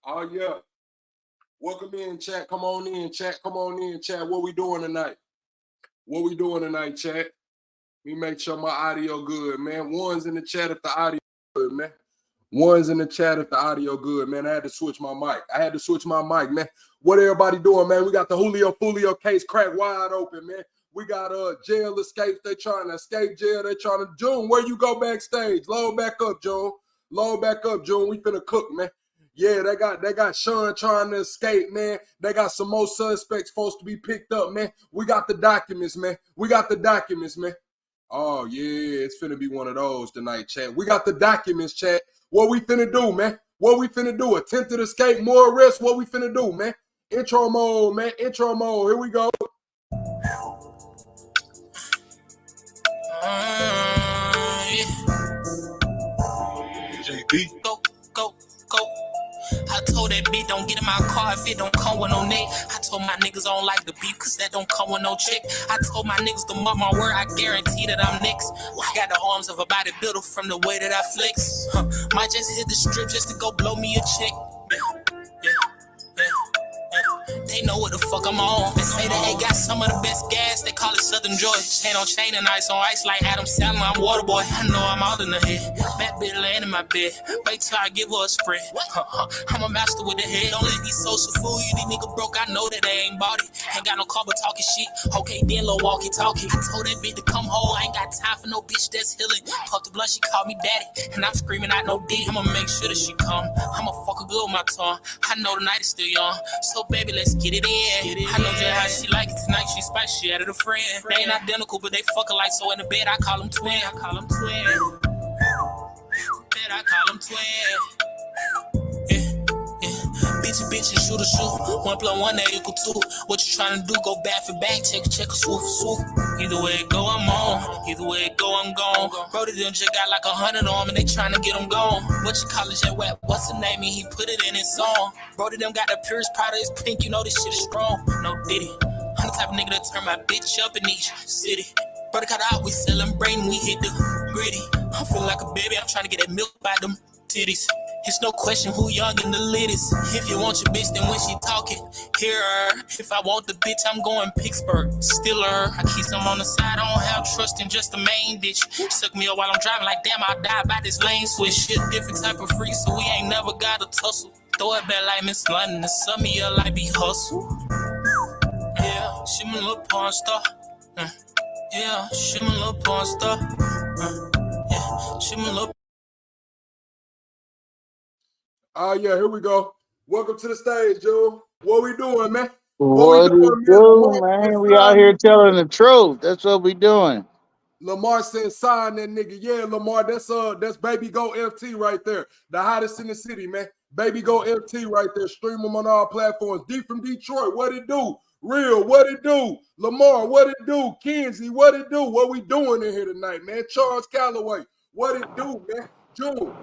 Oh, yeah. Welcome in, chat. Come on in, chat. Come on in, chat. What we doing tonight? What we doing tonight, chat? Let me make sure my audio good, man. One's in the chat if the audio good, man. One's in the chat if the audio good, man. I had to switch my mic. Man. What everybody doing, man? We got the Julio FOOLIO case cracked wide open, man. We got jail escapes. They trying to escape jail. They trying to June. Where you go backstage? Load back up, June. Load back up, June. We finna cook, man. Yeah, they got Sean trying to escape, man. They got some more suspects supposed to be picked up, man. We got the documents, man. Oh, yeah, it's finna be one of those tonight, chat. We got the documents, chat. What we finna do, man? What we finna do? Attempted escape, more arrests. What we finna do, man? Intro mode, man. Intro mode. Here we go. JB. Go. I told that bitch don't get in my car if it don't come with no neck. I told my niggas I don't like the beef cause that don't come with no check. I told my niggas to mark my word, I guarantee that I'm next. I got the arms of a bodybuilder from the way that I flex. Might just hit the strip just to go blow me a check. They know what the fuck I'm on. They say that they got some of the best gas, they call it Southern Joy. Chain on chain and ice on ice like Adam Sandler, I'm water boy. I know I'm all in the head. Bad bitch laying in my bed. Wait till I give her a spread. I'm a master with the head. Don't let these social fool you. These niggas broke, I know that they ain't bought it. Ain't got no car but talking shit. Okay, then little walkie talkie. I told that bitch to come home. I ain't got time for no bitch that's healing. Puff the blunt, she called me daddy. And I'm screaming out no dick. I'ma make sure that she come. I'ma fuck her good with my tongue. I know the night is still young. So baby, let's get it in. I know just how she like it tonight. She spicy, she added a friend. They ain't identical, but they fuck alike. So in the bed, I call them twin. Bitch, and shoot. 1 + 1 = 2. What you tryna do? Go back for back, check a swoop for swoop. Either way it go, I'm on. Either way it go, I'm gone. Brody them just got like 100 on 'em and they tryna get them gone. What you call it, that wet? What's the name? And he put it in his song. Brody them got the purest powder, it's pink. You know this shit is strong. No diddy. I'm the type of nigga that turn my bitch up in each city. Brody cut out, we sellin' brain, we hit the gritty. I'm feeling like a baby, I'm tryna get that milk by them titties. It's no question who young and the latest. If you want your bitch, then when she talking, hear her. If I want the bitch, I'm going Pittsburgh. Still her. I keep some on the side, I don't have trust in just the main bitch. Suck me up while I'm driving like damn, I'll die by this lane switch. Shit, different type of freak, so we ain't never got a tussle. Throw it back like Miss London, and sum me up like be hustle. Yeah, she my little porn star. Yeah, she my little porn star. Yeah, she my little. Oh, yeah, here we go. Welcome to the stage, Joe. What we doing, man? What you do, man? We out here telling the truth. That's what we doing. Lamar said sign that nigga. Yeah, Lamar, that's Baby Go FT right there. The hottest in the city, man. Baby Go FT right there. Stream them on all platforms. D from Detroit, what it do? Real, what it do? Lamar, what it do? Kenzie, what it do? What we doing in here tonight, man? Charles Calloway, what it do, man? June.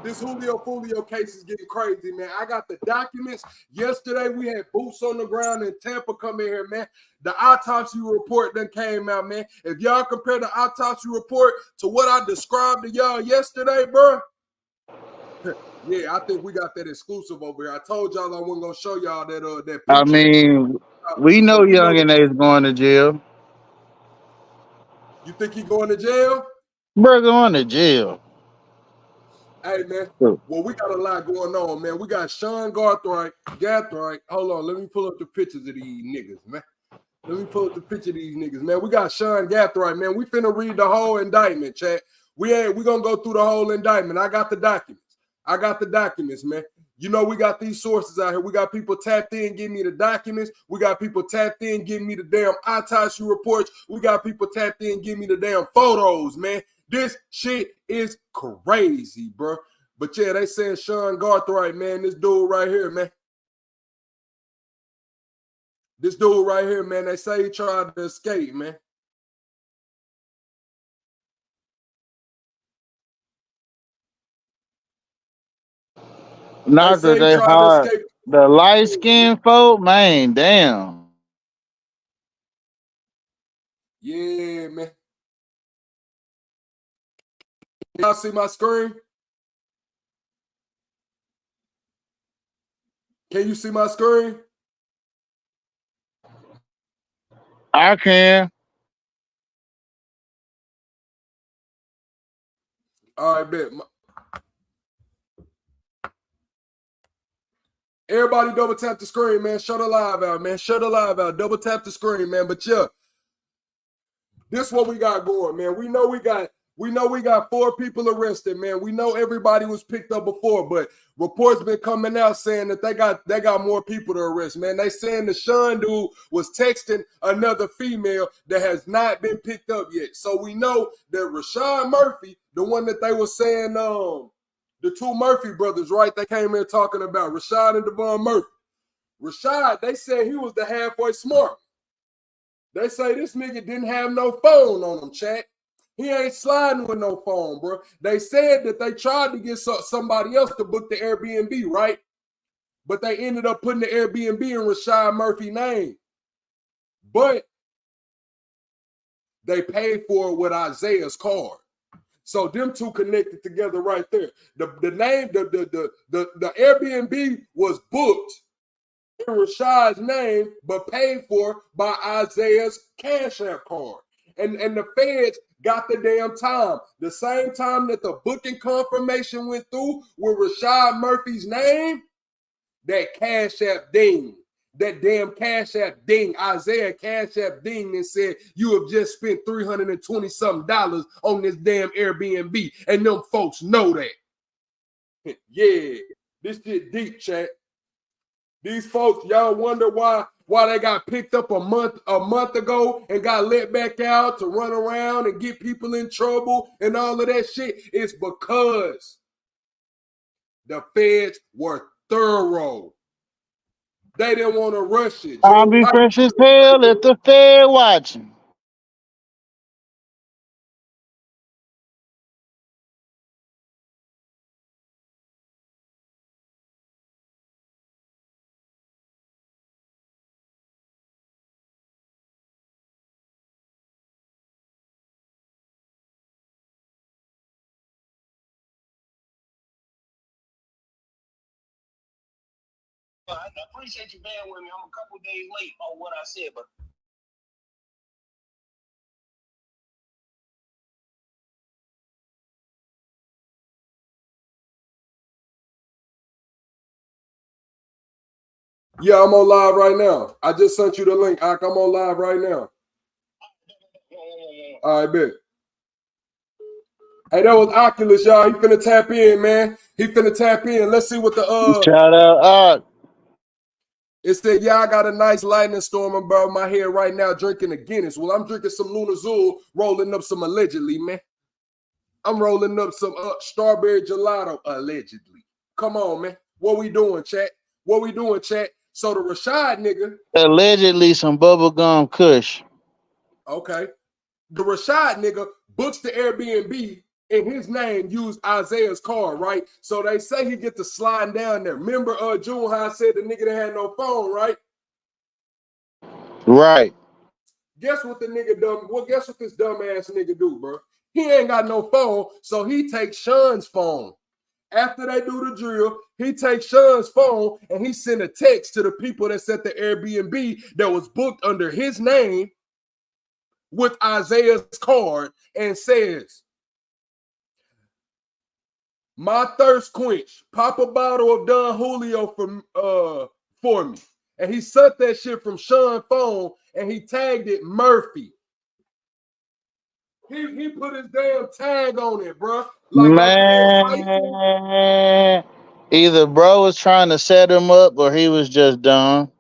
This Julio FOOLIO case is getting crazy, man. I got the documents. Yesterday, we had boots on the ground in Tampa come in here, man. The autopsy report done came out, man. If y'all compare the autopsy report to what I described to y'all yesterday, bro, yeah, I think we got that exclusive over here. I told y'all I wasn't going to show y'all that picture. I mean, we know Young and A's going to jail. You think he going to jail? Bro, going to jail. Hey, man, well, we got a lot going on, man. We got Sean Gathright. Hold on, let me pull up the pictures of these niggas, man. We got Sean Gathright, man. We finna read the whole indictment, chat. We gonna go through the whole indictment. I got the documents, man. You know, we got these sources out here. We got people tapped in, give me the documents. We got people tapped in, give me the damn autopsy reports. We got people tapped in, give me the damn photos, man. This shit is crazy, bro. But yeah, they saying Sean Gathright, man. This dude right here, man. They say he tried to escape, man. Not that they hard. The light skinned folk, man, damn. Yeah, man. Y'all see my screen? Can you see my screen? I can. All right, bet. Everybody double tap the screen, man. Shut the live out, man. Shut the live out. Double tap the screen, man. But yeah, this is what we got going, man. We know we got 4 people arrested, man. We know everybody was picked up before, but reports been coming out saying that they got more people to arrest, man. They saying the Sean dude was texting another female that has not been picked up yet. So we know that Rashad Murphy, the one that they were saying, the 2 Murphy brothers, right? They came in talking about Rashad and Devon Murphy. Rashad, they said he was the halfway smart. They say this nigga didn't have no phone on him, chat. He ain't sliding with no phone, bro. They said that they tried to get somebody else to book the Airbnb, right? But they ended up putting the Airbnb in Rashad Murphy's name. But they paid for it with Isaiah's card. So them 2 connected together right there. The Airbnb was booked in Rashad's name, but paid for by Isaiah's Cash App card. And the feds got the damn time. The same time that the booking confirmation went through with Rashad Murphy's name, that Cash App ding. That damn Cash App ding. Isaiah Cash App ding and said, you have just spent $320-something on this damn Airbnb. And them folks know that. Yeah, this shit deep, chat. These folks, y'all wonder why they got picked up a month ago and got let back out to run around and get people in trouble and all of that shit. It's because the feds were thorough. They didn't want to rush it. I'll be fresh as hell if the Fed watching. I appreciate you being with me. I'm a couple days late on what I said, but yeah, I'm on live right now. I just sent you the link. I'm on live right now. All right, bet. Hey, that was Oculus, y'all. He finna tap in, man. He finna tap in. Let's see what the Shout out. It said, yeah, I got a nice lightning storm above my head right now drinking a Guinness. Well, I'm drinking some Luna Zool, rolling up some allegedly, man. I'm rolling up some strawberry gelato, allegedly. Come on, man. What we doing, chat? What we doing, chat? So the Rashad nigga. Allegedly some bubblegum kush. Okay. The Rashad nigga books the Airbnb in his name, used Isaiah's card, right? So they say he get to slide down there. Remember June how I said the nigga that had no phone, right? Right. Guess what the nigga done? Well, guess what this dumbass nigga do, bro? He ain't got no phone, so he takes Sean's phone. After they do the drill, he takes Sean's phone and he send a text to the people that set the Airbnb that was booked under his name with Isaiah's card and says, my thirst quench, pop a bottle of Don Julio for me. And he sent that shit from Sean's phone and he tagged it Murphy. He put his damn tag on it, bro. Like, man, either bro was trying to set him up or he was just dumb.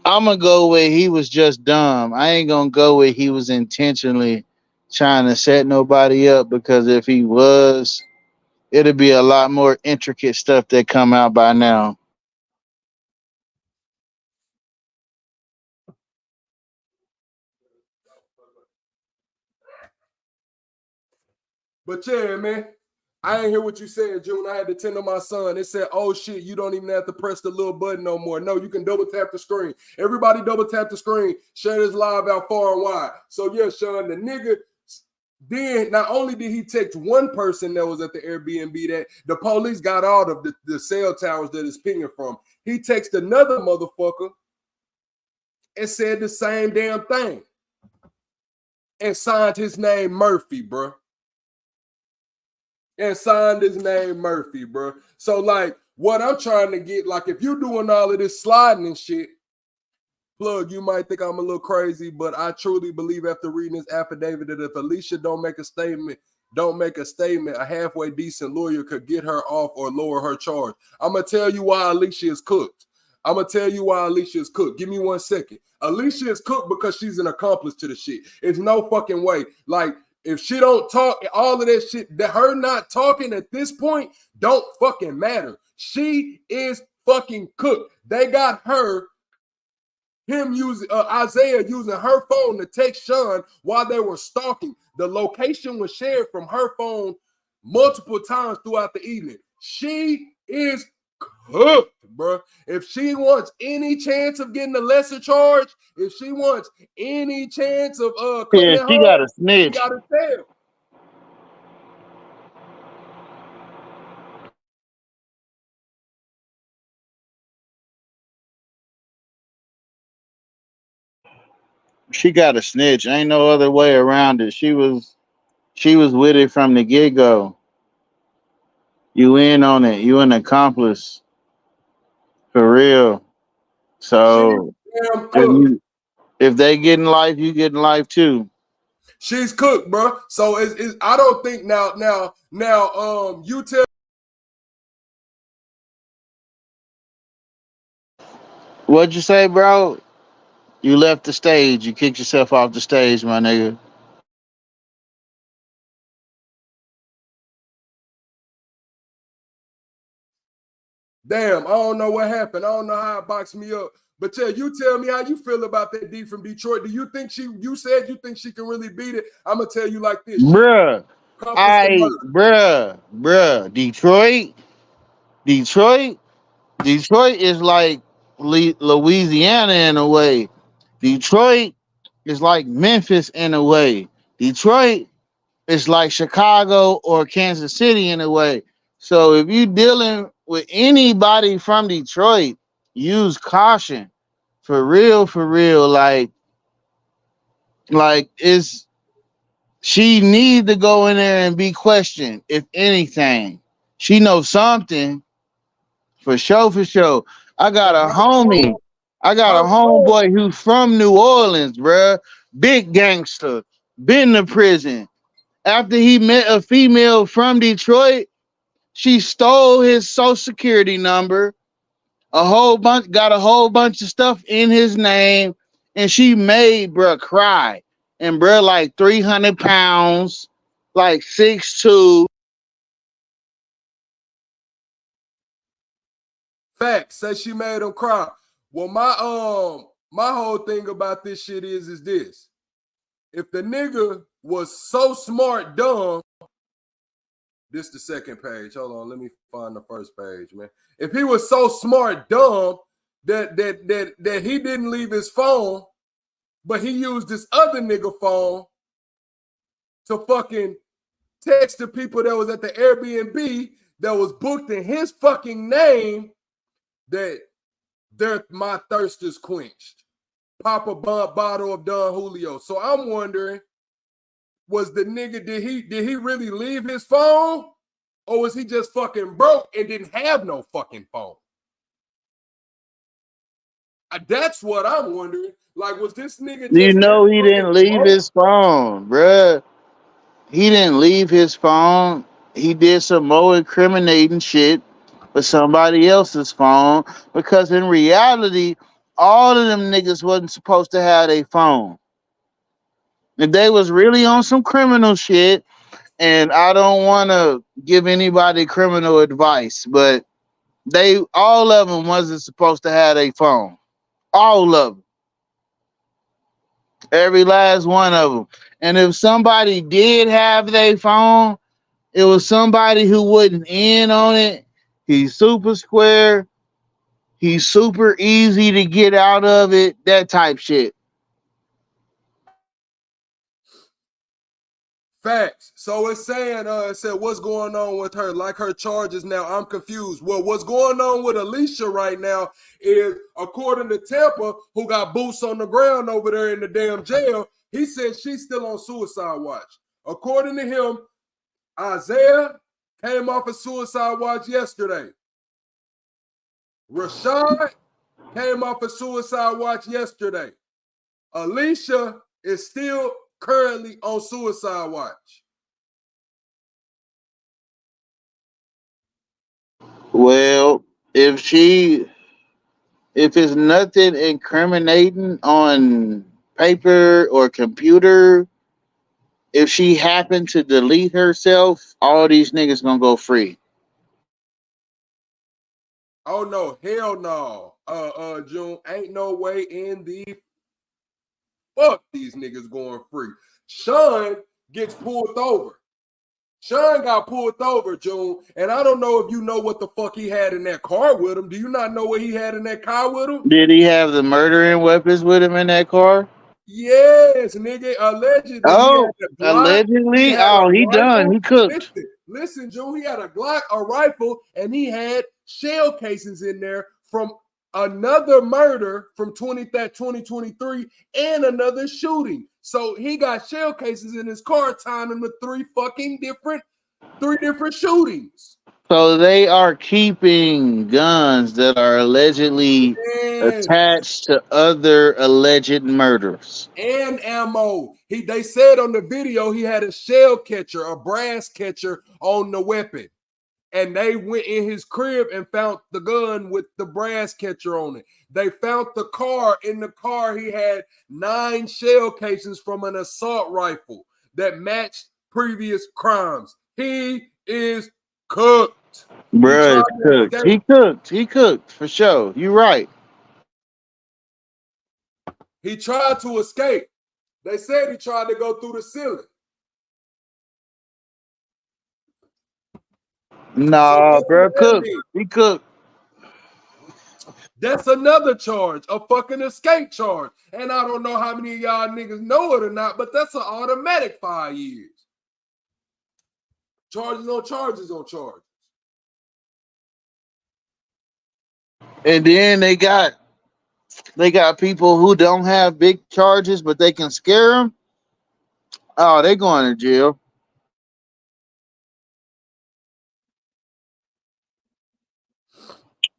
I'm gonna go with he was just dumb. I ain't gonna go with he was intentionally trying to set nobody up, because if he was, it'd be a lot more intricate stuff that come out by now. But yeah, man, I ain't hear what you said, June. I had to tend to my son. It said, oh shit, you don't even have to press the little button no more. No, you can double tap the screen. Everybody double tap the screen. Share this live out far and wide. So yeah, Sean, the nigga, Then not only did he text one person that was at the Airbnb that the police got out of the cell towers that is pinging from, he texted another motherfucker and said the same damn thing and signed his name Murphy, bro. And signed his name Murphy, bro. So like what I'm trying to get, like if you're doing all of this sliding and shit, plug, you might think I'm a little crazy, but I truly believe after reading this affidavit that if Alicia don't make a statement, a halfway decent lawyer could get her off or lower her charge. I'm going to tell you why Alicia is cooked. Give me 1 second. Alicia is cooked because she's an accomplice to the shit. It's no fucking way. Like, if she don't talk, all of that shit, that her not talking at this point don't fucking matter. She is fucking cooked. They got him using Isaiah using her phone to text Sean while they were stalking. The location was shared from her phone multiple times throughout the evening. She is cooked, bro. If she wants any chance of getting a lesser charge, if she wants any chance of coming Yeah, at she her, got a she snitch. got to tell. She got a snitch. Ain't no other way around it. She was with it from the get go. You in on it. You an accomplice for real. She's So damn if cooked. they getting life, you getting life too. She's cooked, bro. So it's I don't think now you tell. What'd you say, bro? You left the stage. You kicked yourself off the stage, my nigga. Damn, I don't know what happened. I don't know how it boxed me up. But you tell me how you feel about that D from Detroit. Do you think you said you think she can really beat it? I'm gonna tell you like this. Bruh. Accomplice to murder. Bruh. Detroit is like Louisiana in a way. Detroit is like Memphis in a way. Detroit is like Chicago or Kansas City in a way. So if you dealing with anybody from Detroit, use caution. For real, for real. Like it's she need to go in there and be questioned, if anything. She knows something. For sure, for sure. I got a homie. I got a I'm told. homeboy who's from New Orleans, bruh. Big gangster. Been to prison. After he met a female from Detroit, she stole his social security number, got a whole bunch of stuff in his name, and she made bruh cry. And bruh like 300 pounds, like 6'2". Facts. Say she made him cry. Well, my whole thing about this shit is this. If the nigga was so smart dumb, this the second page. Hold on, let me find the first page, man. If he was so smart dumb that he didn't leave his phone, but he used this other nigga phone to fucking text the people that was at the Airbnb that was booked in his fucking name, that my thirst is quenched. Pop a bottle of Don Julio. So I'm wondering, was the nigga, did he really leave his phone? Or was he just fucking broke and didn't have no fucking phone? That's what I'm wondering. Like, was this nigga You just know he fucking didn't leave broke? his phone, bruh. He didn't leave his phone. He did some more incriminating shit with somebody else's phone because in reality, all of them niggas wasn't supposed to have a phone. If they was really on some criminal shit, and I don't want to give anybody criminal advice, but all of them wasn't supposed to have a phone. All of them. Every last one of them. And if somebody did have their phone, it was somebody who wasn't in on it. He's super square. He's super easy to get out of it. That type shit. Facts. So it's saying, it said, what's going on with her? Like her charges now, I'm confused. Well, what's going on with Alicia right now is, according to Tampa, who got boots on the ground over there in the damn jail, he said she's still on suicide watch. According to him, Isaiah came off of suicide watch yesterday. Rashad came off of suicide watch yesterday. Alicia is still currently on suicide watch. Well, if it's nothing incriminating on paper or computer, if she happened to delete herself, all these niggas gonna go free. Oh no, hell no. June, ain't no way in the fuck these niggas going free. Sean gets pulled over. Sean got pulled over, June, and I don't know if you know what the fuck he had in that car with him. Do you not know what he had in that car with him? Did he have the murdering weapons with him in that car? Yes, nigga. Allegedly, Oh, he had a Glock. allegedly? Had a He done. rifle. He cooked. Listen, June. He had a Glock, a rifle, and he had shell casings in there from another murder from 2023 and another shooting. So he got shell cases in his car, tying them to three different shootings. So they are keeping guns that are allegedly attached to other alleged murders. And ammo. They said on the video he had a shell catcher, a brass catcher on the weapon. And they went in his crib and found the gun with the brass catcher on it. They found the car. In the car, he had 9 shell casings from an assault rifle that matched previous crimes. He is cooked. Bruh, He cooked for sure. You're right. He tried to escape. They said he tried to go through the ceiling. Nah, bro, cooked. He cooked. That's another charge, a fucking escape charge. And I don't know how many of y'all niggas know it or not, but that's an automatic 5 years. Charges on charges on charges. And then they got people who don't have big charges, but they can scare them. Oh, they going to jail.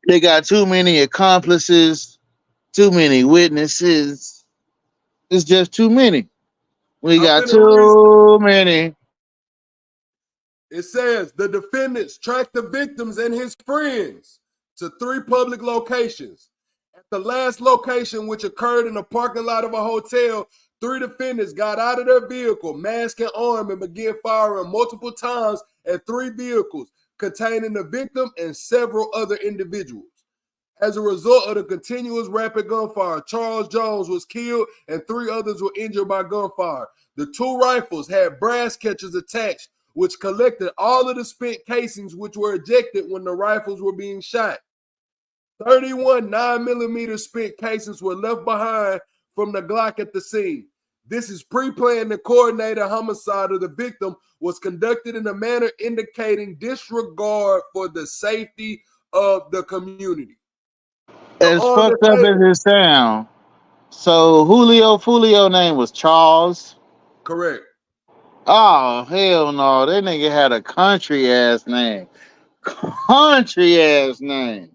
They got too many accomplices, too many witnesses. It's just too many. We got too many. It says the defendants tracked the victims and his friends to 3 public locations. At the last location, which occurred in the parking lot of a hotel, 3 defendants got out of their vehicle, mask and arm, and began firing multiple times at 3 vehicles containing the victim and several other individuals. As a result of the continuous rapid gunfire, Charles Jones was killed and 3 others were injured by gunfire. The 2 rifles had brass catchers attached, which collected all of the spent casings which were ejected when the rifles were being shot. 31 9mm spent casings were left behind from the Glock at the scene. This is pre-planned and coordinated homicide of the victim was conducted in a manner indicating disregard for the safety of the community. As fucked up as it sound. So Julio name was Charles. Correct. Oh, hell no. That nigga had a country ass name. Country ass name.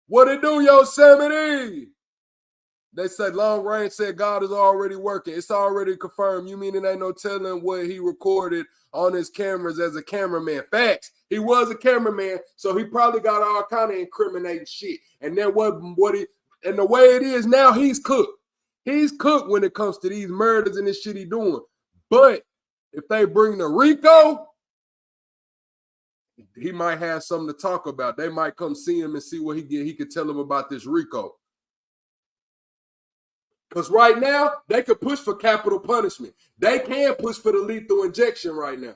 What it do, Yosemite? They said Long Range said God is already working. It's already confirmed. You mean it ain't no telling what he recorded on his cameras as a cameraman. Facts. He was a cameraman, so he probably got all kind of incriminating shit. And that wasn't what he, and the way it is now, he's cooked. He's cooked when it comes to these murders and this shit he doing. But if they bring the RICO, he might have something to talk about. They might come see him and see what he could tell them about this RICO. Because right now, they could push for capital punishment. They can push for the lethal injection right now.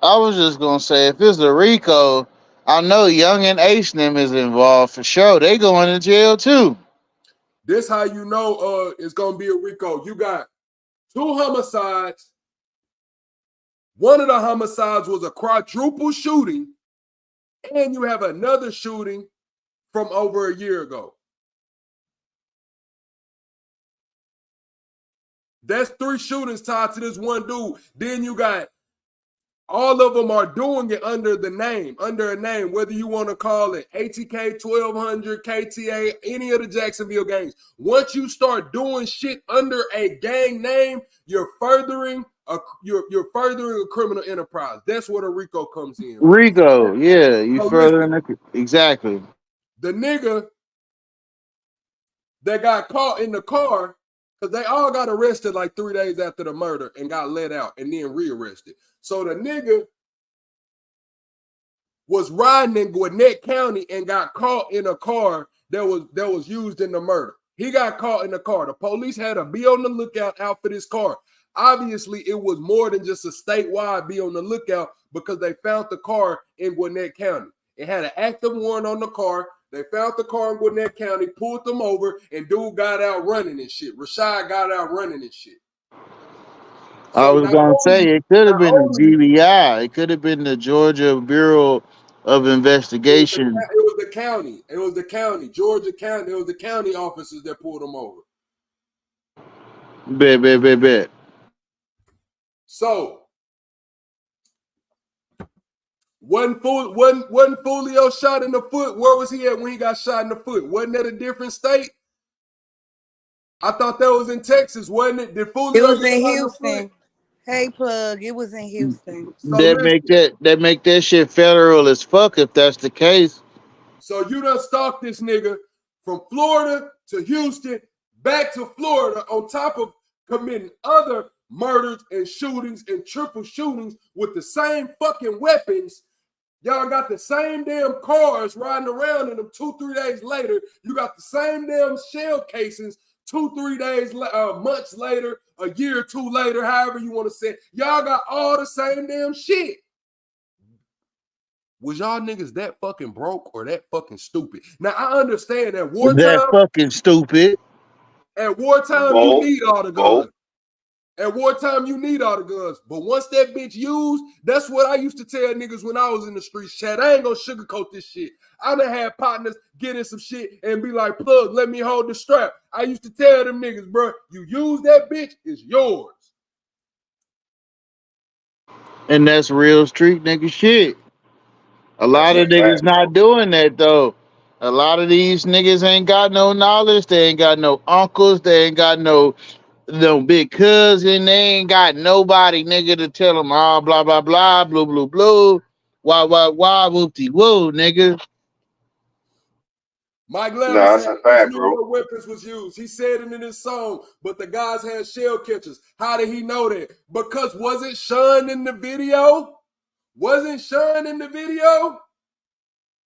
I was just going to say, if it's a RICO, I know Young and H&M is involved for sure. They going to jail too. This how you know it's gonna be a RICO. You got 2 homicides. One of the homicides was a quadruple shooting, and you have another shooting from over a year ago. That's 3 shootings tied to this one dude. Then you got all of them are doing it under a name, whether you want to call it ATK 1200, KTA, any of the Jacksonville gangs. Once you start doing shit under a gang name, you're furthering a criminal enterprise. That's where the RICO comes in. Right? RICO, yeah, you So further exactly. The nigga that got caught in the car, because they all got arrested like 3 days after the murder and got let out and then rearrested. So the nigga was riding in Gwinnett County and got caught in a car that was used in the murder. He got caught in the car. The police had to be on the lookout out for this car. Obviously, it was more than just a statewide be on the lookout because they found the car in Gwinnett County. It had an active warrant on the car. They found the car in Gwinnett County, pulled them over, and dude got out running and shit. Rashad got out running and shit. I was gonna say it could have been the GBI. It could have been the Georgia Bureau of Investigation. It was the county. It was the county, Georgia County. It was the county officers that pulled them over. Bet. So, wasn't Foolio shot in the foot? Where was he at when he got shot in the foot? Wasn't that a different state? I thought that was in Texas, wasn't it? Did Foolio? It was in Houston. Hey, plug. It was in Houston. So that make that shit federal as fuck if that's the case. So you done stalked this nigga from Florida to Houston, back to Florida, on top of committing other murders and shootings and triple shootings with the same fucking weapons. Y'all got the same damn cars riding around in them 2-3 days later. You got the same damn shell casings 2-3 days, months later, a year or 2 later, however you want to say it. Y'all got all the same damn shit. Was y'all niggas that fucking broke or that fucking stupid? Now, I understand that wartime. That fucking stupid. At wartime, you need all the guns. At wartime, you need all the guns. But once that bitch used, that's what I used to tell niggas when I was in the streets. Chat, I ain't gonna sugarcoat this shit. I done had partners get in some shit and be like, plug, let me hold the strap. I used to tell them niggas, bro, you use that bitch, it's yours. And that's real street nigga shit. A lot of niggas not doing that though. A lot of these niggas ain't got no knowledge. They ain't got no uncles. They ain't got no big cousin. They ain't got nobody nigga to tell them all blah blah blah blue blue blue. Why whoopty woo nigga. Mike Larry said he knew what weapons was used. He said it in his song, but the guys had shell catchers. How did he know that? Because wasn't Sean in the video? Wasn't Sean in the video?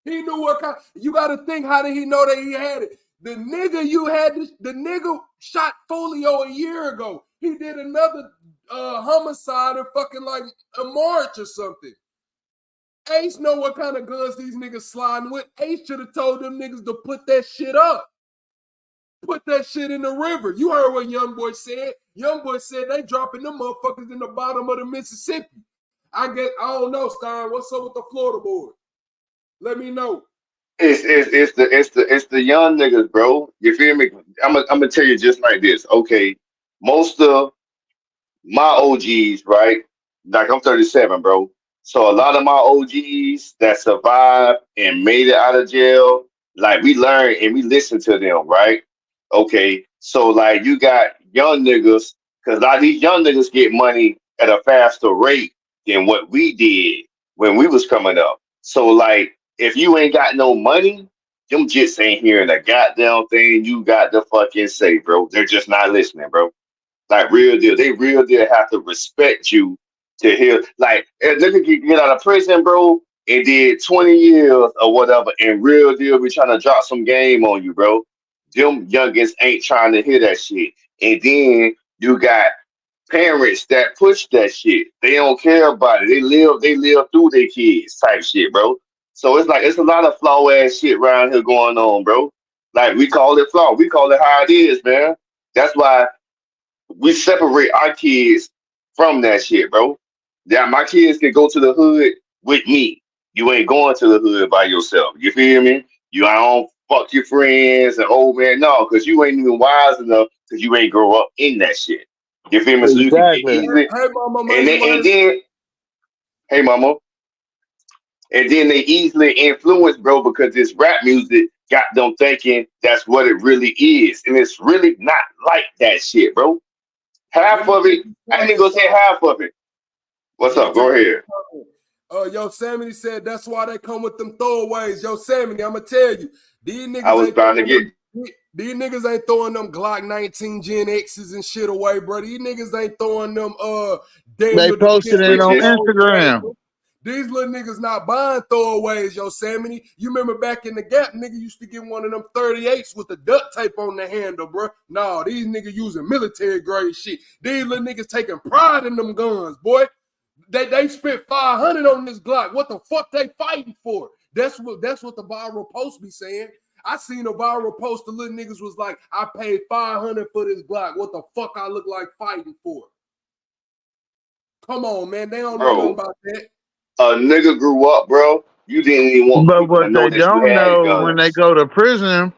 He knew what kind. You got to think, how did he know that he had it? The nigga shot FOOLIO a year ago. He did another homicide in fucking like a March or something. Ace know what kind of guns these niggas sliding with. Ace should have told them niggas to put that shit up. Put that shit in the river. You heard what Youngboy said. Youngboy said they dropping them motherfuckers in the bottom of the Mississippi. I don't know, Stein. What's up with the Florida board? Let me know. It's the young niggas, bro. You feel me? I'm gonna tell you just like this. Okay, most of my OGs, right? Like I'm 37, bro. So a lot of my OGs that survived and made it out of jail, like we learned and we listened to them, right? Okay, so like you got young niggas, because a lot of these young niggas get money at a faster rate than what we did when we was coming up. So like if you ain't got no money, them jits ain't hearing a goddamn thing you got to fucking say, bro. They're just not listening, bro. Like real deal. They real deal have to respect you to hear. Like if they could get out of prison, bro, and did 20 years or whatever, and real deal be trying to drop some game on you, bro. Them youngins ain't trying to hear that shit. And then you got parents that push that shit. They don't care about it. They live through their kids type shit, bro. So it's like it's a lot of flaw ass shit around here going on, bro. Like we call it flaw. We call it how it is, man. That's why we separate our kids from that shit, bro. Yeah, my kids can go to the hood with me. You ain't going to the hood by yourself. You feel me? You don't fuck your friends and old man. No, because you ain't even wise enough because you ain't grow up in that shit. You feel me? So you can get Exactly. easily Hey, mama, and money, money. then hey mama. And then they easily influence, bro, because this rap music got them thinking that's what it really is. And it's really not like that shit, bro. Let Half me of take it, the I ain't comments gonna say down. half of it. What's Let me up? take Go the ahead. comments. Yo, Sammy said that's why they come with them throwaways. Yo, Sammy, I'ma tell you, these I niggas was ain't trying to throwing get, them. These niggas ain't throwing them Glock 19 Gen X's and shit away, bro. These niggas ain't throwing them They Daniel posted it which on is, away, Instagram. bro. These little niggas not buying throwaways, yo, Sammy. You remember back in the Gap, nigga used to get one of them 38s with the duct tape on the handle, bro. No, these niggas using military grade shit. These little niggas taking pride in them guns, boy. They spent 500 on this Glock. What the fuck they fighting for? That's what the viral post be saying. I seen a viral post. The little niggas was like, I paid 500 for this Glock. What the fuck I look like fighting for? Come on, man. They don't know nothing bro, about that. a nigga grew up, bro. You didn't even want But people to what know they that you don't had know when they guns. go to prison,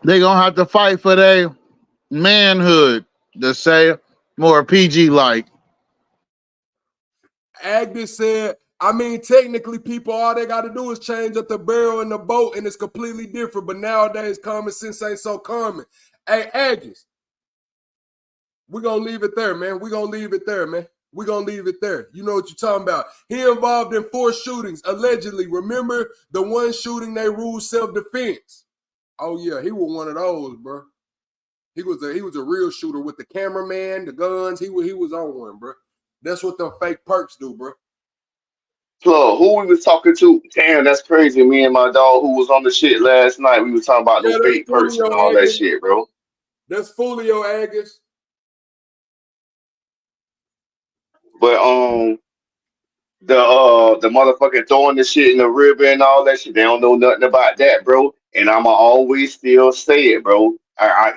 they gonna have to fight for their manhood to say more PG like. Agnes said, I mean, technically, people, all they got to do is change up the barrel in the boat, and it's completely different. But nowadays, common sense ain't so common. Hey, Agnes, we're going to leave it there, man. We're going to leave it there, man. We're going to leave it there. You know what you're talking about. He involved in 4 shootings, allegedly. Remember the one shooting they ruled self-defense? Oh, yeah, he was one of those, bro. He was a real shooter with the cameraman, the guns. He was on one, bro. That's what the fake perks do, bro. Plug, who we was talking to? Damn, that's crazy. Me and my dog who was on the shit last night, we was talking about Yeah, no that's fake perks and Julio, all that Agnes. shit, bro. That's Folio, Agnes. But the motherfucking throwing the shit in the river and all that shit. They don't know nothing about that, bro. And I'ma always still say it, bro.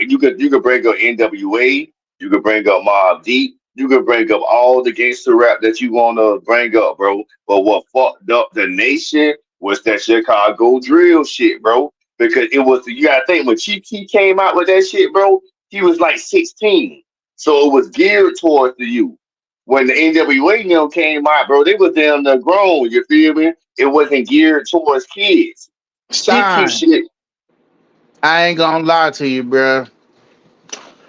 You could bring up NWA, you could bring up Mobb Deep, you could bring up all the gangster rap that you wanna bring up, bro. But what fucked up the nation was that Chicago drill shit, bro. Because it was you gotta think when Chief Keef came out with that shit, bro, he was like 16. So it was geared towards the youth when the NWA came out, bro, they was damn near grown. You feel me? It wasn't geared towards kids. Chief Keef Stein, shit, I ain't gonna lie to you, bro.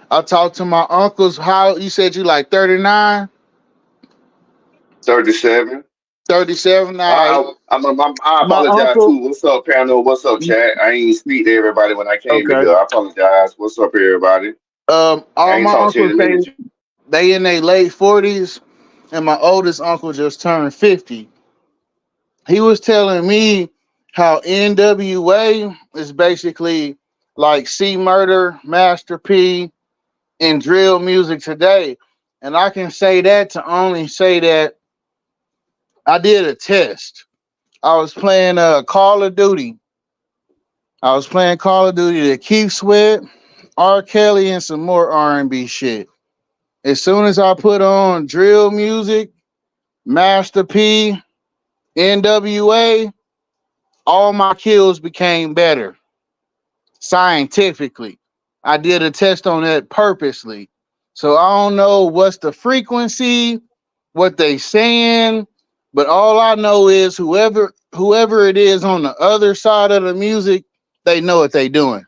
I talked to my uncles. How you said you like 39, 37. 37? All right. I My apologize uncle. too. What's up, panel? What's up, chat? I ain't speak to everybody when I came in Okay. here. I apologize. What's up, everybody? I All ain't my talked to you in uncles a minute. they in their late 40s, and my oldest uncle just turned 50. He was telling me how NWA is basically like C Murder, Master P, and drill music today. And I can say that to only say that I did a test. I was playing Call of Duty. I was playing Call of Duty to Keith Sweat, R. Kelly, and some more R&B shit. As soon as I put on drill music, Master P, NWA, all my kills became better scientifically. I did a test on that purposely. So I don't know what's the frequency, what they saying, but all I know is whoever it is on the other side of the music, they know what they doing.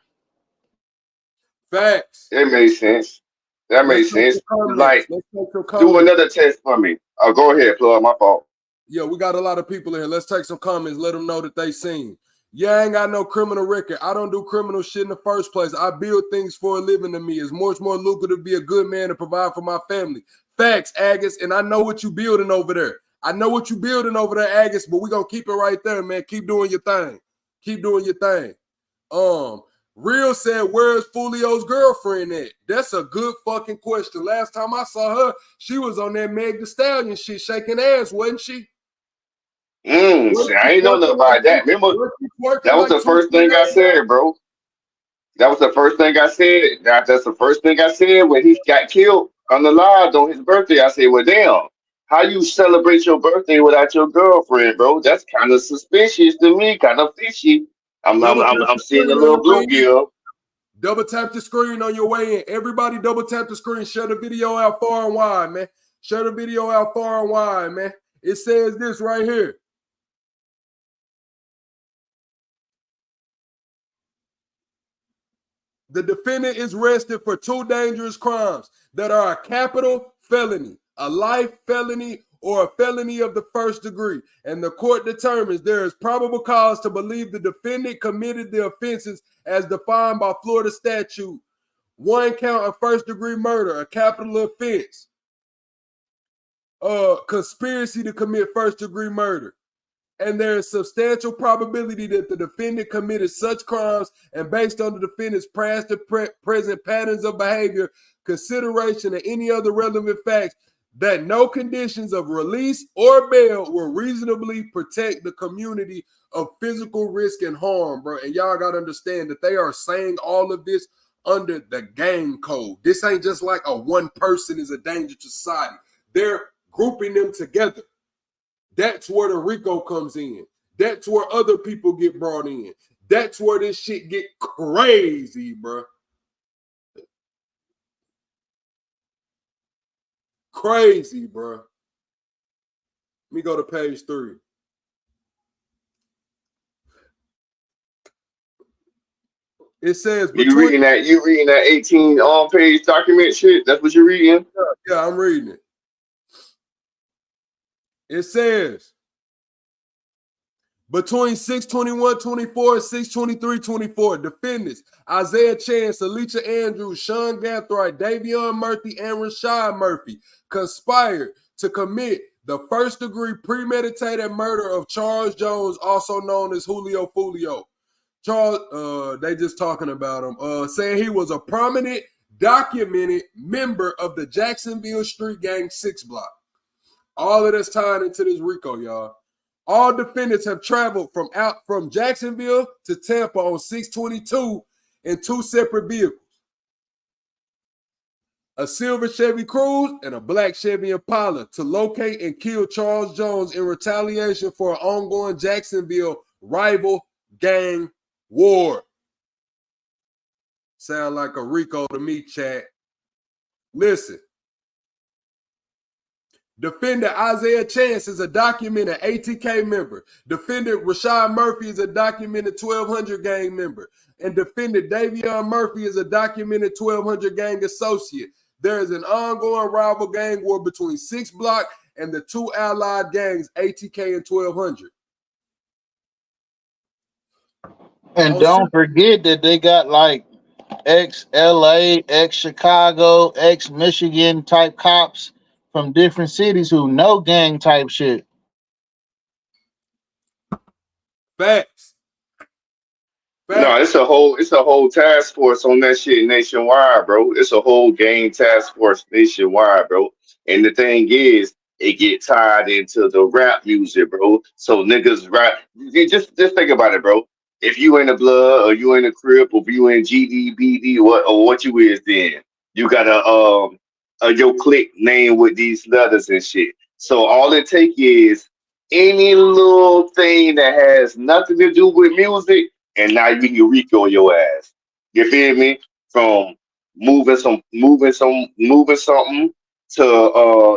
Facts. That makes sense. That Let's makes take sense. some comments. Like, Let's take some do comments. another test for me. Oh, go ahead, plug. My fault. Yeah, we got a lot of people in here. Let's take some comments. Let them know that they seen. Yeah, I ain't got no criminal record. I don't do criminal shit in the first place. I build things for a living to me. It's much more lucrative to be a good man and provide for my family. Facts, Agus. And I know what you building over there. I know what you building over there, Agus, but we're gonna keep it right there, man. Keep doing your thing. Keep doing your thing. Real said, where's Folio's girlfriend at? That's a good fucking question. Last time I saw her, she was on that Meg Thee Stallion shit, shaking ass, wasn't she? See, I ain't know nothing about that. Remember, Was she twerking that was like the two, first three thing I days ago? said, bro. That was the first thing I said. That's the first thing I said when he got killed on the live on his birthday. I said, well, damn, how you celebrate your birthday without your girlfriend, bro? That's kind of suspicious to me, kind of fishy. I'm, I'm, Double tap I'm, I'm the seeing a screen on little your way in. bluegill. Double tap the screen on your way in. Everybody double tap the screen. Share the video out far and wide, man. Share the video out far and wide, man. It says this right here. The defendant is arrested for 2 dangerous crimes that are a capital felony, a life felony, or a felony of the first degree. And the court determines there is probable cause to believe the defendant committed the offenses as defined by Florida statute. 1 count of first degree murder, a capital offense. Conspiracy to commit first degree murder. And there is substantial probability that the defendant committed such crimes, and based on the defendant's past to present patterns of behavior, consideration, and any other relevant facts, that no conditions of release or bail will reasonably protect the community of physical risk and harm, bro. And y'all got to understand that they are saying all of this under the gang code. This ain't just like a one person is a danger to society. They're grouping them together. That's where the RICO comes in. That's where other people get brought in. That's where this shit get crazy, bro. Crazy, bro. Let me go to page 3. It says You reading that 18 page document shit? That's what you're reading? Yeah, I'm reading it. It says between 6/21/24 and 6/23/24, defendants Isaiah Chance, Alicia Andrews, Sean Gathright, Davion Murphy, and Rashad Murphy conspired to commit the first degree premeditated murder of Charles Jones, also known as Julio FOOLIO. Charles, they just talking about him, saying he was a prominent, documented member of the Jacksonville Street Gang 6 block. All of that's tied into this RICO, y'all. All defendants have traveled from Jacksonville to Tampa on 6/22 in 2 separate vehicles. A silver Chevy Cruze and a black Chevy Impala to locate and kill Charles Jones in retaliation for an ongoing Jacksonville rival gang war. Sound like a RICO to me, chat. Listen. Defendant Isaiah Chance is a documented ATK member. Defendant Rashad Murphy is a documented 1200 gang member. And defendant Davion Murphy is a documented 1200 gang associate. There is an ongoing rival gang war between 6 Block and the 2 allied gangs, ATK and 1200. And don't forget that they got like ex-LA, ex-Chicago, ex-Michigan type cops from different cities who know gang type shit. Facts. No, it's a whole task force on that shit nationwide, bro. It's a whole gang task force nationwide, bro. And the thing is, it get tied into the rap music, bro. So niggas rap. You just think about it, bro. If you in the blood or you in the crib or if you in GDBD what you is, then you got your clique name with these letters and shit. So all it take is any little thing that has nothing to do with music, and now you can RICO your ass. You feel me? From moving something to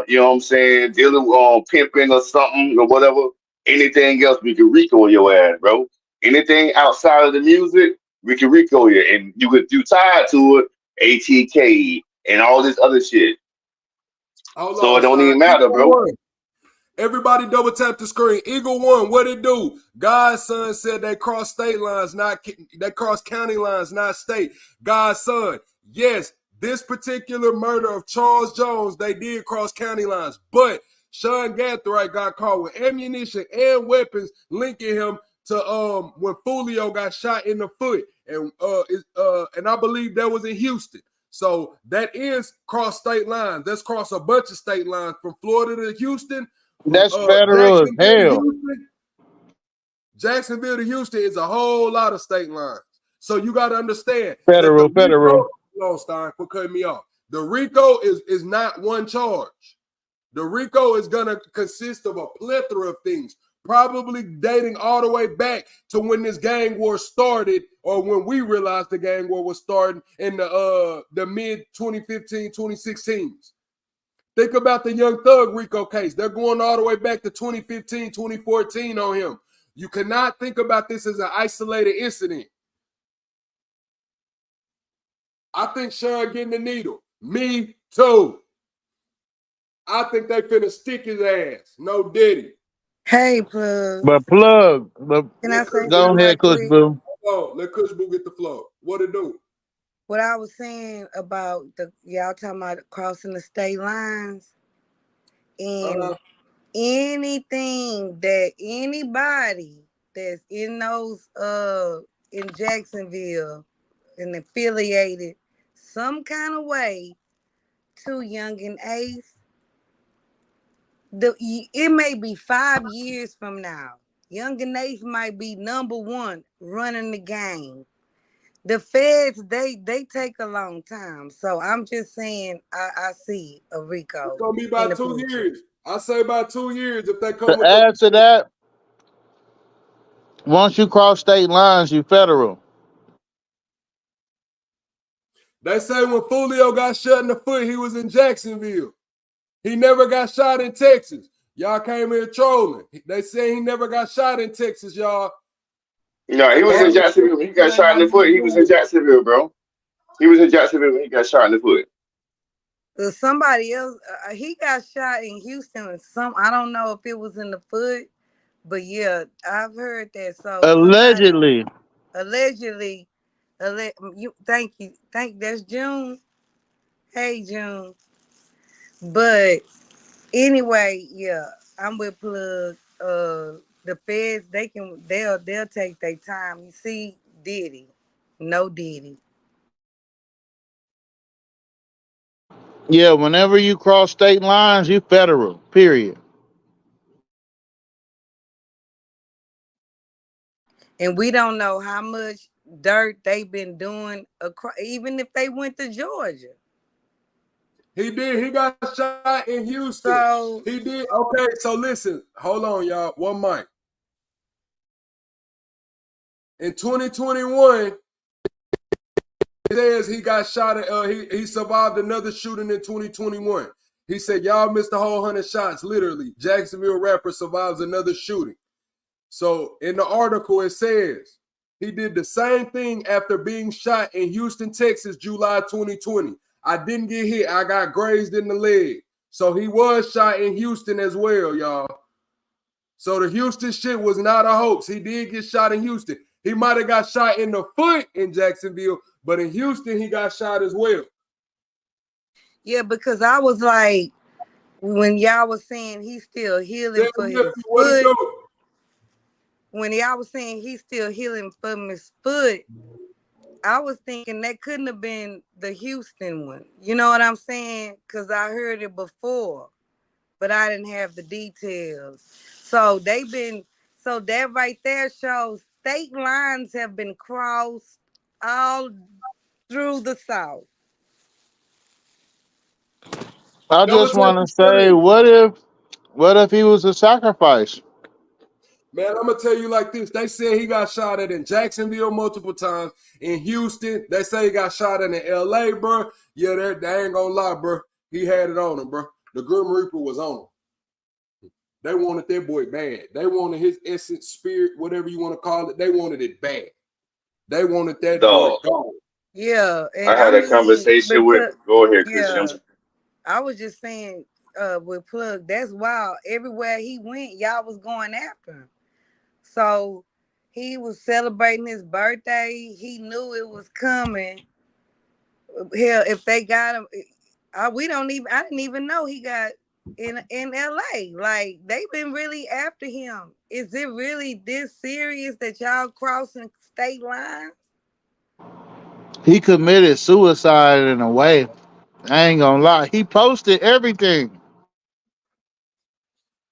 you know what I'm saying, dealing with pimping or something or whatever. Anything else we can RICO your ass, bro. Anything outside of the music, we can RICO you, and you tied to it, ATK and all this other shit. So it don't even matter, bro. Everybody double tap the screen. Eagle One, what it do? God's son said they cross state lines, they cross county lines, not state. God's son, yes, this particular murder of Charles Jones, they did cross county lines, but Sean Gathright got caught with ammunition and weapons linking him to when FOOLIO got shot in the foot, and I believe that was in Houston. So that is cross state lines. That's cross a bunch of state lines from Florida to Houston. That's federal as hell. Jacksonville to Houston is a whole lot of state lines. So you got to understand that the Federal. RICO, hold on, Stein, quit cutting me off. The RICO is not one charge. The RICO is going to consist of a plethora of things, probably dating all the way back to when this gang war started, or when we realized the gang war was starting in the mid 2015, 2016s. Think about the Young Thug RICO case. They're going all the way back to 2015, 2014 on him. You cannot think about this as an isolated incident. I think Sean getting the needle. Me too. I think they finna stick his ass. No Diddy. Hey, Plug. But plug. But Can I say go something ahead, right Coach quick? Boo. Oh, let Kush Boo get the flow. What it do? What I was saying about y'all talking about crossing the state lines, and anything that anybody that's in those in Jacksonville and affiliated some kind of way to Young and Ace, it may be 5 years from now. Young and Ace might be number one running the game. The feds, they take a long time. So I'm just saying I see a It's RICO gonna be in about the 2 picture. years. I say about 2 years if they come To with the. add to that, once you cross state lines, you federal. They say when Foolio got shot in the foot, he was in Jacksonville. He never got shot in Texas. Y'all came here trolling. They say he never got shot in Texas, y'all. No, he was in Jacksonville when he got shot in the foot. He was in Jacksonville, bro. He was in Jacksonville when he got shot in the foot. Somebody else, he got shot in Houston. I don't know if it was in the foot, but yeah, I've heard that. So somebody Allegedly. allegedly, thank you, that's June. Hey June, but anyway, yeah, I'm with Plug. The feds, they'll take their time. You see, Diddy, no Diddy. Yeah, whenever you cross state lines, you federal. Period. And we don't know how much dirt they've been doing across, even if they went to Georgia. He did. He got shot in Houston. So He did. Okay, so listen. Hold on, y'all. One mic. In 2021, it says he got shot at, he survived another shooting in 2021. He said, y'all missed the whole 100 shots, literally. Jacksonville rapper survives another shooting. So in the article, it says he did the same thing after being shot in Houston, Texas, July 2020. I didn't get hit. I got grazed in the leg. So he was shot in Houston as well, y'all. So the Houston shit was not a hoax. He did get shot in Houston. He might have got shot in the foot in Jacksonville, but in Houston, he got shot as well. yeah, because I was like, when y'all was saying he's still healing for his foot, when y'all was saying he's still healing from his foot, I was thinking that couldn't have been the Houston one. You know what I'm saying? Because I heard it before, but I didn't have the details. So so that right there shows state lines have been crossed all through the South. I just want to say, what if he was a sacrifice? Man, I'm gonna tell you like this. They say he got shot at in Jacksonville multiple times. In Houston, they say he got shot at in LA, bro. Yeah, they ain't gonna lie, bro. He had it on him, bro. The Grim Reaper was on him. They wanted that boy bad. They wanted his essence, spirit, whatever you want to call it. They wanted it bad. They wanted that boy gone. Yeah, I and had a conversation with. Go ahead, Christian. yeah, I was just saying with Plug, that's wild. Everywhere he went, y'all was going after him. So he was celebrating his birthday. He knew it was coming. Hell, if they got him, I didn't even know he got in LA. Like they've been really after him. Is it really this serious that y'all crossing state lines? He committed suicide in a way. I ain't gonna lie. He posted everything.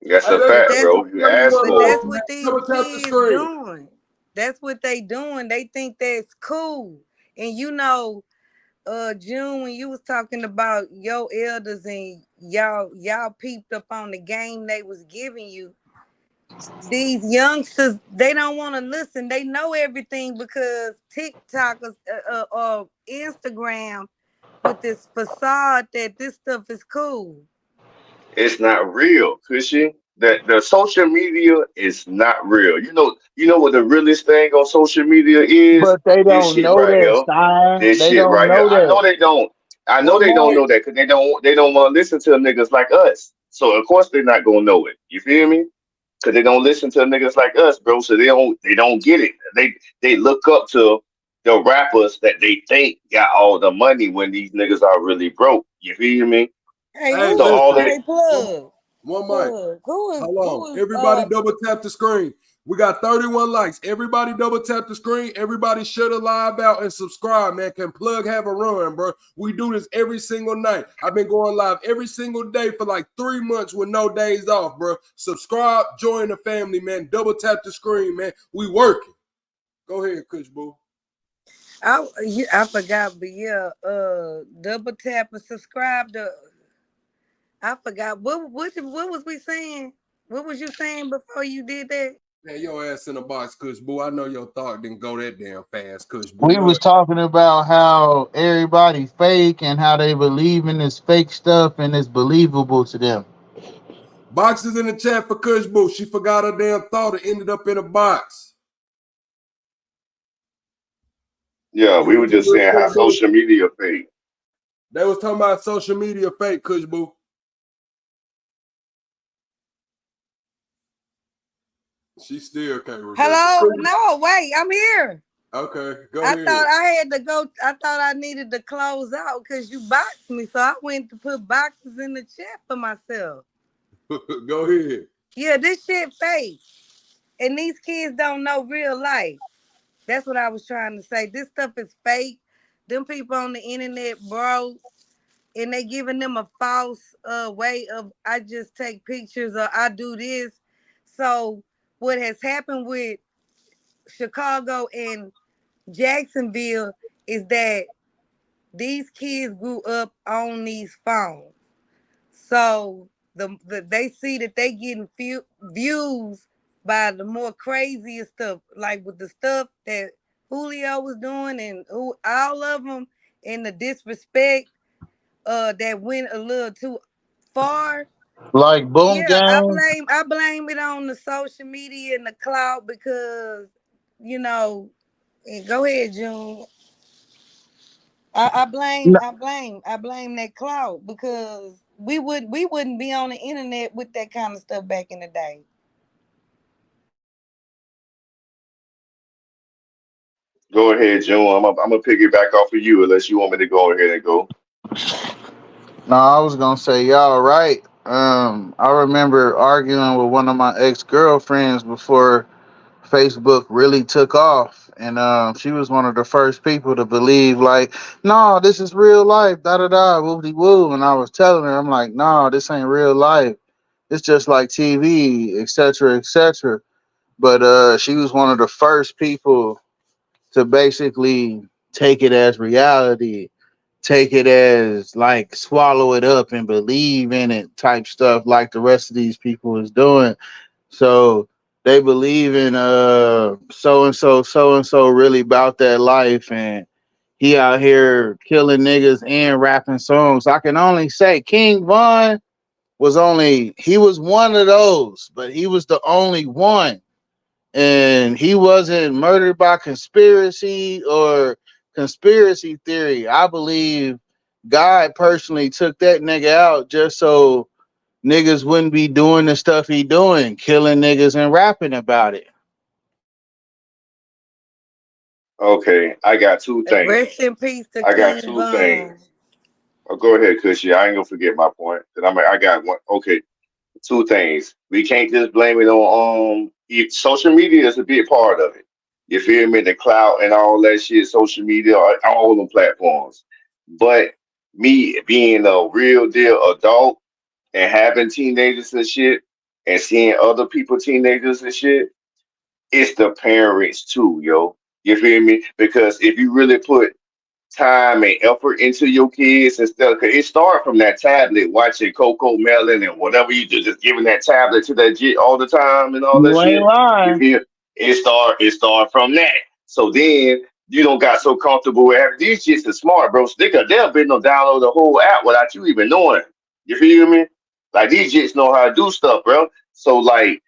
That's Hey, a let me But fact, tell that's bro. you You what asked it but for was, it. that's man. what these Double tap the kids screen. doing. That's what they doing. They think that's cool. And you know, June, when you was talking about your elders and y'all peeped up on the game they was giving you, these youngsters, they don't want to listen. They know everything because TikTokers or Instagram with this facade that this stuff is cool. It's not real, Cushy. That the social media is not real. You know what the realest thing on social media is? But they This don't shit know right that, here. Stein. This They shit don't right here. know I know that. they don't. I know One they don't mic. know that because they don't want to listen to niggas like us. So of course they're not gonna know it. You feel me? Because they don't listen to niggas like us, bro. So they don't get it. They look up to the rappers that they think got all the money when these niggas are really broke. You feel me? Hey, Hey, So who is all listen. that hey One, plug? one mic. Plug. Hold on. Who is Everybody double tap the screen. We got 31 likes. Everybody double tap the screen. Everybody shut the live out and subscribe, man. Can Plug have a run, bro? We do this every single night. I've been going live every single day for like 3 months with no days off, bro. Subscribe, join the family, man. Double tap the screen, man. We working. Go ahead, Kush Boo. I forgot, but yeah, double tap and subscribe to. I forgot what was we saying? What was you saying before you did that? Man, your ass in a box, Kush Boo. I know your thought didn't go that damn fast, Kush Boo. We was talking about how everybody fake and how they believe in this fake stuff and it's believable to them. Box is in the chat for Kush Boo. She forgot her damn thought. It ended up in a box. yeah, You we were hear me, just saying how Kush Boo? social media fake. They was talking about social media fake, Kush Boo. She still can't remember. Hello? No, wait, I'm here. Okay, go I ahead. thought I had to go. I thought I needed to close out because you boxed me, so I went to put boxes in the chat for myself. Go ahead. Yeah, this shit fake, and these kids don't know real life. That's what I was trying to say. This stuff is fake. Them people on the internet, bro, and they giving them a false way of I just take pictures or I do this. So what has happened with Chicago and Jacksonville is that these kids grew up on these phones. So they see that they getting few views by the more craziest stuff, like with the stuff that Julio was doing and who all of them, and the disrespect that went a little too far. Like boom Yeah, I gang. blame I blame it on the social media and the cloud because you know. And go ahead, June. I blame that clout because we wouldn't be on the internet with that kind of stuff back in the day. Go ahead, June. I'm gonna piggyback off of you unless you want me to go ahead and go. No, I was gonna say y'all right. I remember arguing with one of my ex girlfriends before Facebook really took off, and she was one of the first people to believe like, no, this is real life, da da da, woo de woo. And I was telling her, I'm like, no, this ain't real life. It's just like TV, etc., etc. But she was one of the first people to basically take it as reality, take it as like swallow it up and believe in it type stuff like the rest of these people is doing. So they believe in so and so really about that life, and he out here killing niggas and rapping songs. I can only say King Von he was one of those, but he was the only one, and he wasn't murdered by conspiracy or conspiracy theory. I believe God personally took that nigga out just so niggas wouldn't be doing the stuff he doing, killing niggas and rapping about it. Okay, I got two Rest things. in peace to I got King two Von. things. Oh, go ahead, Cushy. I ain't gonna forget my point. I got one. Okay, two things. We can't just blame it on social media is a big part of it. You feel me? The clout and all that shit, social media, all them platforms. But me being a real deal adult and having teenagers and shit, and seeing other people teenagers and shit, it's the parents too, yo. You feel me? Because if you really put time and effort into your kids and stuff, cause it started from that tablet, watching Coco Melon and whatever you do, just giving that tablet to that jit all the time and all that You ain't shit. You lying. feel it start from that. So then you don't got so comfortable with having these jits are smart, bro. So they'll been no download the whole app without you even knowing. You feel me? Like these jits know how to do stuff, bro. So like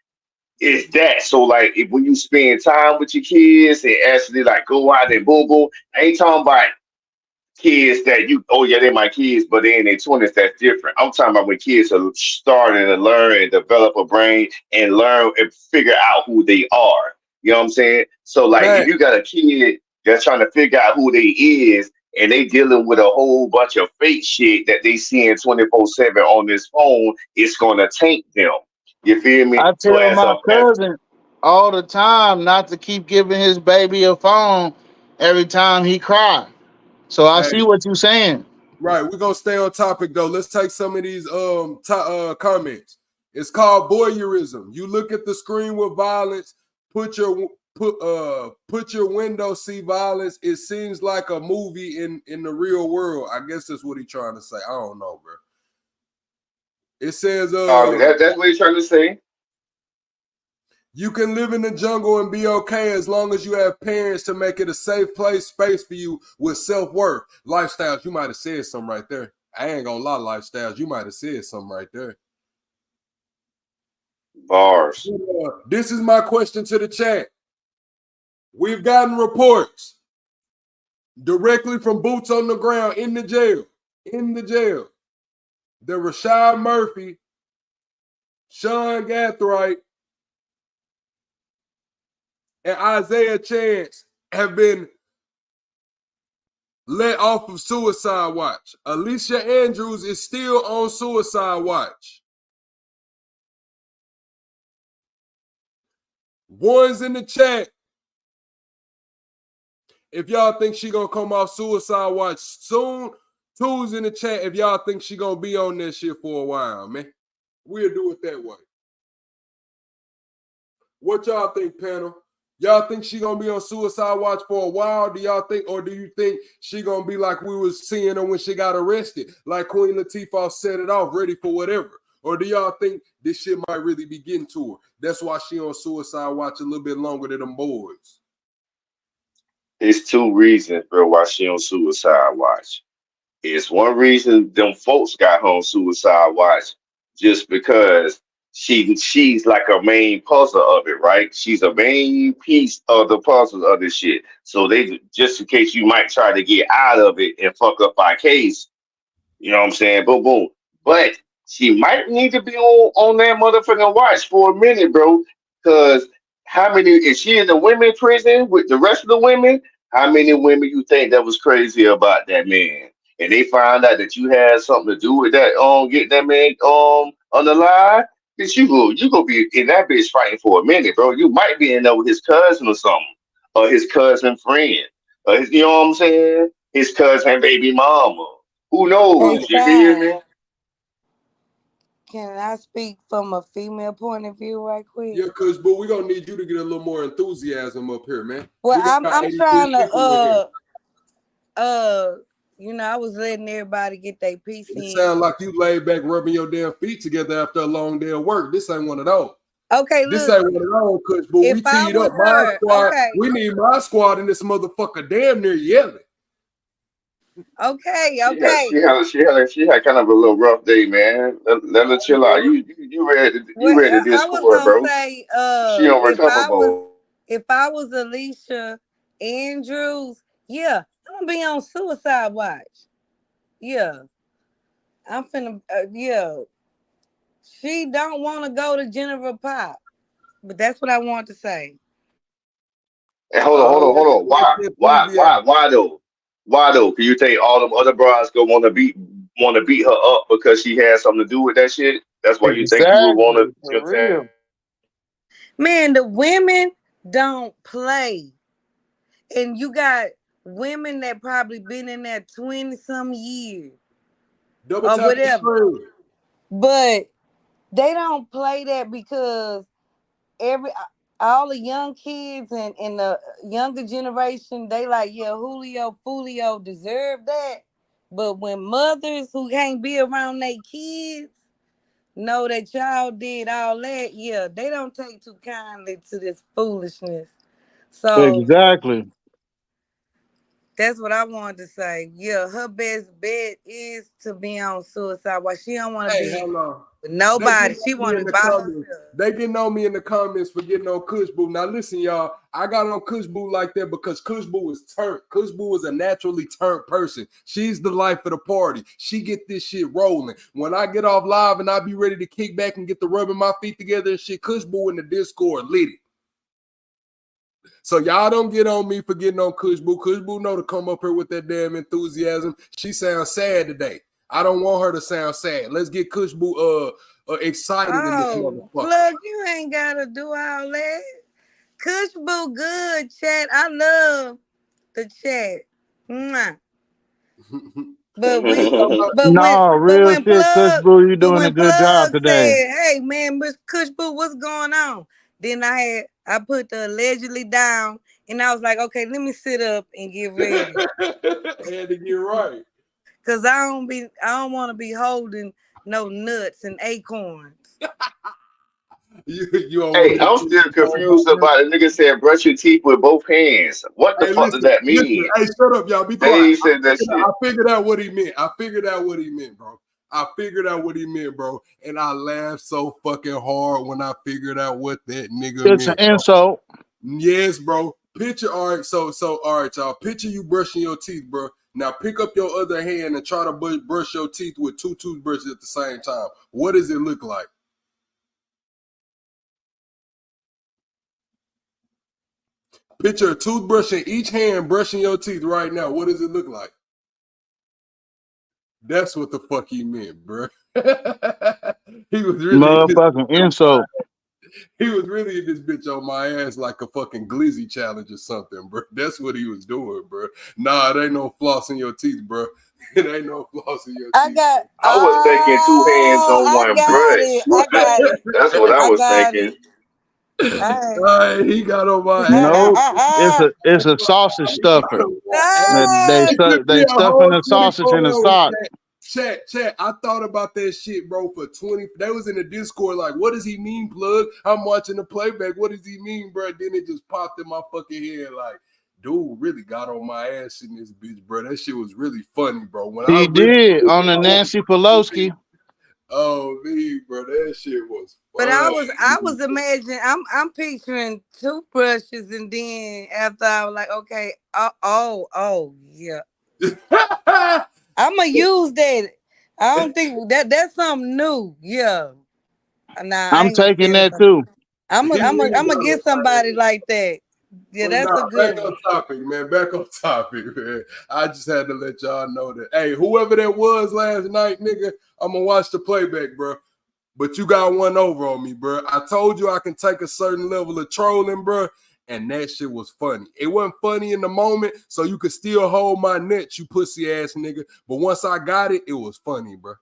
it's that. So like if when you spend time with your kids and actually like go out and boom boom, I ain't talking about kids that you oh yeah they're my kids but they in their 20s, that's different. I'm talking about when kids are starting to learn and develop a brain and learn and figure out who they are. You know what I'm saying? So like if Fact. you got a kid that's trying to figure out who they is and they dealing with a whole bunch of fake shit that they seeing 24/7 on this phone, it's gonna taint them. You feel me? I So tell my as cousin all the time not to keep giving his baby a phone every time he cry. So I Hey, see what you're saying. right. We're gonna stay on topic though. Let's take some of these comments. It's called voyeurism. You look at the screen with violence, put your window, see violence. It seems like a movie in the real world. I guess that's what he's trying to say. I don't know, bro. It says that's what he's trying to say. you can live in the jungle and be okay as long as you have parents to make it a safe space for you with self-worth. Lifestyles, you might have said something right there. I ain't gonna lie, lifestyles, you might have said something right there. Bars. This is my question to the chat. We've gotten reports directly from boots on the ground in the jail, that Rashad Murphy, Sean Gathright, and Isaiah Chance have been let off of suicide watch. Alicia Andrews is still on suicide watch. One's in the chat. If y'all think she gonna come off suicide watch soon, two's in the chat. If y'all think she gonna be on this shit for a while, man, we'll do it that way. What y'all think, panel? Y'all think she gonna be on suicide watch for a while? Do y'all think, or do you think she gonna be like we was seeing her when she got arrested, like Queen Latifah set it off, ready for whatever? Or do y'all think this shit might really be getting to her? That's why she on suicide watch a little bit longer than them boys. It's two reasons, bro, why she on suicide watch. It's one reason them folks got her on suicide watch just because she's like a main puzzle of it, right? She's a main piece of the puzzle of this shit. So they just in case you might try to get out of it and fuck up our case, you know what I'm saying? Boom, boom. But she might need to be on that motherfucking watch for a minute, bro. Because how many, is she in the women prison with the rest of the women? How many women you think that was crazy about that man? And they find out that you had something to do with that, getting that man on the line. Bitch, you go be in that bitch fighting for a minute, bro. You might be in there with his cousin or something, or his cousin friend, or his, you know what I'm saying? His cousin baby mama. Who Hey, knows? You feel me? Shine, can I speak from a female point of view right quick? Yeah, cuz, but we're gonna need you to get a little more enthusiasm up here, man. Well, We got I'm 83 trying people in here. to I was letting everybody get their piece It in. sounds like you laid back rubbing your damn feet together after a long day of work. This ain't one of those. Okay, This look, ain't one of those, cuz, but if we I teed was up my her, squad. okay, We need my squad in this motherfucker damn near yelling. okay, She had kind of a little rough day, man. Let her chill out. You Well, ready to I was discord, gonna bro? say, She on recover mode. if I was Alicia Andrews, yeah, I'm gonna be on suicide watch. Yeah, I'm finna, yeah. She don't want to go to Jennifer Pop, but that's what I want to say. And That's hold on. Why? the enthusiasm. Why though? Why though? Can you think all them other bras go want to beat her up because she had something to do with that shit? That's why you think you would want to, Exactly, you know for what I'm saying? real. Man, the women don't play. And you got women that probably been in there 20 some years Double or tap the whatever. screen. But they don't play that because every all the young kids and the younger generation, they like, yeah, Julio, Foolio deserve that. But when mothers who can't be around their kids know that y'all did all that, yeah, they don't take too kindly to this foolishness. So Exactly. that's what I wanted to say. Yeah, her best bet is to be on suicide. Why she don't want to Hey, be hold on. with They nobody. getting She on me want to in be the by comments. herself. They getting on me in the comments for getting on Kush Boo. Now listen, y'all. I got on Kush Boo like that because Kush Boo is turned. Kush Boo is a naturally turned person. She's the life of the party. She get this shit rolling. When I get off live and I be ready to kick back and get the rubbing my feet together and shit, Kush Boo in the Discord lit it. So y'all don't get on me for getting on Kush Boo. Kush Boo know to come up here with that damn enthusiasm. She sounds sad today. I don't want her to sound sad. Let's get Kush Boo excited in this Oh, motherfucker. plug, you ain't gotta do all that. Kush Boo good, chat. I love the chat. Mwah. But Real shit, Kush Boo, you doing a when good job Plug today. said, "Hey man, Miss Kush Boo, what's going on?" Then I put the allegedly down, and I was like, "Okay, let me sit up and get ready." Had to get right. Cause I don't want to be holding no nuts and acorns. You don't want Hey, me to I'm put still confused about it. Nigga said brush your teeth with both hands. What the Hey, fuck does listen. that mean? Hey, shut up, y'all. Be quiet. They said that shit. I figured out what he meant. I figured out what he meant, bro. And I laughed so fucking hard when I figured out what that nigga It's an meant, bro. insult. Yes, bro. Picture, all right. So, all right, y'all. Picture you brushing your teeth, bro. Now pick up your other hand and try to brush your teeth with two toothbrushes at the same time. What does it look like? Picture a toothbrush in each hand brushing your teeth right now. What does it look like? That's what the fuck he meant, bro. He was really Motherfucking insult. he was really in this bitch on my ass like a fucking glizzy challenge or something, bro. That's what he was doing, bro. Nah, it ain't no floss in your teeth, bro. It ain't no floss in your teeth. I was thinking two hands on I one got it. brush. I got it. That's what I I was got thinking. it. All He got on my Nope. right. It's a sausage stuffer. They No. It took me they a stuffing whole the sausage 24 in the hours. sock. Chat. I thought about that shit, bro, for 20. They was in the Discord like, what does he mean, plug? I'm watching the playback. What does he mean, bro? Then it just popped in my fucking head like, dude really got on my ass in this bitch, bro. That shit was really funny, bro. When I He really did on the Nancy Pelosi. oh me, bro, that shit was But I was funny. imagining I'm picturing toothbrushes, and then after I was like, okay, oh yeah, I'm gonna use that. I don't think that's something new. Yeah, nah, I I'm ain't gonna taking say that something. too. He really I'm gonna got on get my somebody ass. like that. Yeah, Well, that's nah, a back good one. on topic, man. Back on topic, man. I just had to let y'all know that. Hey, whoever that was last night, nigga, I'm gonna watch the playback, bro. But you got one over on me, bro. I told you I can take a certain level of trolling, bro, and that shit was funny. It wasn't funny in the moment, so you could still hold my nuts, you pussy ass nigga. But once I got it, it was funny, bro. It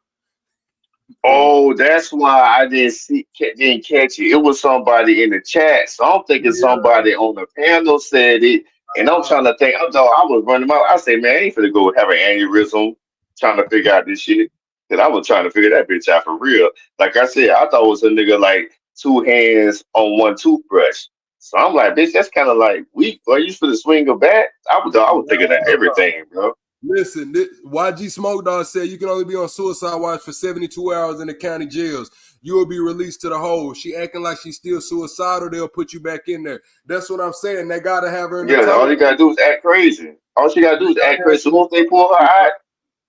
was, Oh, that's why I didn't catch it. It was somebody in the chat, so I'm thinking yeah. somebody on the panel said it, and I'm trying to think. I thought I was running my. I say, man, I ain't finna go have an aneurysm trying to figure out this shit. Cause I was trying to figure that bitch out for real. Like I said, I thought it was a nigga like two hands on one toothbrush. So I'm like, bitch, that's kind of like weak. Are you finna swing a bat? I was thinking that everything, bro. Listen, YG Smoke Dog said you can only be on suicide watch for 72 hours in the county jails. You will be released to the hole. She acting like she's still suicidal, they'll put you back in there. That's what I'm saying. They got to have her in the Yeah, tunnel. all you gotta do is act crazy. All she gotta do is act crazy. So once they pull her out,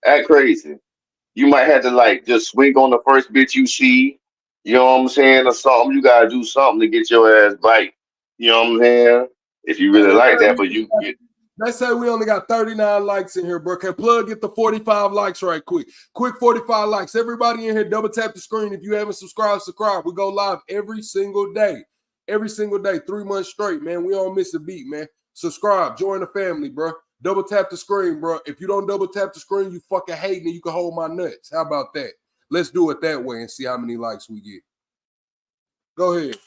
act crazy. You might have to like just swing on the first bitch you see, you know what I'm saying, or something. You gotta do something to get your ass bite. You know what I'm saying? If you really like that, but you get Let's say we only got 39 likes in here, bro. Can Plug get the 45 likes right quick? Quick 45 likes. Everybody in here, double tap the screen. If you haven't subscribed, subscribe. We go live every single day. Every single day, 3 months straight, man. We don't miss a beat, man. Subscribe. Join the family, bro. Double tap the screen, bro. If you don't double tap the screen, you fucking hating and you can hold my nuts. How about that? Let's do it that way and see how many likes we get. Go ahead.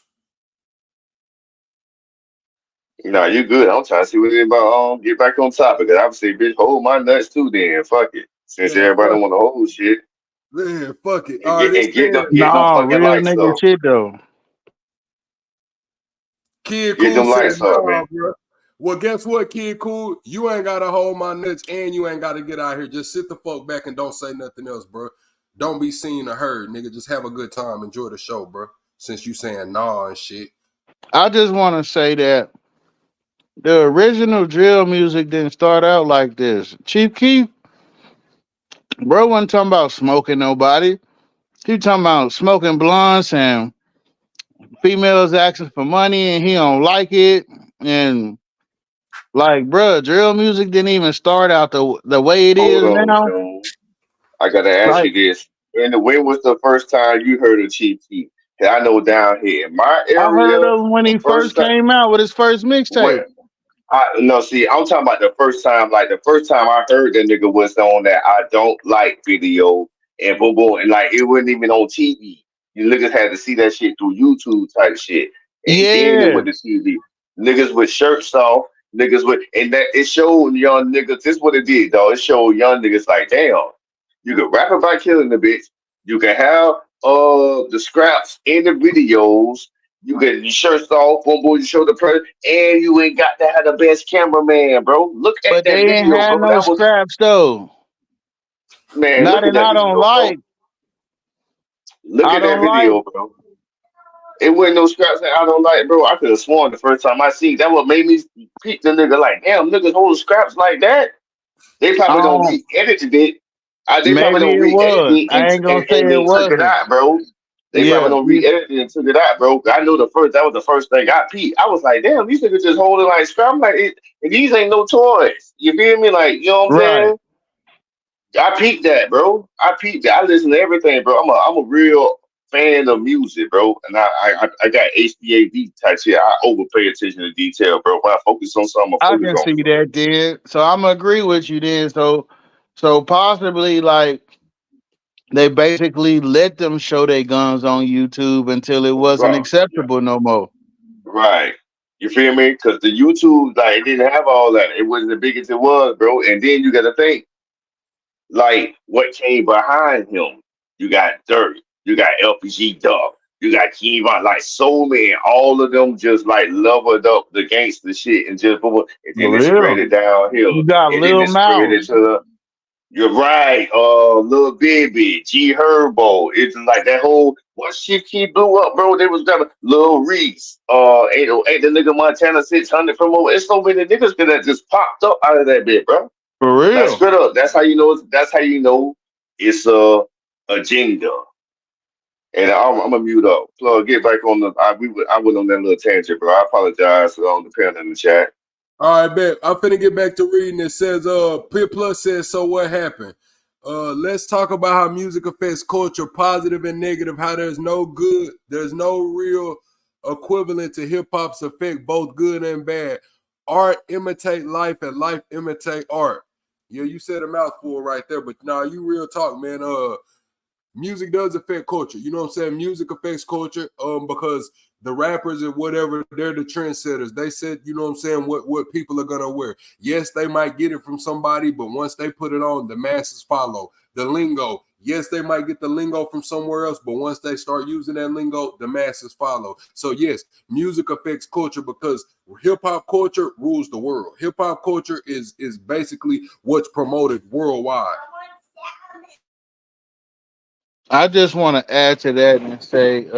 No, you good. I'm trying to see what it about. Get back on topic. Cause I would say, bitch, hold my nuts too. Then fuck it. Since Man, everybody fuck don't want to hold shit it. Man, fuck it. and All right, get it and says get them Nah, fucking real lights nigga up. shit though. Kid Get Cool them said, lights up, nah, man. bro. Well, guess what, Kid Cool? You ain't got to hold my nuts and you ain't got to get out here. Just sit the fuck back and don't say nothing else, bro. Don't be seen or heard, nigga. Just have a good time. Enjoy the show, bro. Since you saying nah and shit. I just want to say that the original drill music didn't start out like this. Chief Keef, bro, wasn't talking about smoking nobody. He talking about smoking blunts and females asking for money and he don't like it. And like, bro, drill music didn't even start out the way it Hold is on, now. Sean. I gotta ask Like, you this. When was the first time you heard of Chief Keef? 'Cause I know down here in my I heard area, of him when the he first first time came out with his first when mixtape. I no see, I'm talking about the first time. Like the first time I heard that nigga was on that I don't like video and boom boom, and like it wasn't even on TV. You niggas had to see that shit through YouTube type shit, and then it Yeah, went to TV. Niggas with shirts off, niggas with, and that it showed young niggas. This what it did, though. It showed young niggas like, damn, you can rap about killing the bitch. You can have the scraps in the videos. You get your shirts off, boom, boom, you show the president, and you ain't got to have the best cameraman, bro. Look at but they that ain't video, had bro. no That was, scraps though. man, Not look at and that I don't video, bro. like. Look I at that don't like. video, bro. It wasn't no scraps that I don't like, bro. I could have sworn the first time I seen that what made me peep the nigga like, damn, niggas holding scraps like that. They I probably don't don't. re-edited it. They probably Maybe don't it re-edit was. it I ain't gonna and, say and it then took it wasn't. out, bro. They probably Yeah, don't re-edit it and took it out, bro. I know that was the first thing I peeped. I was like, damn, these niggas just holding like scrap. I'm like, and these ain't no toys. You feel me? Like, you know what I'm right. saying? I peeped that, bro. I peeped that. I listen to everything, bro. I'm a real fan of music, bro. And I got HBAD type shit. I overpay attention to detail, bro. When I focus on something, I I focus can on see something. that then. So I'm gonna agree with you then. So possibly like they basically let them show their guns on YouTube until it wasn't Right. acceptable no more. Right. You feel me? Because the YouTube, like, it didn't have all that. It wasn't as big as it was, bro. And then you got to think, like, what came behind him? You got Dirt. You got LPG Dub. You got Kevon. Like, so many. All of them just, like, leveled up the gangster shit and just, boom, boom. And then For it real. spread it downhill. You got And then Lil it spread it Mouse. to you're right, Lil Baby, G Herbo. It's like that whole what shit he blew up, bro. They was got Lil Reese, ain't the nigga Montana 600 from over. It's so many niggas that just popped up out of that bit, bro. For Like real. straight up, that's how you know. That's how you know it's a agenda. And I'm gonna mute up. Plug, get back on the. I went on that little tangent, bro. I apologize on the pen in the chat. All right, bet. I'm finna get back to reading. It says, Pit Plus says, so what happened? Let's talk about how music affects culture, positive and negative, how there's no real equivalent to hip hop's effect, both good and bad. Art imitate life and life imitate art. Yeah, you said a mouthful right there, but nah, you real talk, man. Music does affect culture. You know what I'm saying? Music affects culture because the rappers and whatever, they're the trendsetters. They said, you know what I'm saying, what people are gonna wear. Yes, they might get it from somebody, but once they put it on, the masses follow. The lingo, yes, they might get the lingo from somewhere else, but once they start using that lingo, the masses follow. So yes, music affects culture because hip-hop culture rules the world. Hip-hop culture is basically what's promoted worldwide. I just want to add to that and say,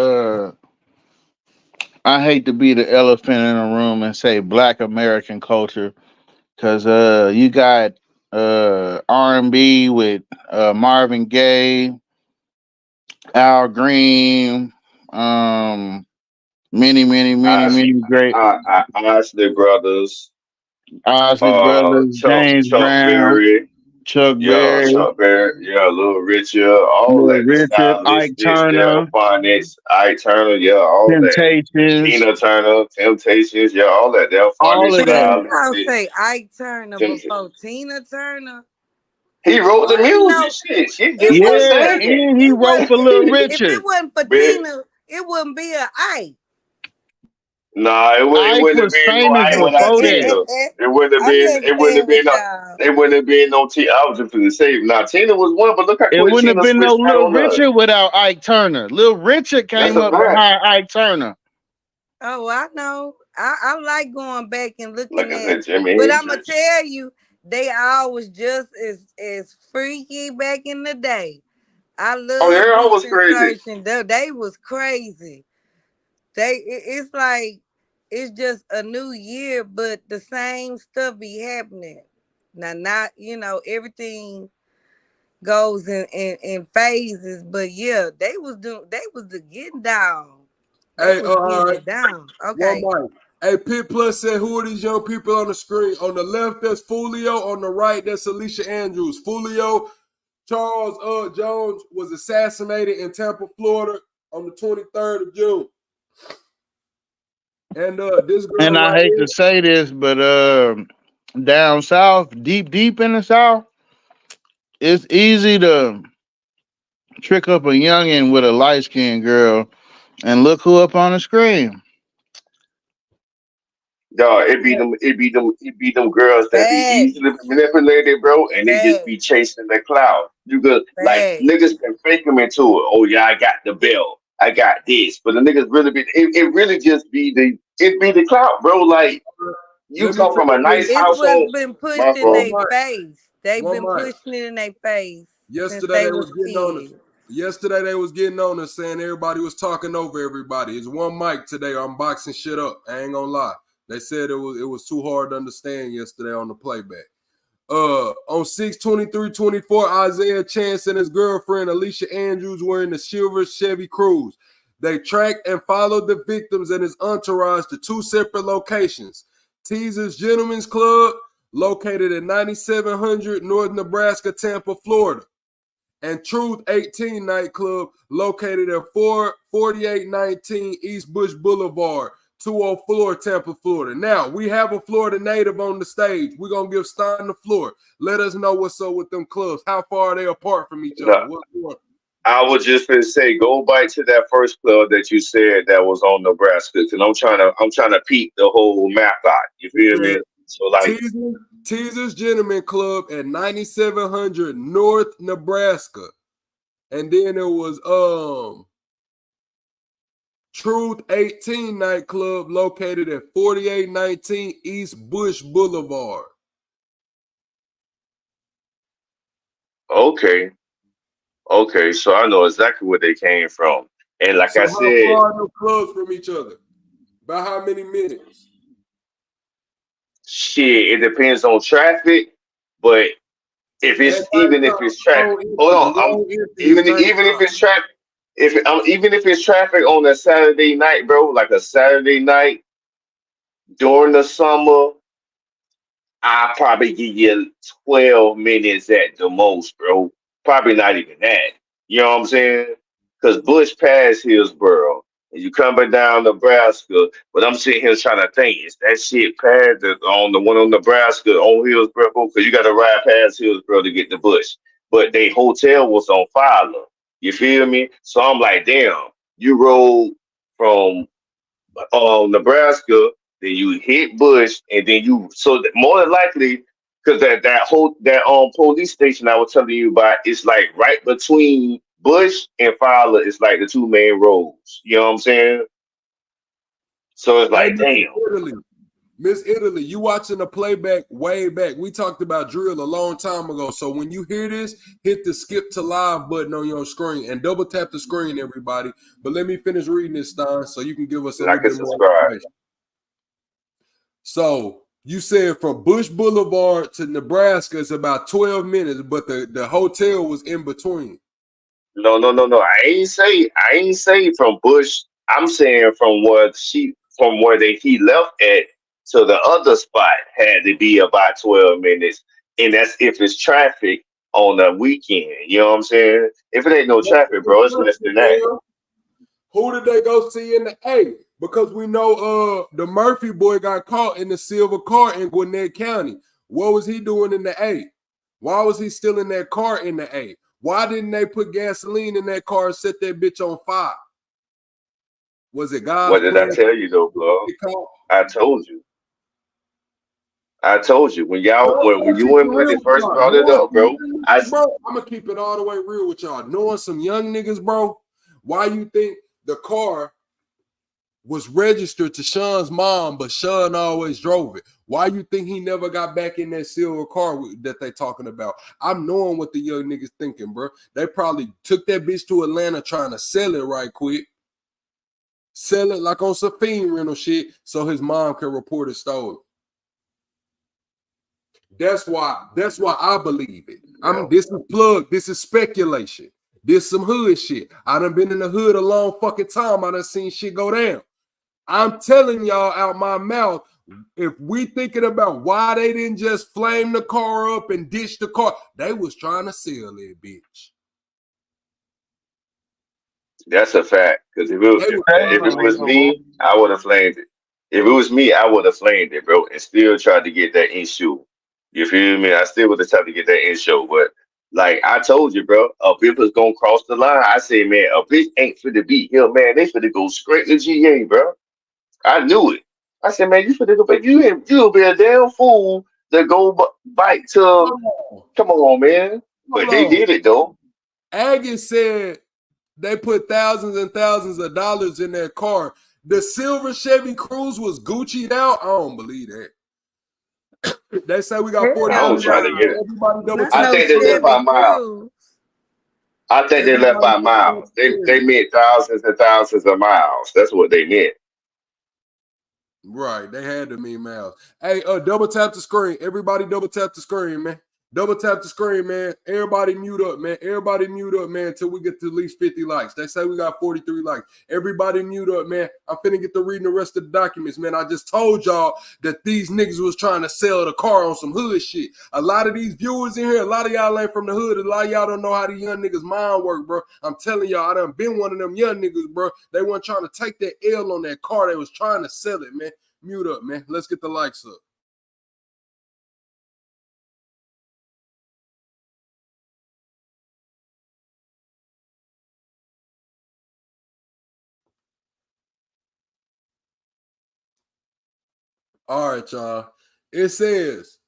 I hate to be the elephant in the room and say Black American culture because you got R&B with Marvin Gaye, Al Green, I, many great Isley Brothers, Osley Brothers, James Chuck Brown, Berry, Chuck yeah, Berry, Chuck Berry, yeah, Little Richard, all Little that, the Richard, Ike stylistics, the Turner, phonics, Ike Turner, yeah, all that. Temptations, Tina Turner, Temptations, yeah, all that. They're all phonics, of Man, that. you don't stylistics. say Ike Turner Tem- before Tina Turner. He wrote the Boy, music, no, shit. She it did the wouldn't. Yeah, singing. and he It wrote wouldn't. for Little If it Richard. wasn't for Man, Tina, it wouldn't be a Ike. Nah, it Ike wouldn't have was been no famous I without before that. Tina. It wouldn't have I'm been. just It wouldn't have playing been with no. y'all. It wouldn't have been no Tina. I was just gonna say. Now Tina was one, but look how It quick wouldn't have Tina been no switched out Little on us. Richard without Ike Turner. Little Richard That's came a up fact. behind Ike Turner. Oh, I know. I like going back and Like looking I at, said, Jimmy but I'm gonna Hendrix. tell you, they all was just as freaky back in the day. I Oh love yeah, I was Gooching crazy. searching. They was crazy. It's like it's just a new year, but the same stuff be happening. Now, not everything goes in phases, but yeah, they was the getting down. They Hey, was all getting right. it down. One Okay. mic. Hey, Pit Plus said, who are these young people on the screen? On the left, that's Foolio. On the right, that's Alicia Andrews. Foolio, Charles Jones, was assassinated in Tampa, Florida on the 23rd of June. And this girl And I right hate here. to say this, but down south, deep in the south, it's easy to trick up a youngin with a light skinned girl and look who up on the screen. Dog, it be them girls that be Facts. easily manipulated, bro, and they just be Facts. chasing the cloud. You could like Facts. niggas can fake them into it. Oh yeah, I got the bill, I got this, but the niggas really be it really just be the clout, bro. Like you Let me come from a finish nice reading. It's what's household, been my pushed in One fault. their mic. face. They've One been mic. pushing it in their face since Yesterday they they was was getting on us. kids. Yesterday they was getting on us saying everybody was talking over everybody. It's one mic today. I'm boxing shit up. I ain't gonna lie. They said it was too hard to understand yesterday on the playback. On 6/23/24, Isaiah Chance and his girlfriend Alicia Andrews were in the silver Chevy Cruze. They tracked and followed the victims and his entourage to two separate locations. Teaser's Gentlemen's Club, located at 9700 North Nebraska, Tampa, Florida, and Truth 18 nightclub, located at 4819 East Bush Boulevard, 204 Tampa, Florida. Now, we have a Florida native on the stage. We're going to give Stein the floor. Let us know what's up with them clubs. How far are they apart from each other? No, What's going? I was just gonna say go back to that first club that you said that was on Nebraska, because I'm trying to peep the whole map out. You feel Yeah. me? So like Teaser's Gentleman Club at 9700 North Nebraska. And then it was Truth 18 nightclub, located at 4819 East Bush Boulevard. okay. Okay, so I know exactly where they came from. And like So I how said, far are those clubs from each other? By how many minutes? shit, it depends on traffic, but if At it's even if nighttime, it's traffic, hold the on, I'm road empty is even if nighttime. it's traffic, even if it's traffic on a Saturday night, bro, like a Saturday night during the summer, I probably give you 12 minutes at the most, bro. Probably not even that. You know what I'm saying? Because Bush passed Hillsboro, and you coming down Nebraska, but I'm sitting here trying to think, is that shit past on the one on Nebraska on Hillsboro? Because you got to ride past Hillsboro to get to Bush. But they hotel was on Fowler. You feel me? So I'm like, damn, you rode from Nebraska, then you hit Bush, and then you more than likely because that police station I was telling you about is like right between Bush and Fowler. It's like the two main roads. You know what I'm saying? So it's Hey, like, damn. Miss Italy, you watching the playback way back. We talked about drill a long time ago. So when you hear this, hit the skip to live button on your screen and double tap the screen, everybody. But let me finish reading this, Stein, so you can give us a little Like and bit more subscribe. information. So you said from Bush Boulevard to Nebraska is about 12 minutes, but the hotel was in between. No, no, no, no. I ain't say from Bush. I'm saying from where he left at to the other spot had to be about 12 minutes. And that's if it's traffic on the weekend. You know what I'm saying? If it ain't no traffic, bro, it's less than that. Who did they go see in the A? Because we know the Murphy boy got caught in the silver car in Gwinnett County. What was he doing in the A? Why was he still in that car in the A? Why didn't they put gasoline in that car and set that bitch on fire? Was it God's What did I plan? tell you though, bro? I told you. I told you when y'all No, when I'm you and Brittany first brought it up, bro. bro, I'm gonna keep it all the way real with y'all. Knowing some young niggas, bro, why you think the car was registered to Sean's mom, but Sean always drove it? Why you think he never got back in that silver car that they talking about? I'm knowing what the young niggas thinking, bro. They probably took that bitch to Atlanta trying to sell it right quick. Sell it like on some fiend rental shit so his mom can report it stolen. That's why I believe it. This is plug, this is speculation. This some hood shit. I done been in the hood a long fucking time. I done seen shit go down. I'm telling y'all out my mouth, if we thinking about why they didn't just flame the car up and ditch the car, they was trying to sell it, bitch. That's a fact. Because if it was me, I would have flamed it. If it was me, I would have flamed it, bro, and still tried to get that issue. You feel me? I still would have tried to get that issue. But like I told you, bro, a bitch was gonna cross the line. I said, man, a bitch ain't finna beat him, man. They finna go straight to GA, bro. I knew it. I said, man, you finna go, but you'll be a damn fool to go bite to. Come on, man. But they did it though. Aggie said they put thousands and thousands of dollars in their car. The silver Chevy Cruze was Gucci'd out. I don't believe that. They say we got 40. I was trying to get it. Everybody double I think they left by miles. I think they left by miles. They meant thousands and thousands of miles. That's what they meant. Right. They had to mean miles. Hey, double tap the screen. Everybody double tap the screen, man. Double tap the screen, man. Everybody mute up, man. Everybody mute up, man, until we get to at least 50 likes. They say we got 43 likes. Everybody mute up, man. I'm finna get to reading the rest of the documents, man. I just told y'all that these niggas was trying to sell the car on some hood shit. A lot of these viewers in here, a lot of y'all ain't from the hood. A lot of y'all don't know how the young niggas mind work, bro. I'm telling y'all, I done been one of them young niggas, bro. They weren't trying to take that L on that car. They was trying to sell it, man. Mute up, man. Let's get the likes up. All right, y'all. It says,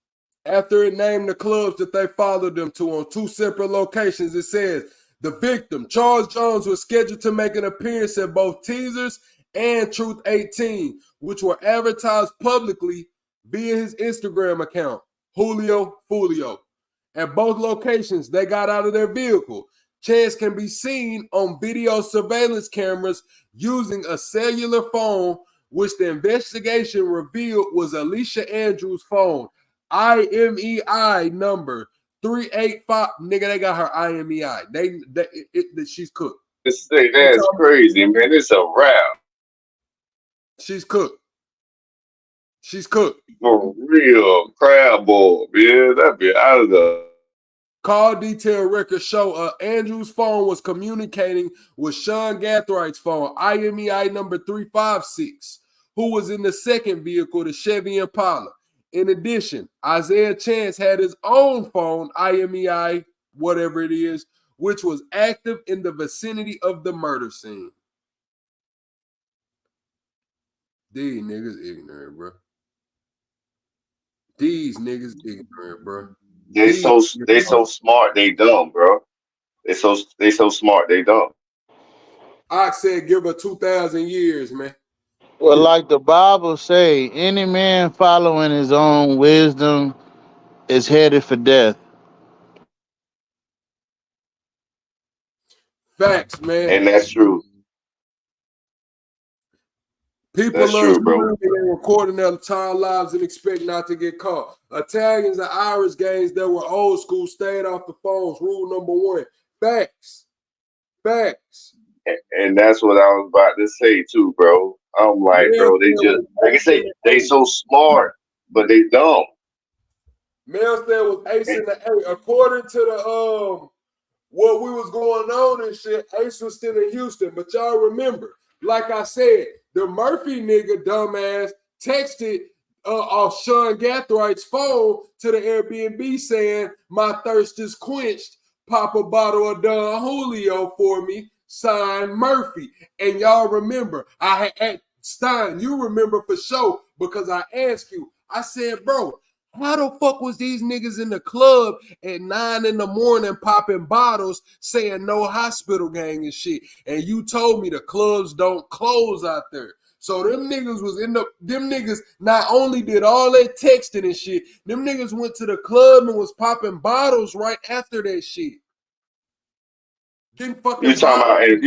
after it named the clubs that they followed them to on two separate locations, it says, the victim, Charles Jones, was scheduled to make an appearance at both Teasers and Truth 18, which were advertised publicly via his Instagram account, Julio FOOLIO. At both locations, they got out of their vehicle. Chance can be seen on video surveillance cameras using a cellular phone, which the investigation revealed was Alicia Andrews' phone. IMEI number 385. Nigga, they got her IMEI. She's cooked. That's crazy, man. It's a wrap. She's cooked. She's cooked. For real. Crab boy, man. That'd be out of the Call detail records show Andrew's phone was communicating with Sean Gathrigh's phone, IMEI number 356, who was in the second vehicle, the Chevy Impala. In addition, Isaiah Chance had his own phone, IMEI, whatever it is, which was active in the vicinity of the murder scene. These niggas ignorant, bro. These niggas ignorant, bro. They so smart, they dumb, bro. They so smart, they dumb. I said give her 2,000 years, man. Well, like the Bible say, any man following his own wisdom is headed for death. Facts, man. And that's true. People love recording their entire lives and expect not to get caught. Italians and Irish gangs that were old school stayed off the phones. Rule number one. Facts. Facts. And that's what I was about to say too, bro. I'm like, bro, they just, like I say, they so smart, but they dumb. Mel said was Ace in the A. According to the what we was going on and shit, Ace was still in Houston. But y'all remember, like I said, the Murphy nigga dumbass texted off Sean Gathrigh's phone to the Airbnb saying, my thirst is quenched. Pop a bottle of Don Julio for me. signed Murphy. And y'all remember, I had at Stein, you remember for sure, because I asked you, I said, bro, how the fuck was these niggas in the club at 9 a.m. popping bottles saying no hospital gang and shit? And you told me the clubs don't close out there. So them niggas was them niggas not only did all that texting and shit, them niggas went to the club and was popping bottles right after that shit. You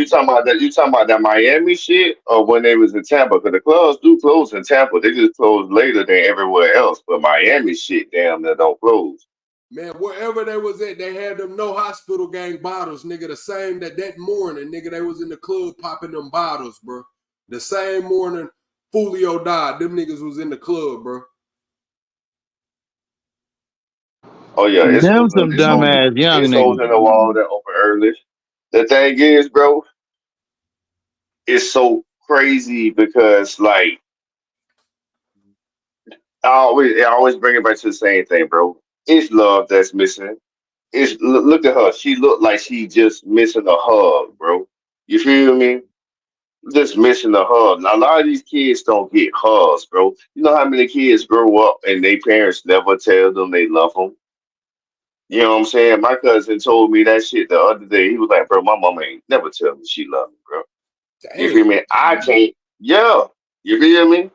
talking about you talking about that Miami shit or when they was in Tampa? Because the clubs do close in Tampa. They just close later than everywhere else. But Miami shit damn they don't close. Man, wherever they was at, they had them no hospital gang bottles, nigga. The same that morning, nigga, they was in the club popping them bottles, bro. The same morning Julio died, them niggas was in the club, bro. Oh yeah, Them some dumbass young it's holes niggas. in the wall that open early. The thing is, bro, it's so crazy because like I always bring it back to the same thing, bro. It's love that's missing. Look at her. She looked like she just missing a hug, bro. You feel me? Just missing a hug. Now, a lot of these kids don't get hugs, bro. You know how many kids grow up and their parents never tell them they love them? You know what I'm saying? My cousin told me that shit the other day. He was like, bro, my mama ain't never tell me she love me, bro. You Damn. feel me? I can't. Yeah. You feel me?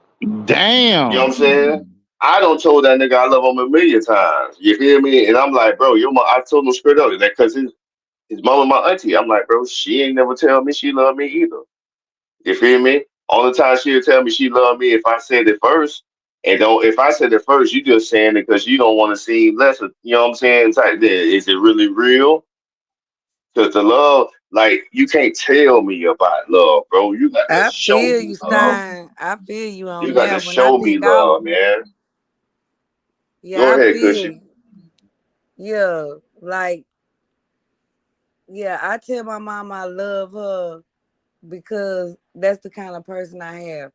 Damn. You know what I'm saying? I don't told that nigga I love him a million times. You feel me? And I'm like, bro, your mom, I told him straight up that because his mama my auntie. I'm like, bro, she ain't never tell me she love me either. You feel me? Only time she'll tell me she love me if I said it first. And don't if I said it first, you just saying it because you don't want to seem lesser. You know what I'm saying? It's like, is it really real? Because the love, like, you can't tell me about love, bro. You got to I show feel me you, love. Stein. I feel you You on got to that. When I show me think I, love, man. yeah, Go I ahead, feel Cushy. you. Yeah, like, yeah, I tell my mom I love her because that's the kind of person I have.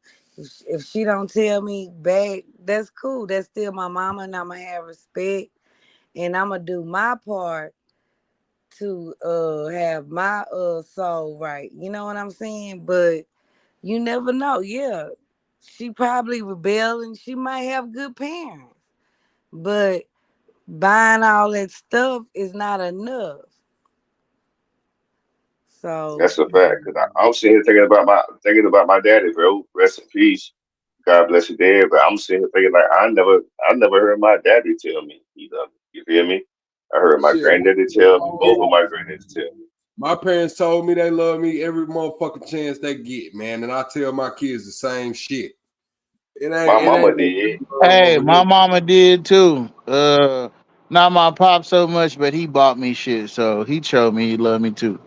If she don't tell me back, that's cool. That's still my mama, and I'ma have respect, and I'ma do my part to have my soul right. You know what I'm saying? But you never know. Yeah, she probably rebelling. She might have good parents, but buying all that stuff is not enough. So That's a fact. Cause I'm sitting here thinking about my daddy, bro. Rest in peace. God bless you, dad. But I'm sitting here thinking like I never heard my daddy tell me he loved me. You feel me? I heard my Shit. granddaddy tell me. Both of my granddaddies tell me. My parents told me they love me every motherfucking chance they get, man. And I tell my kids the same shit. It My ain't mama did. love Hey, over my here. mama did too. Not my pop so much, but he bought me shit, so he showed me he loved me too.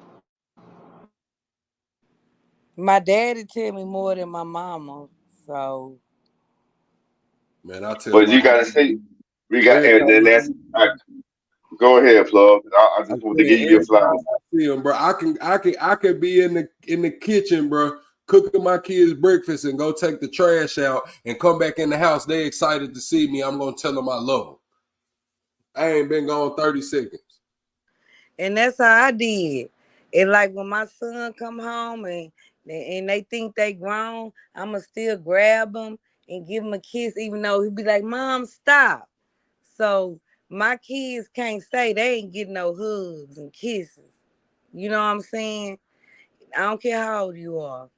my daddy tell me more than my mama. So Man, I tell But my you kids gotta see, we got, every and then time that's. Go ahead, plug. I I just want to said give you your every time flowers. I see them, bro. I could be in the kitchen, bro, cooking my kids breakfast and go take the trash out and come back in the house. They excited to see me. I'm gonna tell them I love them. I ain't been gone 30 seconds. and that's how I did. And like when my son come home and they think they grown, I'ma still grab them and give him a kiss, even though he be like, "Mom, stop." So my kids can't say they ain't getting no hugs and kisses. You know what I'm saying? I don't care how old you are.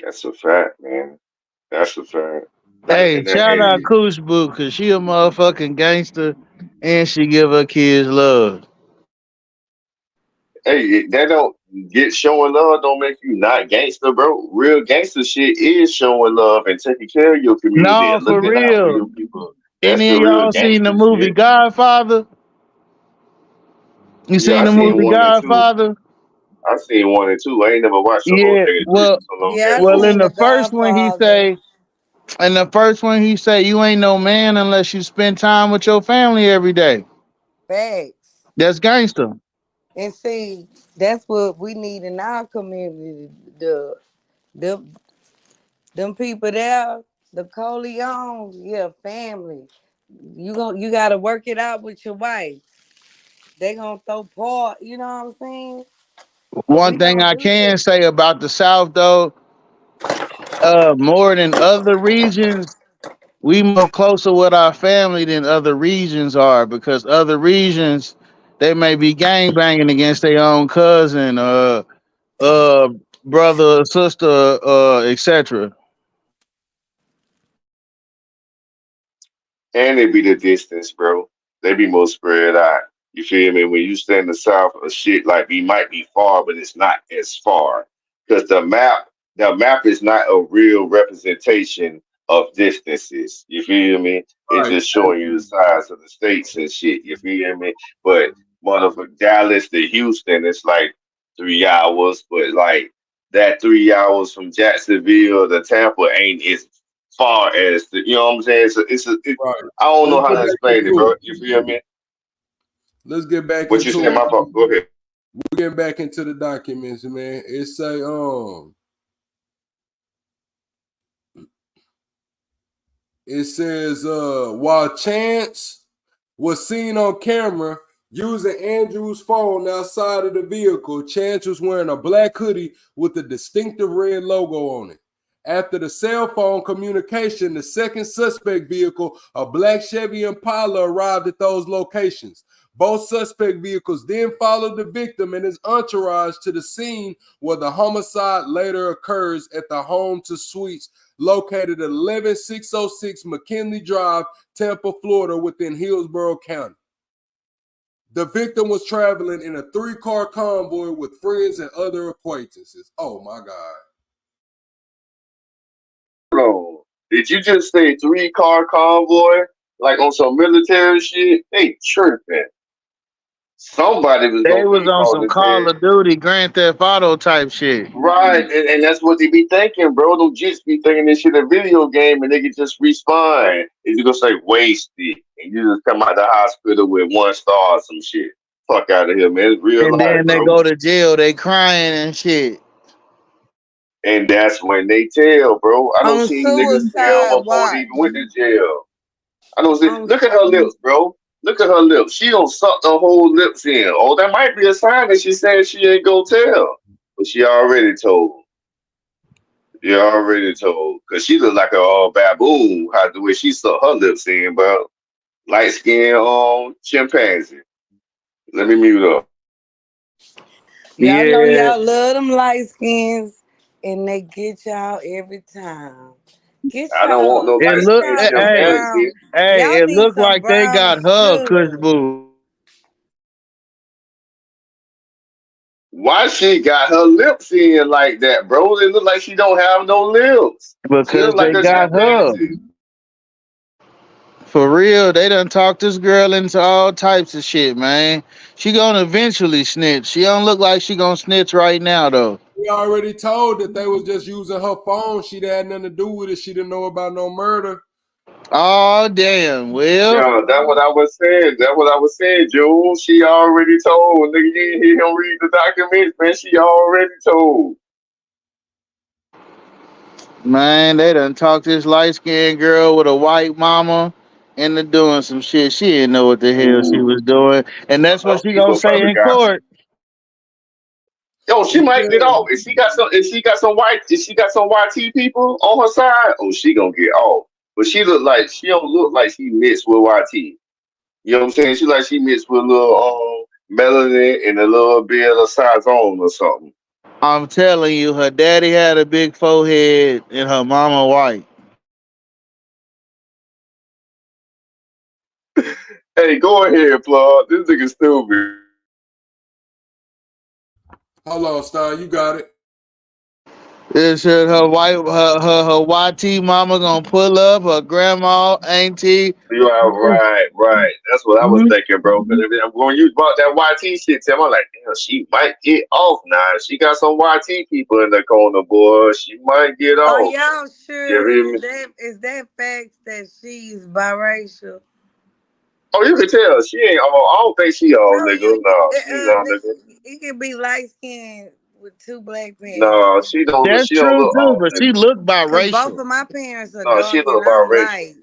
That's a fact, man. That's a fact. Hey, And shout out Koosh Boo, cause she a motherfucking gangster, and she give her kids love. hey, that don't get showing love don't make you not gangster, bro. Real gangster shit is showing love and taking care of your community No, and for looking out for real. your people. That's Any the of real y'all seen the gangster movie shit. Godfather? You Yeah, seen I the seen movie one and two. Godfather? I seen one and two. I ain't never watched the whole Yeah. thing. Three Well, was so long Yeah, I ago. in seen the The first one he Godfather. say, you ain't no man unless you spend time with your family every day. Facts. That's gangster. And see, that's what we need in our community. Them, them people there, the Coleons, yeah, family. You gotta work it out with your wife. They gonna throw part, you know what I'm saying? One thing I can say about the South, though, more than other regions, we more closer with our family than other regions are because other regions they may be gang banging against their own cousin, uh, brother, sister, etc. And it be the distance, bro. They be more spread out. You feel me? When you stay in the south, a shit like we might be far, but it's not as far. Because the map is not a real representation of distances. You feel me? It's Right. just showing you the size of the states and shit. You feel me? But motherfucker Dallas to Houston, it's like 3 hours, but like that 3 hours from Jacksonville to Tampa ain't as far as the, you know what I'm saying? Right. I don't Let's know how get to back explain it, into bro. it. You feel me? Let's get back What you into saying, it. my fault. Go ahead. We're getting back into the documents, man. It say it says while Chance was seen on camera using Andrew's phone outside of the vehicle, Chance was wearing a black hoodie with a distinctive red logo on it. After the cell phone communication, the second suspect vehicle, a black Chevy Impala, arrived at those locations. Both suspect vehicles then followed the victim and his entourage to the scene where the homicide later occurs at the home to suites located at 11606 McKinley Drive, Tampa, Florida, within Hillsborough County. The victim was traveling in a 3-car convoy with friends and other acquaintances. Oh my God. Hold on. Did you just say 3-car convoy? Like on some military shit? They tripping. Somebody was They gonna was get on caught some in Call there. of Duty, Grand Theft Auto type shit. Right, and that's what they be thinking, bro. Them jits be thinking this shit a video game and they can just respawn. Is you gonna say wasted and you just come out the hospital with 1 star or some shit? Fuck out of here, man. It's real And life, then they bro. go to jail, they crying and shit. And that's when they tell, bro. I don't On see niggas tell suicide before they watch. even went to jail. I don't see. On Look at her lips, bro. Look at her lips. She don't suck the whole lips in. Oh, that might be a sign that she said she ain't gonna tell, but she already told. You already told, cause she look like a baboon. How the way she suck her lips in, bro. Light skin chimpanzee. Let me mute up. y'all know Yeah, y'all love them light skins and they get y'all every time. Get I don't want no it light look, skin y'all some brown. hey, chimpanzee. hey, Y'all it need looked some like they brown got her Kush sugar. Boo Why she got her lips in like that, bro? It look like she don't have no lips. She because look like they a got her. chimpanzee. For real, they done talked this girl into all types of shit, man. She gonna eventually snitch. She don't look like she gonna snitch right now, though. We already told that they was just using her phone. She had nothing to do with it. She didn't know about no murder. Oh, damn. Well, Yeah, that's what I was saying. That's what I was saying, Jules. She already told. Nigga, you didn't hear him read the documents, man. She already told. man, they done talked this light skinned girl with a white mama into doing some shit. She didn't know what the hell she was Ooh, doing. And that's what she gonna people say probably in got. court. Yo, she She might get said, off. If she got some YT people on her side, oh, she gonna get off. But she don't look like she mixed with YT. You know what I'm saying? She mixed with a little melanin and a little bit of Sazone or something. I'm telling you, her daddy had a big forehead and her mama white. Hey, go ahead, Plug. This nigga stupid. hold on, Stein, you got it. It said her YT mama gonna pull up, her grandma, auntie. You are right. That's what I was thinking, bro. Because when you brought that YT shit to him, I'm like, damn, she might get off now. She got some YT people in the corner, boy. She might get Are off. y'all You sure hear me? is that fact that she's biracial? Oh, you can tell she ain't all. I don't think she all No, nigga. No, she not nigga. it could be light skinned with 2 black parents. No, she don't. That's She don't true look too, all but she nigga. looked Cause both biracial. of my parents are No, she dark and look I'm biracial. light.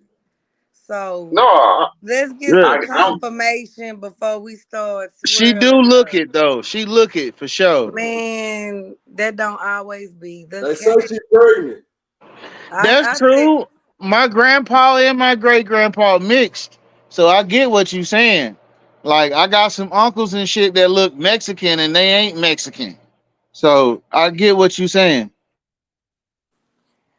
So No, let's get Good. some confirmation before we start She do swirling look up. it though. She look it for sure. Man, that don't always be the They say case. she's pregnant. That's I said, true. My grandpa and my great grandpa mixed, so I get what you saying. Like I got some uncles and shit that look Mexican and they ain't Mexican, so I get what you saying.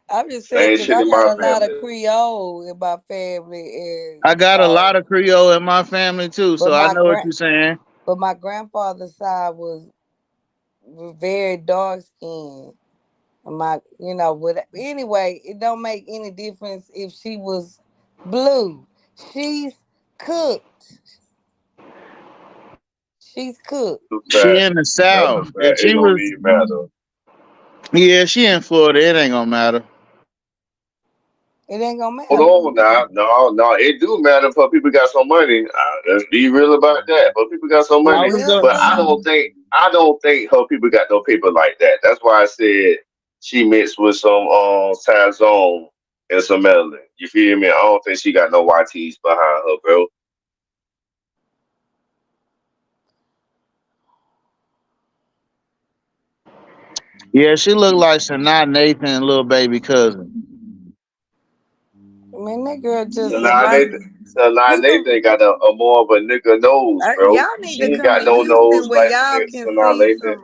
I'm just saying same because shit I in my got a lot of family. Creole in my family, and I got a lot of Creole in my family too, but so I know what you're saying. my grandfather's side was very dark skinned. With anyway, it don't make any difference if she was blue. She's cooked. She's cooked. Too She fat. in the That's too South. fat. If It she don't was, even matter. yeah, she in Florida. It ain't gonna matter. It ain't gonna Hold matter. on now. No, it do matter for people got some money. Let's be real about that. But people got some I money. was We'll But going. see. I don't think her people got no paper like that. That's why I said she mixed with some Tazone and some melanin. You feel me? I don't think she got no YTs behind her, bro. Yeah, she looked like Sanaa Nathan, little baby cousin. Man, that girl So just now like you can. Nathan got a more of a nigga nose, bro. Y'all need She to ain't come got to no Houston nose where like y'all can so now see Nathan.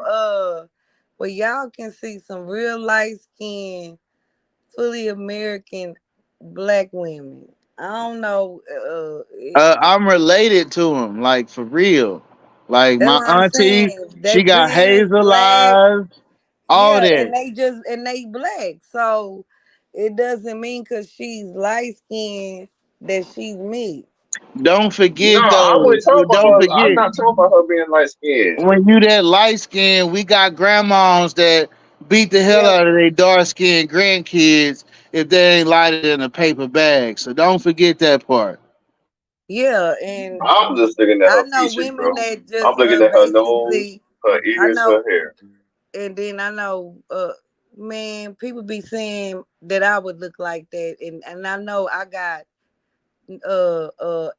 some real light skinned, fully American black women. I don't know. I'm related to him, like for real. Like That's my what I'm auntie, saying. They she got build hazel black, eyes, all yeah, that. and they black. So it doesn't mean because she's light skinned that she's me. Don't No, forget I though. wouldn't talk about Don't her. I'm forget not talking about her being light skinned. when you that light skin, we got grandmas that beat the hell Yeah, out of their dark skinned grandkids if they ain't lighted in a paper bag. So don't forget that part. yeah, and I'm just looking at I her know features, women bro. that I'm just looking at her nose, basically. her I ears, her know, hair. and then I know, man, people be saying that I would look like that, and I know I got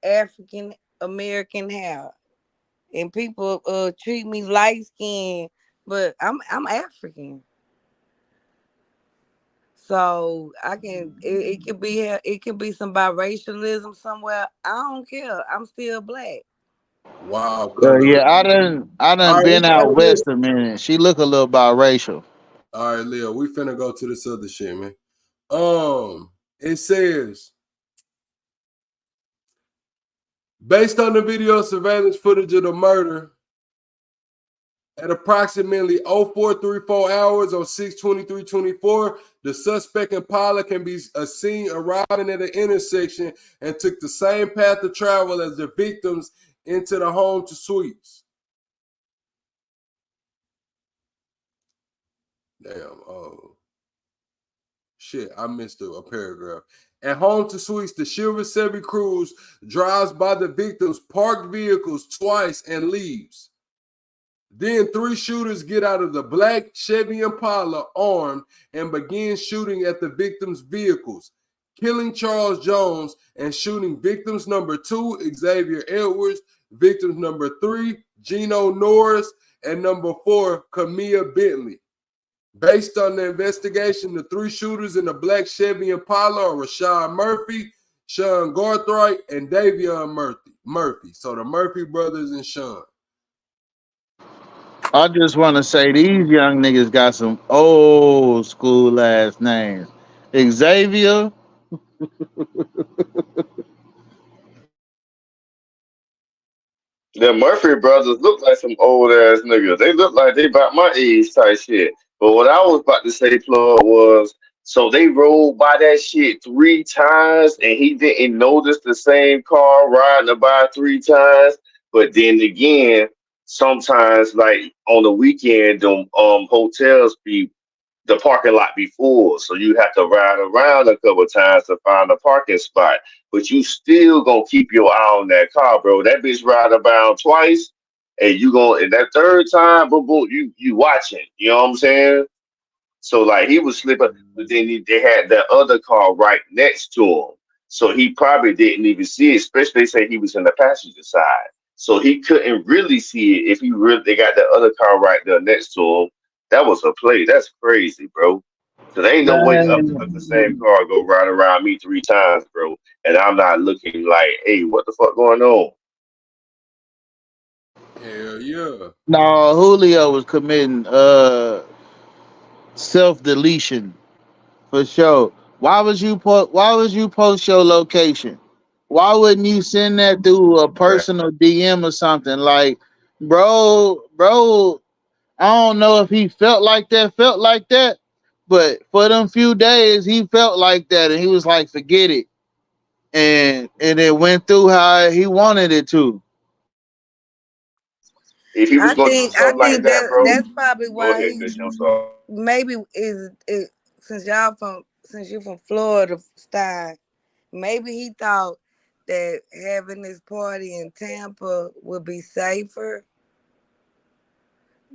African American hair, and people treat me light skinned, but I'm African, so I can it could be it could be some biracialism somewhere. I don't care. I'm still black. Wow, color. Yeah, I done All right, been out hey, west a minute. She look a little biracial. all right, Leo, we finna go to this other shit, man. It says, based on the video surveillance footage of the murder, at approximately 0434 hours on 6/23/24, the suspect Impala can be seen arriving at an intersection and took the same path of travel as the victims into the home to suites. Damn, oh shit, I missed a paragraph. At home to suites, the Silver Chevy Cruise drives by the victims' parked vehicles twice and leaves. Then three shooters get out of the black Chevy Impala armed and begin shooting at the victims' vehicles, killing Charles Jones and shooting victims number 2, Xavier Edwards, victims number 3, Gino Norris, and number 4, Camilla Bentley. Based on the investigation, the three shooters in the black Chevy Impala are Rashad Murphy, Sean Garthright, and Davion Murphy. So the Murphy brothers and Sean. I just want to say these young niggas got some old school last names. Xavier, The Murphy brothers look like some old ass niggas. They look like they about my age type shit. But what I was about to say, plug, was so they rolled by that shit 3 times and he didn't notice the same car riding about 3 times. But then again, sometimes like on the weekend, them hotels be the parking lot be full, so you have to ride around a couple of times to find a parking spot. But you still gonna keep your eye on that car, bro. That bitch ride around twice, and you gonna and that third time, boom, boom, you watching. You know what I'm saying? So like he was slipping, but then they had that other car right next to him. So he probably didn't even see it, especially they say he was in the passenger side. So he couldn't really see it if he really they got that other car right there next to him. That was a play. That's crazy, bro. Cause ain't no way the same Man, car go right around me 3 times, bro. And I'm not looking like, hey, what the fuck going on? Hell yeah. no, Julio was committing self deletion for sure. Why was you post your location? Why wouldn't you send that through a Right. personal DM or something? Like, bro, I don't know if he felt like that, but for them few days he felt like that, and he was like, forget it, and it went through how he wanted it to. If he was I gonna do think I something like think that, that bro, that's probably go why ahead, he Christian. I'm sorry. maybe is it, since you're from Florida, Stein. Maybe he thought that having this party in Tampa would be safer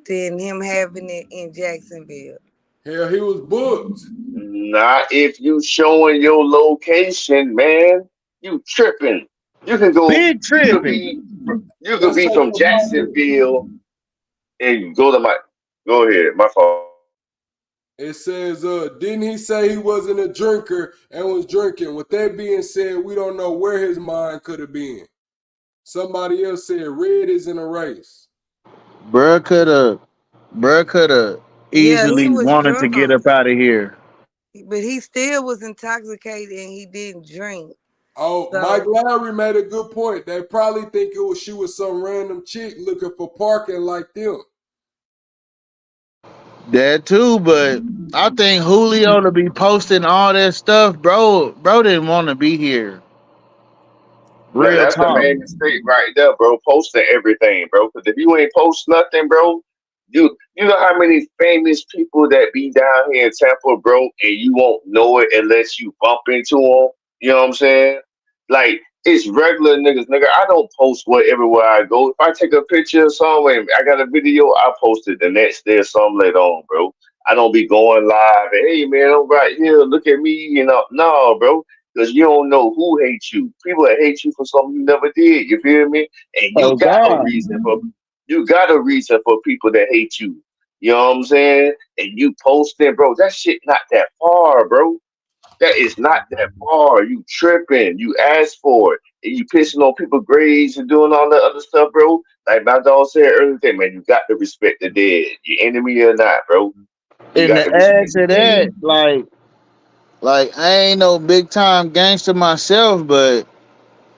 than him having it in Jacksonville. Hell, he was booked. Not if you showing your location, man. You tripping. You can go. Big You could tripping. be. You could Let's be take from it right here. Jacksonville and go to my. Go ahead. My fault. It says, didn't he say he wasn't a drinker and was drinking? With that being said, we don't know where his mind could have been. Somebody else said red is in a race. Bruh coulda Yeah, he easily was wanted to get drunk, up out of here. but he still was intoxicated and he didn't drink. Oh, Mike So Lowry made a good point. They probably think she was some random chick looking for parking like them. That too, but I think Julio to be posting all that stuff, bro didn't want to be here. That, Real that's the talk. main mistake right there, bro. Posting everything, bro. Because if you ain't post nothing, bro, you know how many famous people that be down here in Tampa, bro, and you won't know it unless you bump into them. You know what I'm saying? Like it's regular niggas, nigga. I don't post everywhere I go. If I take a picture of something, and I got a video, I post it the next day or something later on, bro. I don't be going live. And, hey man, I'm right here. Look at me. You know, no, bro, because you don't know who hates you. People that hate you for something you never did. You feel me? And Oh God. you got a reason for people that hate you. You know what I'm saying? And you posting, bro. That shit not that far, bro. That is not that far. You tripping. You asked for it. And you pissing on people's graves and doing all that other stuff, bro. Like my dog said earlier today, man, you got to respect the dead. Your enemy or not, bro. You And got to to add respect the to dead. that, like I ain't no big time gangster myself, but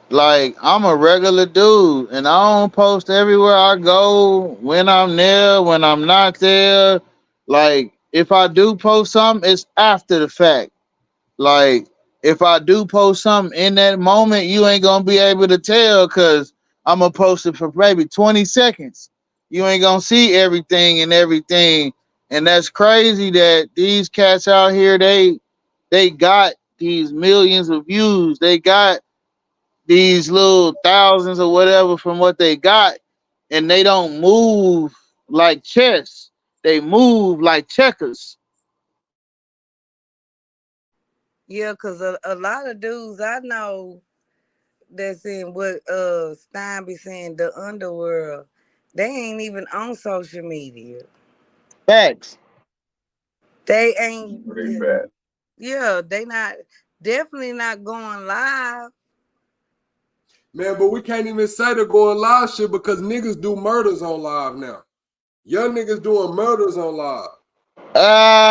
like I'm a regular dude and I don't post everywhere I go, when I'm there, when I'm not there. Like if I do post something, it's after the fact. Like if I do post something in that moment, you ain't gonna be able to tell because I'm gonna post it for maybe 20 seconds. You ain't gonna see everything, and that's crazy that these cats out here they got these millions of views. They got these little thousands or whatever from what they got, and they don't move like chess. They move like checkers. yeah, cause a lot of dudes I know that's in what Stein be saying, the underworld, they ain't even on social media. Facts. They ain't. Pretty bad. Yeah, they not definitely not going live. Man, but we can't even say they're going live shit because niggas do murders on live now. Young niggas doing murders on live.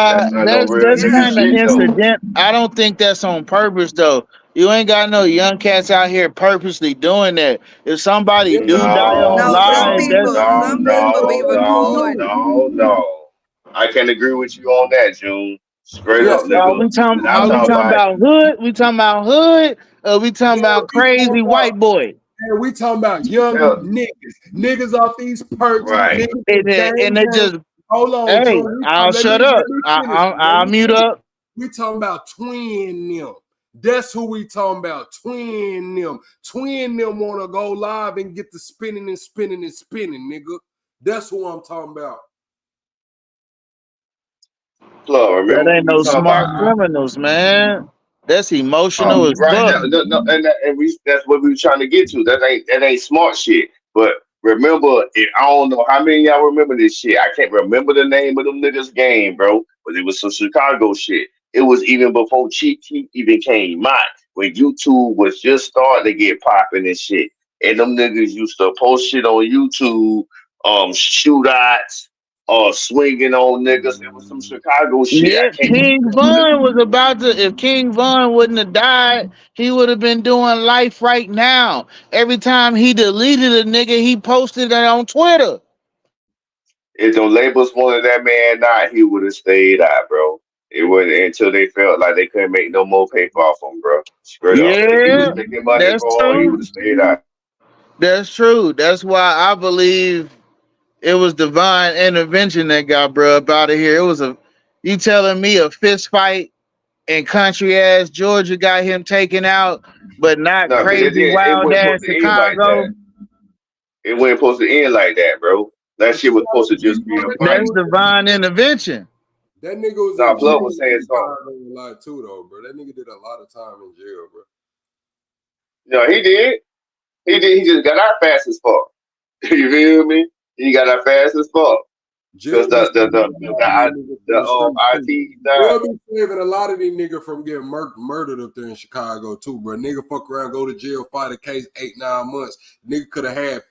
That's not no That's real that's nigga Yeah, kind of shit though. incident. I don't think that's on purpose though. You ain't got no young cats out here purposely doing that. If somebody Yeah, do die on no, live, that's some people be recording. No. I can agree with you on that, June. Straight yes, up, the fuck nigga. And I'm are we do. talking talking about about hood? We talking about hood? Or we talking Yeah, about we talking crazy about white boy? man, we talking about young hell, niggas off these perks, right. niggas And they gang. just Hold on, hey, Drew. I'll shut Let up. me finish. Let I'll me mute finish. up. We talking about twin them. That's who we talking about. Twin them. Twin them want to go live and get the spinning and spinning and spinning, nigga. That's who I'm talking about. Look, That remember ain't we no talking about smart criminals, man. That's emotional as Right. fuck. That's what we were trying to get to. That ain't smart shit. But remember, I don't know how many of y'all remember this shit. I can't remember the name of them niggas' game, bro. But it was some Chicago shit. It was even before Cheat Sheet even came out. When YouTube was just starting to get popping and shit. And them niggas used to post shit on YouTube, shootouts, swinging on niggas. It was some Chicago shit. I Yeah, can't King remember. Von was about to. If King Von wouldn't have died, he would have been doing life right now. Every time he deleted a nigga, he posted it on Twitter. If them labels wanted that man out, he would have stayed out, bro. It wouldn't until they felt like they couldn't make no more paper off him, bro. Straight up. If he was Yeah, making money that's for him, he would true. have stayed out. That's true. That's why I believe it was divine intervention that got bro up out of here. It was a. You telling me a fist fight in country ass Georgia got him taken out, but not No, but crazy it wild wasn't ass supposed to end like Chicago? that. It wasn't supposed to end like that, bro. That But you shit was know, supposed to just be a That's fight. divine intervention. that nigga was Nah, in Blood jail was saying in something. Chicago a lot too, though, bro. That nigga did a lot of time in jail, bro. No, he did. He did. He just got out fast as fuck. You feel me? He got out fast as fuck. Because Jail be saving a lot of these niggas from the street too. IT died. Jail be saving a lot of these niggas from getting murdered up there in Chicago too, bro. Nigga fuck around, go to jail, fight a case 8-9 months. Nigga could have had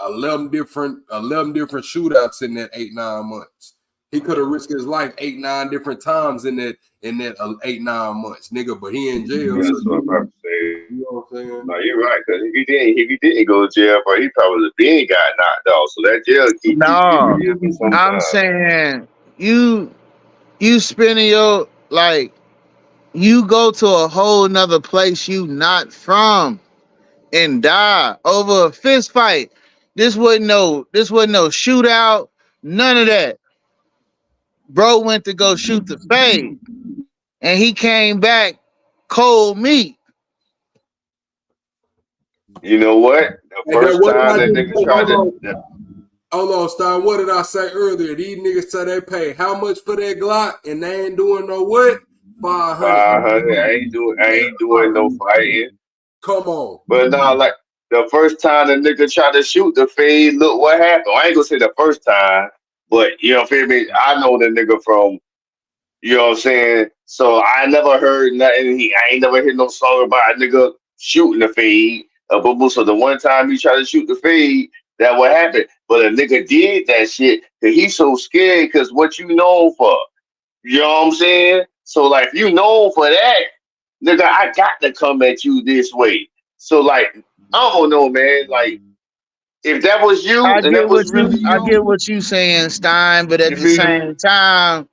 11 different shootouts in that 8-9 months. He could have risked his life 8-9 different times in that 8-9 months, nigga. But he in jail, Yeah, so that's what I'm about to say. you know what I'm saying? No, you're right. Because if he didn't go to jail, bro, he probably been got knocked out. So that jail keep giving No, him some I'm time. saying you spending your like you go to a whole nother place you not from and die over a fist fight. This wasn't no shootout, none of that. Bro went to go shoot the fade and he came back cold meat. You know what? The And then first what did time I that just nigga say? tried to, Hold on, Stein. What did I say earlier? These niggas say they pay how much for that Glock and they ain't doing no what? 500. 500, I ain't doing no fighting. Come on. But now, like the first time the nigga tried to shoot the fade, look what happened. I ain't gonna say the first time, but you know, feel me? I know the nigga from, you know what I'm saying? So I never heard nothing. I ain't never heard no song about a nigga shooting the fade. So the one time he tried to shoot the fade, that what happened. But a nigga did that shit because he's so scared because what you known for. You know what I'm saying? So like if you known for that, nigga, I got to come at you this way. So like, I don't know, man. Like if that was you and that was really I you, get what you saying, Stein, but at you the feel me? same time,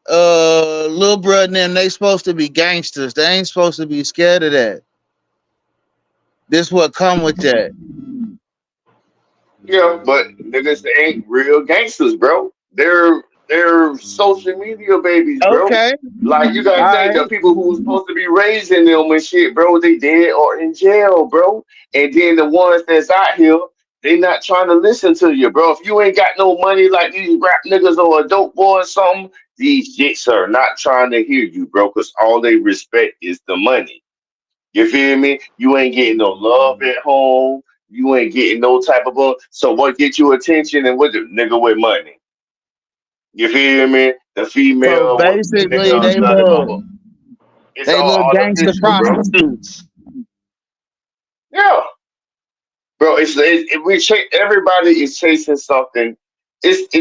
Lil Bruh and them, they supposed to be gangsters. They ain't supposed to be scared of that. This what come with that. Yeah, but niggas ain't real gangsters, bro. They're social media babies, bro. Okay. Like you All gotta think right. the people who was supposed to be raising them and shit, bro, they dead or in jail, bro. And then the ones that's out here, they not trying to listen to you, bro. If you ain't got no money like these rap niggas or a dope boy or something, these jits are not trying to hear you, bro, because all they respect is the money. You feel me? You ain't getting no love at home. You ain't getting no type of love. So what get you attention and what the nigga with money? You feel me? The So female, what the basically, nigga, it's they all little gangster artificial, bro. prostitutes. Yeah. Bro, everybody is chasing something.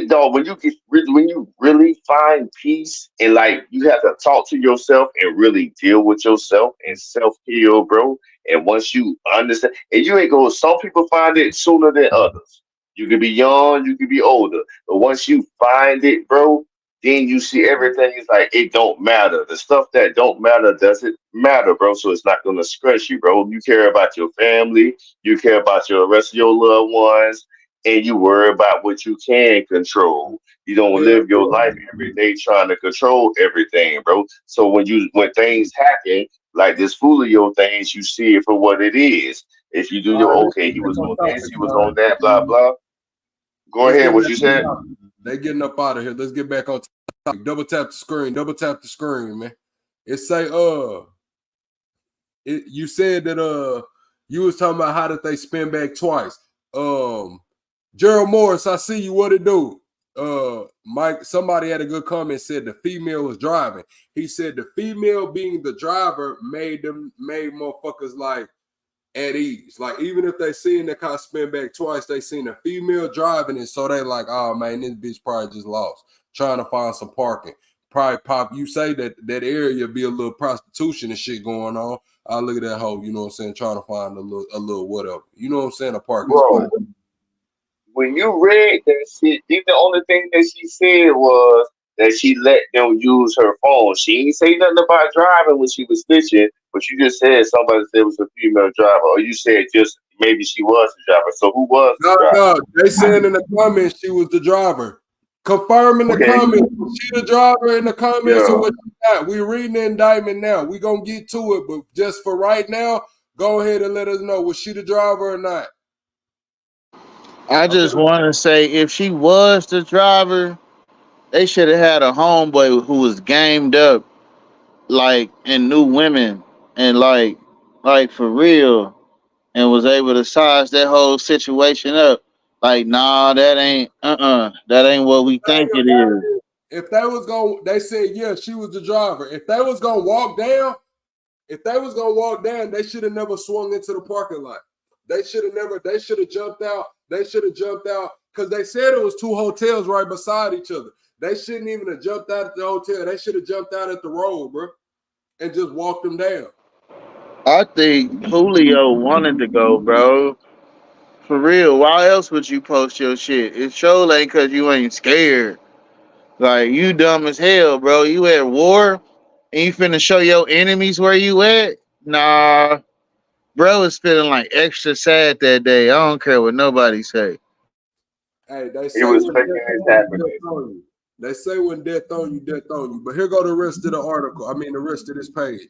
Dog, when you really find peace and like you have to talk to yourself and really deal with yourself and self heal, bro. And once you understand, and you ain't go. Some people find it sooner than others. You could be young, you could be older, but once you find it, bro, then you see everything is like it don't matter. The stuff that don't matter doesn't matter, bro. So it's not gonna stress you, bro. You care about your family, you care about your rest of your loved ones, and you worry about what you can control. You don't Yeah, live your life every day trying to control everything, bro. So when things happen, like this Foolio things, you see it for what it is. If you do all your right, let's okay, get he back was on on this, topic, he was on Stein. that, blah blah. Go Let's ahead, get what back you on said? topic. They getting up out of here. Let's get back on topic. Double tap the screen. Double tap the screen, man. It say you said that you was talking about how did they spin back twice. Gerald Morris, I see you. What it do? Mike, somebody had a good comment, said the female was driving. He said the female being the driver made motherfuckers like at ease. Like even if they seen the car spin back twice, they seen a female driving it, so they like, oh man, this bitch probably just lost, trying to find some parking. Probably pop. You say that area be a little prostitution and shit going on. I look at that hoe, you know what I'm saying, trying to find a little whatever. You know what I'm saying, a parking spot. When you read that shit, the only thing that she said was that she let them use her phone. She didn't say nothing about driving when she was snitching, but you just said somebody said it was a female driver, or you said just maybe she was the driver. So who was the driver? No, they said in the comments she was the driver. Confirming the comments. She the driver in the comments. Yeah. What you got? We're reading the indictment now. We're going to get to it, but just for right now, go ahead and let us know, was she the driver or not? I just want to say, if she was the driver, they should have had a homeboy who was gamed up, like, and knew women, and like for real, and was able to size that whole situation up. Like, nah, that ain't what we think it is. If they was going, they said, yeah, she was the driver. If they was going to walk down, they should have never swung into the parking lot. They should have jumped out. They should have jumped out because they said it was two hotels right beside each other. They shouldn't even have jumped out at the hotel. They should have jumped out at the road, bro, and just walked them down. I think Julio wanted to go, bro. For real. Why else would you post your shit? It sure ain't because you ain't scared. Like, you dumb as hell, bro. You at war and you finna show your enemies where you at? Nah. Bro is feeling like extra sad that day. I don't care what nobody say. Hey, they say it was making it happen. They say when death on you, death on you. But here go the rest of the article. I mean, the rest of this page.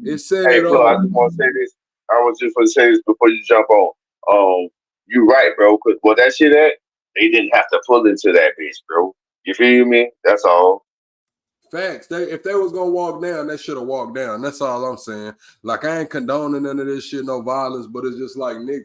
It said. Hey, bro, I just want to say this. I was just going to say this before you jump on. You right, bro. Because what that shit at, they didn't have to pull into that bitch, bro. You feel me? That's all. Facts. If they was gonna walk down, they should have walked down. That's all I'm saying. Like, I ain't condoning none of this shit, no violence, but it's just like, nigga,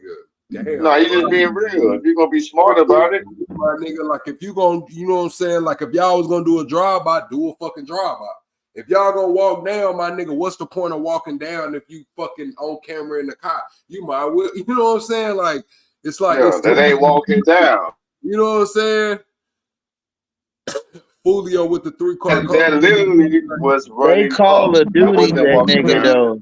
damn. No, you just being real. If you're gonna be smart about it, my nigga, like if you gonna, you know what I'm saying? Like if y'all was gonna do a drive-by, do a fucking drive-by. If y'all gonna walk down, my nigga, what's the point of walking down if you fucking on camera in the car? You might will, you know what I'm saying? Like, it's like that ain't walking down. You know what I'm saying? FOOLIO with the 3-car. That literally was running. They call of duty that nigga though.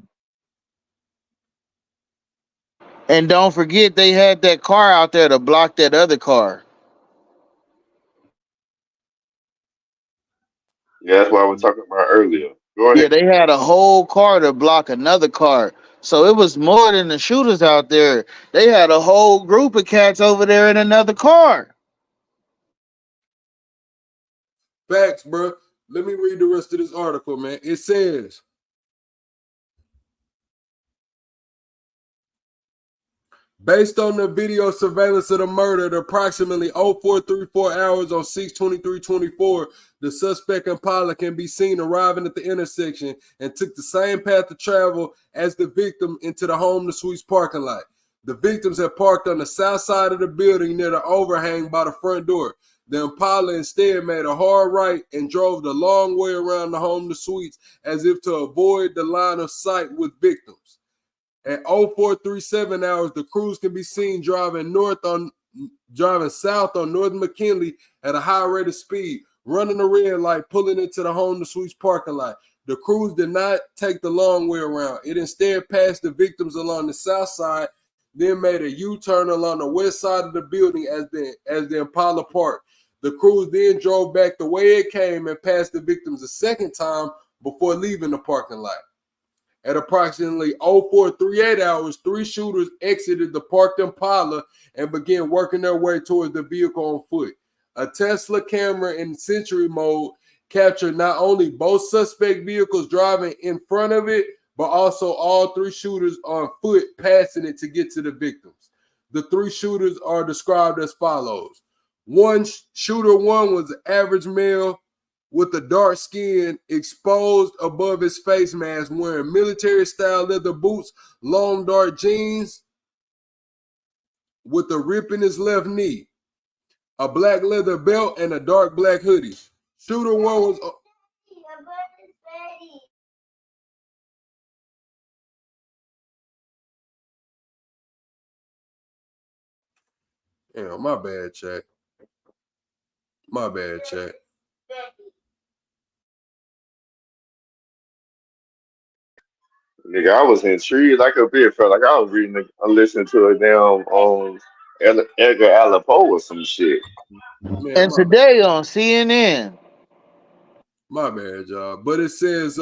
And don't forget they had that car out there to block that other car. Yeah, that's what I was talking about earlier. Go ahead. Yeah, they had a whole car to block another car. So it was more than the shooters out there. They had a whole group of cats over there in another car. Facts, bro. Let me read the rest of this article, man. It says, based on the video surveillance of the murder at approximately 0434 hours on 6/23/24, the suspect Impala can be seen arriving at the intersection and took the same path to travel as the victim into the Home to Suites parking lot. The victims had parked on the south side of the building near the overhang by the front door. The Impala instead made a hard right and drove the long way around the Home to Suites as if to avoid the line of sight with victims. At 0437 hours, the crews can be seen driving south on North McKinley at a high rate of speed, running the red light, pulling into the Home to Suites parking lot. The crews did not take the long way around. It instead passed the victims along the south side, then made a U-turn along the west side of the building as the Impala parked. The crews then drove back the way it came and passed the victims a second time before leaving the parking lot. At approximately 0438 hours, 3 shooters exited the parked Impala and began working their way towards the vehicle on foot. A Tesla camera in Sentry mode captured not only both suspect vehicles driving in front of it, but also all 3 shooters on foot passing it to get to the victims. The 3 shooters are described as follows. Shooter one was an average male with the dark skin exposed above his face mask, wearing military-style leather boots, long dark jeans with a rip in his left knee, a black leather belt, and a dark black hoodie. Shooter one was... Yeah, my bad, chat. My bad, chat. Nigga, I was intrigued like a bit. Felt like I was listening to a damn Edgar Allan Poe or some shit. Man, And today on CNN. My bad, y'all. But it says,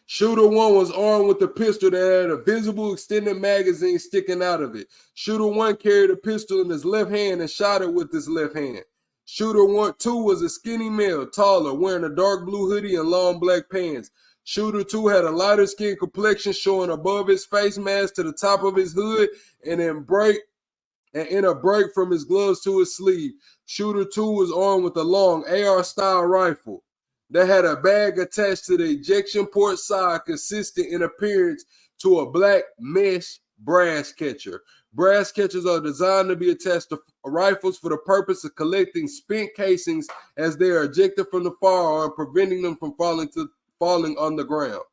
Shooter one was armed with a pistol that had a visible extended magazine sticking out of it. Shooter one carried a pistol in his left hand and shot it with his left hand. Shooter one two was a skinny male, taller, wearing a dark blue hoodie and long black pants. Shooter two had a lighter skin complexion showing above his face mask to the top of his hood and in a break from his gloves to his sleeve. Shooter two was armed with a long AR-style rifle that had a bag attached to the ejection port side consistent in appearance to a black mesh brass catcher. Brass catchers are designed to be attached to rifles for the purpose of collecting spent casings as they are ejected from the firearm, preventing them from falling on the ground.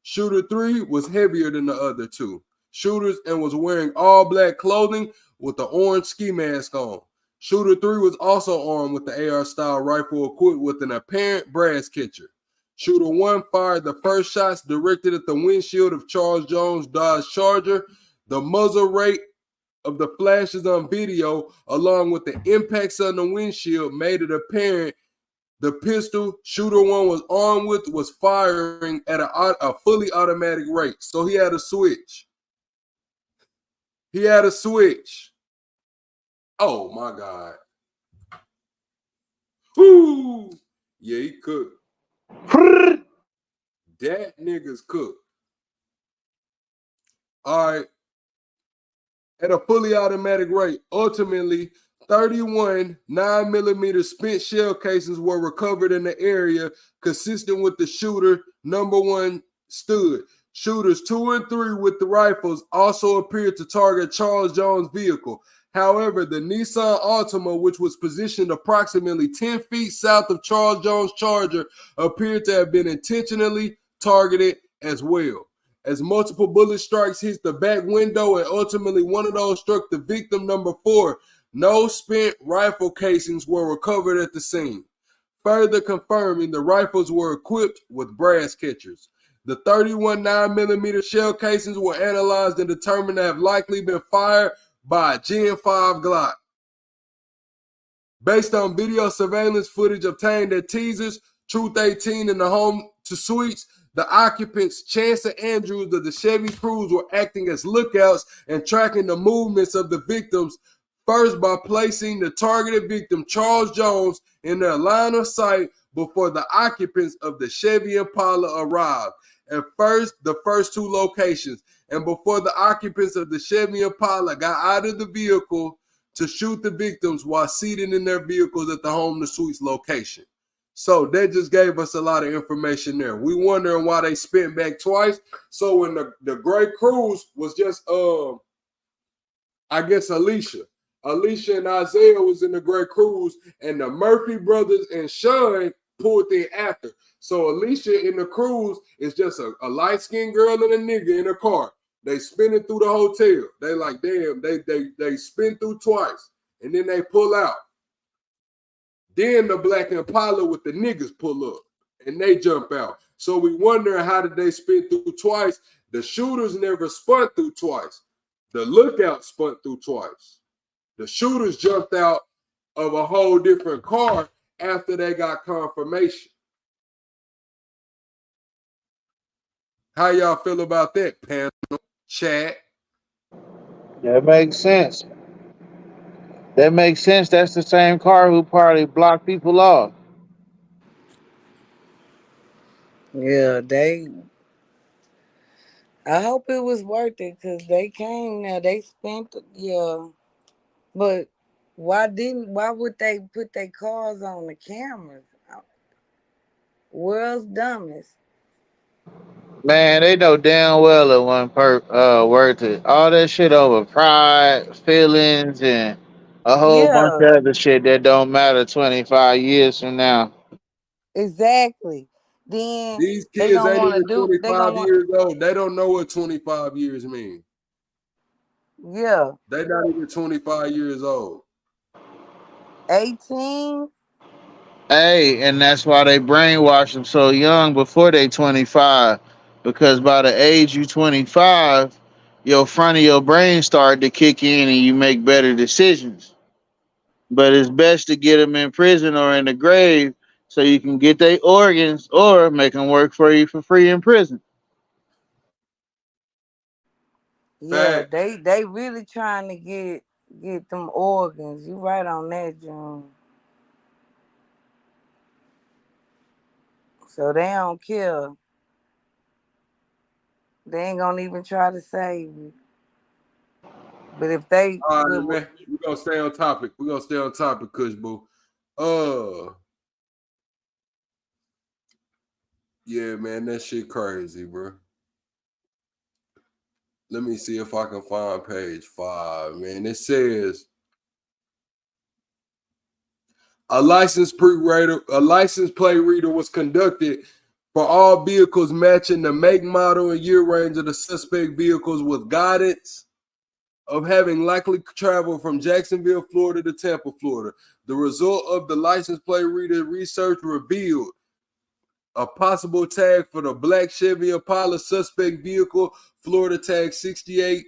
Shooter 3 was heavier than the other two shooters and was wearing all black clothing with the orange ski mask on. Shooter 3 was also armed with the AR-style rifle equipped with an apparent brass catcher. Shooter 1 fired the first shots directed at the windshield of Charles Jones' Dodge Charger. The muzzle rate of the flashes on video, along with the impacts on the windshield, made it apparent the pistol Shooter 1 was armed with was firing at a fully automatic rate. So he had a switch. Oh my God. Whoo! Yeah, he cooked. That nigga's cooked. All right. At a fully automatic rate, ultimately, 31 9mm spent shell casings were recovered in the area, consistent with the shooter number 1 stood. Shooters 2 and 3 with the rifles also appeared to target Charles Jones' vehicle. However, the Nissan Altima, which was positioned approximately 10 feet south of Charles Jones' Charger, appeared to have been intentionally targeted as well, as multiple bullet strikes hit the back window, and ultimately one of those struck the victim number 4. No spent rifle casings were recovered at the scene, further confirming the rifles were equipped with brass catchers. The 31 9mm shell casings were analyzed and determined to have likely been fired by a Gen 5 Glock. Based on video surveillance footage obtained at Teasers, Truth 18, and the Home to Suites, the occupants, Chance and Andrews of the Chevy Cruze, were acting as lookouts and tracking the movements of the victims, first by placing the targeted victim, Charles Jones, in their line of sight before the occupants of the Chevy Impala arrived. At first, the first two locations, and before the occupants of the Chevy Impala got out of the vehicle to shoot the victims while seated in their vehicles at the Home to Suites location. So that just gave us a lot of information there. We wondering why they spent back twice. So when the gray Cruze was just I guess Alicia and Isaiah was in the gray Cruze, and the Murphy brothers and Sean pulled in after. So Alicia in the Cruze is just a light-skinned girl and a nigga in a car. They spinning through the hotel. They like, damn, they spin through twice, and then they pull out. Then the black Impala with the niggas pull up, and they jump out. So we wondering, how did they spin through twice? The shooters never spun through twice. The lookout spun through twice. The shooters jumped out of a whole different car after they got confirmation. How y'all feel about that, panel, chat? That makes sense. That's the same car who probably blocked people off. Yeah, I hope it was worth it because they came now. They spent, yeah. But Why would they put their cars on the cameras? World's dumbest. Man, they know damn well it wasn't worth it. All that shit over pride, feelings, and a whole bunch Yeah, of other shit that don't matter 25 years from now. exactly. Then These kids ain't even they 25 gonna want, years old. They don't know what 25 years mean. yeah, They not even 25 years old. 18. Hey, and that's why they brainwash them so young before they 25. Because by the age you 25, your front of your brain start to kick in and you make better decisions. But it's best to get them in prison or in the grave so you can get their organs or make them work for you for free in prison. Yeah, Fact. they really trying to get them organs. You right on that, June. So they don't care. They ain't gonna even try to save you. But if they All right, but man. We're gonna stay on topic. We're gonna stay on topic, Kush Boo. Yeah, man, that shit crazy, bro. Let me see if I can find page 5, man. It says a license plate reader was conducted for all vehicles matching the make, model, and year range of the suspect vehicles with guidance of having likely traveled from Jacksonville, Florida to Tampa, Florida. The result of the license plate reader research revealed a possible tag for the black Chevy Impala suspect vehicle, Florida tag 68,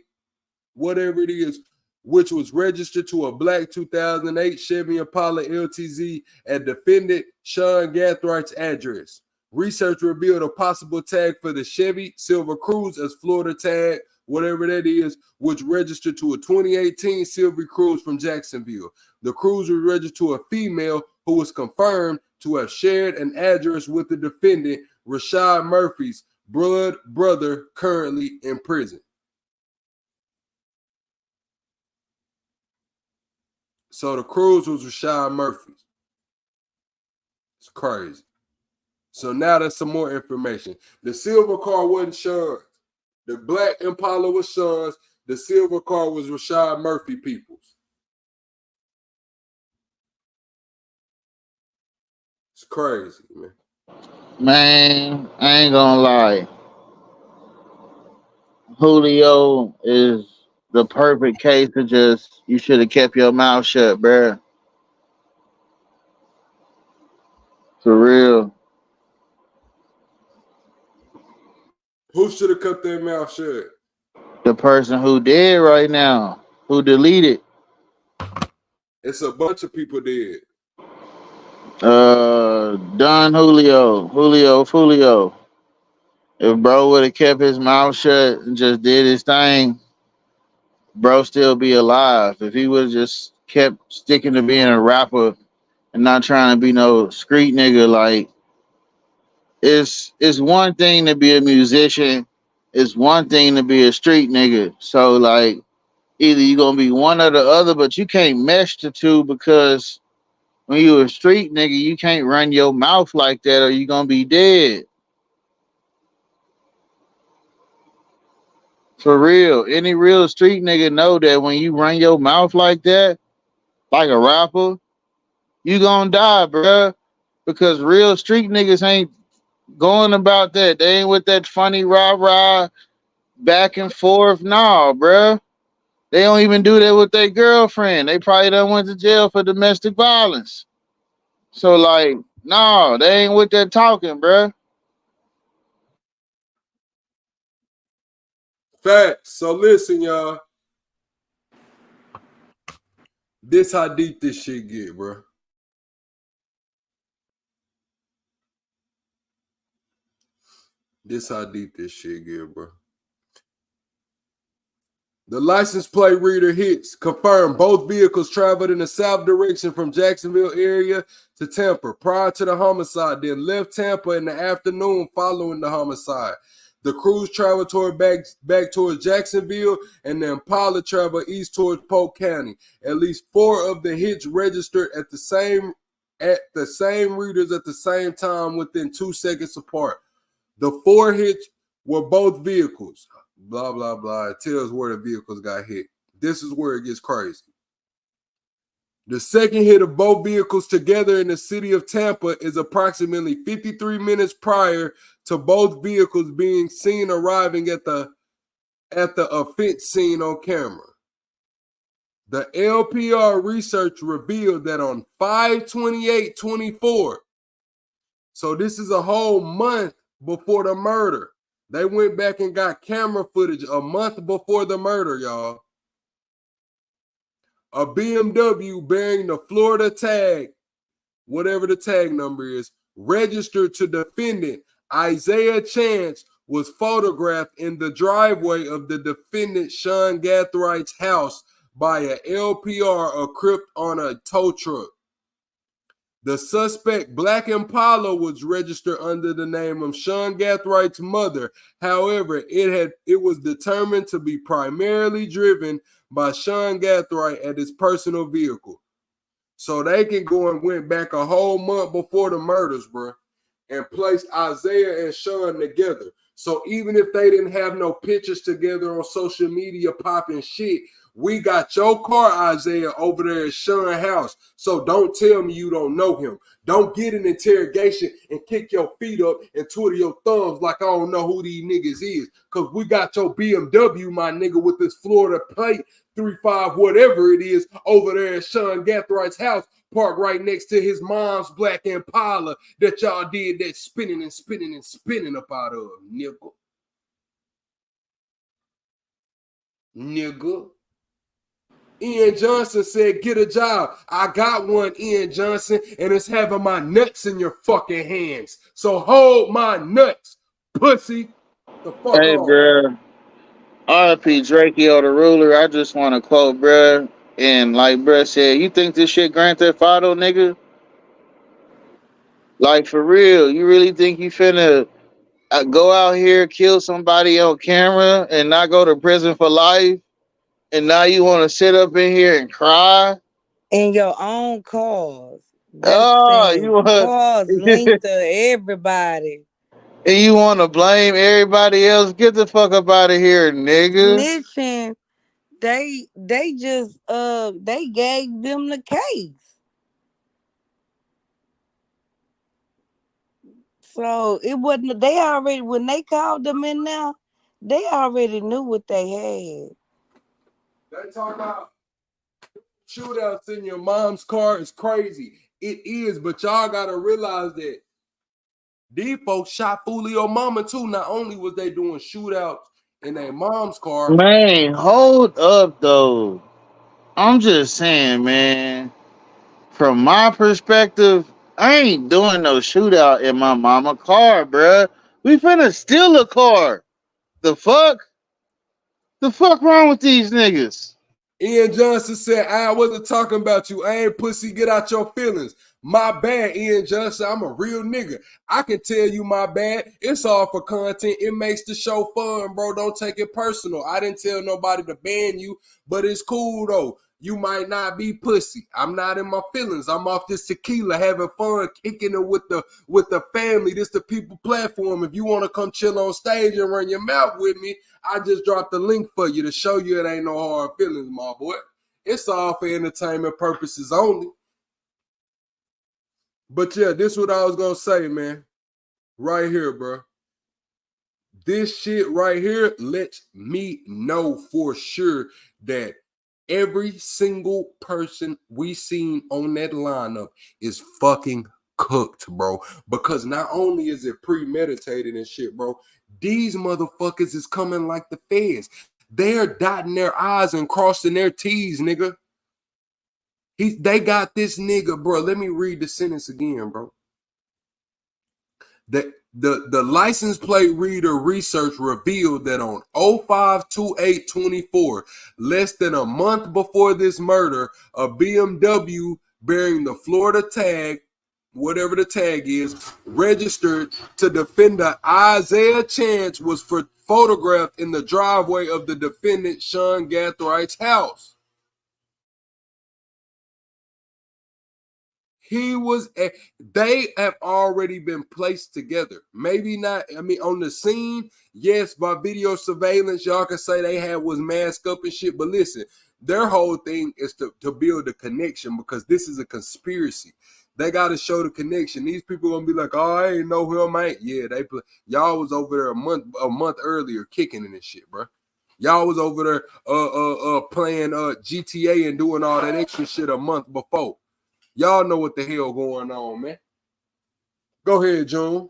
whatever it is, which was registered to a black 2008 Chevy Impala LTZ at defendant Sean Gathrights' address. Research revealed a possible tag for the Chevy Silver Cruise as Florida tag, whatever that is, which registered to a 2018 Silver Cruise from Jacksonville. The Cruise was registered to a female who was confirmed to have shared an address with the defendant, Rashad Murphy's brother, currently in prison. So the Cruise was Rashad Murphy's. It's crazy. So now there's some more information. The silver car wasn't Sean's. The black Impala was Sean's. The silver car was Rashad Murphy people's. It's crazy, man. Man, I ain't gonna lie. Julio is the perfect case of just you should have kept your mouth shut, bruh. For real. Who should have kept their mouth shut? The person who did right now, who deleted. It's a bunch of people dead. Don Julio. If bro would have kept his mouth shut and just did his thing, bro still be alive. If he would have just kept sticking to being a rapper and not trying to be no street nigga, like it's one thing to be a musician, it's one thing to be a street nigga. So like either you gonna be one or the other, but you can't mesh the two because when you a street nigga, you can't run your mouth like that or you gonna be dead. For real. Any real street nigga know that when you run your mouth like that, like a rapper, you gonna die, bruh. Because real street niggas ain't going about that. They ain't with that funny rah-rah back and forth. Nah, bruh. They don't even do that with their girlfriend. They probably done went to jail for domestic violence. So like, nah, they ain't with that talking, bruh. Facts. So listen, y'all. This how deep this shit get, bro. This how deep this shit get, bro. The license plate reader hits confirmed both vehicles traveled in the south direction from Jacksonville area to Tampa prior to the homicide, then left Tampa in the afternoon following the homicide. The Cruise traveled back towards Jacksonville, and the Impala traveled east towards Polk County. At least 4 of the hits registered at the same readers at the same time within 2 seconds apart. The 4 hits were both vehicles. Blah, blah, blah. It tells where the vehicles got hit. This is where it gets crazy. The second hit of both vehicles together in the city of Tampa is approximately 53 minutes prior to both vehicles being seen arriving at the offense scene on camera. The LPR research revealed that on 5/28/24, so this is a whole month before the murder, they went back and got camera footage a month before the murder, y'all. A BMW bearing the Florida tag, whatever the tag number is, registered to defendant Isaiah Chance, was photographed in the driveway of the defendant Sean Gathrigh's house by an LPR equipped on a tow truck. The suspect Black Impala was registered under the name of Sean Gathrigh's mother. However, it was determined to be primarily driven by Sean Gathright at his personal vehicle. So they can go and went back a whole month before the murders, bro, and placed Isaiah and Sean together. So even if they didn't have no pictures together on social media popping shit, we got your car, Isaiah, over there at Sean's house. So don't tell me you don't know him. Don't get an interrogation and kick your feet up and twiddle your thumbs like I don't know who these niggas is. Because we got your BMW, my nigga, with this Florida plate, 35 whatever it is, over there at Sean Gathrigh's house, parked right next to his mom's Black Impala that y'all did that spinning and spinning and spinning up out of, nigga. Nigga. Ian Johnson said, get a job. I got one, Ian Johnson, and it's having my nuts in your fucking hands. So hold my nuts, pussy. The fuck Hey, on. bro. RP Drakeo the ruler. I just want to quote, bro. And like, bro said, you think this shit Grand Theft Auto, nigga? Like, for real, you really think you finna go out here, kill somebody on camera, and not go to prison for life? And now you want to sit up in here and cry? In your own cause. That's Oh, you saying want cause linked to everybody. and you want to blame everybody else? Get the fuck up out of here, nigga. Snitching, they just they gave them the case. So it wasn't, they already, when they called them in now, they already knew what they had. They talk about shootouts in your mom's car is crazy. It is, but y'all gotta realize that these folks shot FOOLIO mama too. Not only was they doing shootouts in their mom's car. Man, hold up though. I'm just saying, man. From my perspective, I ain't doing no shootout in my mama car, bruh. We finna steal a car. The fuck? The fuck wrong with these niggas? Ian Johnson said, I wasn't talking about you. I ain't pussy. Get out your feelings. My bad, Ian Johnson. I'm a real nigga. I can tell you my bad. It's all for content. It makes the show fun, bro. Don't take it personal. I didn't tell nobody to ban you, but it's cool, though. You might not be pussy. I'm not in my feelings. I'm off this tequila, having fun, kicking it with the family. This the people platform. If you want to come chill on stage and run your mouth with me, I just dropped the link for you to show you it ain't no hard feelings, my boy. It's all for entertainment purposes only. But yeah, this is what I was gonna say, man. Right here, bro. This shit right here lets me know for sure that every single person we seen on that lineup is fucking cooked, bro. Because not only is it premeditated and shit, bro, these motherfuckers is coming like the feds. They're dotting their I's and crossing their T's, nigga. They got this nigga, bro. Let me read the sentence again, bro. The license plate reader research revealed that on 05/28/24, less than a month before this murder, a BMW bearing the Florida tag whatever the tag is, registered to defender Isaiah Chance was photographed in the driveway of the defendant Sean Gathrigh's house. They have already been placed together. Maybe not, on the scene, yes, by video surveillance, y'all can say they was masked up and shit, but listen, their whole thing is to build a connection because this is a conspiracy. They got to show the connection. These people gonna be like, oh, I ain't know him, ain't. Yeah, y'all was over there a month earlier kicking in this shit, bro. Y'all was over there playing GTA and doing all that extra shit a month before. Y'all know what the hell going on, man. Go ahead, June.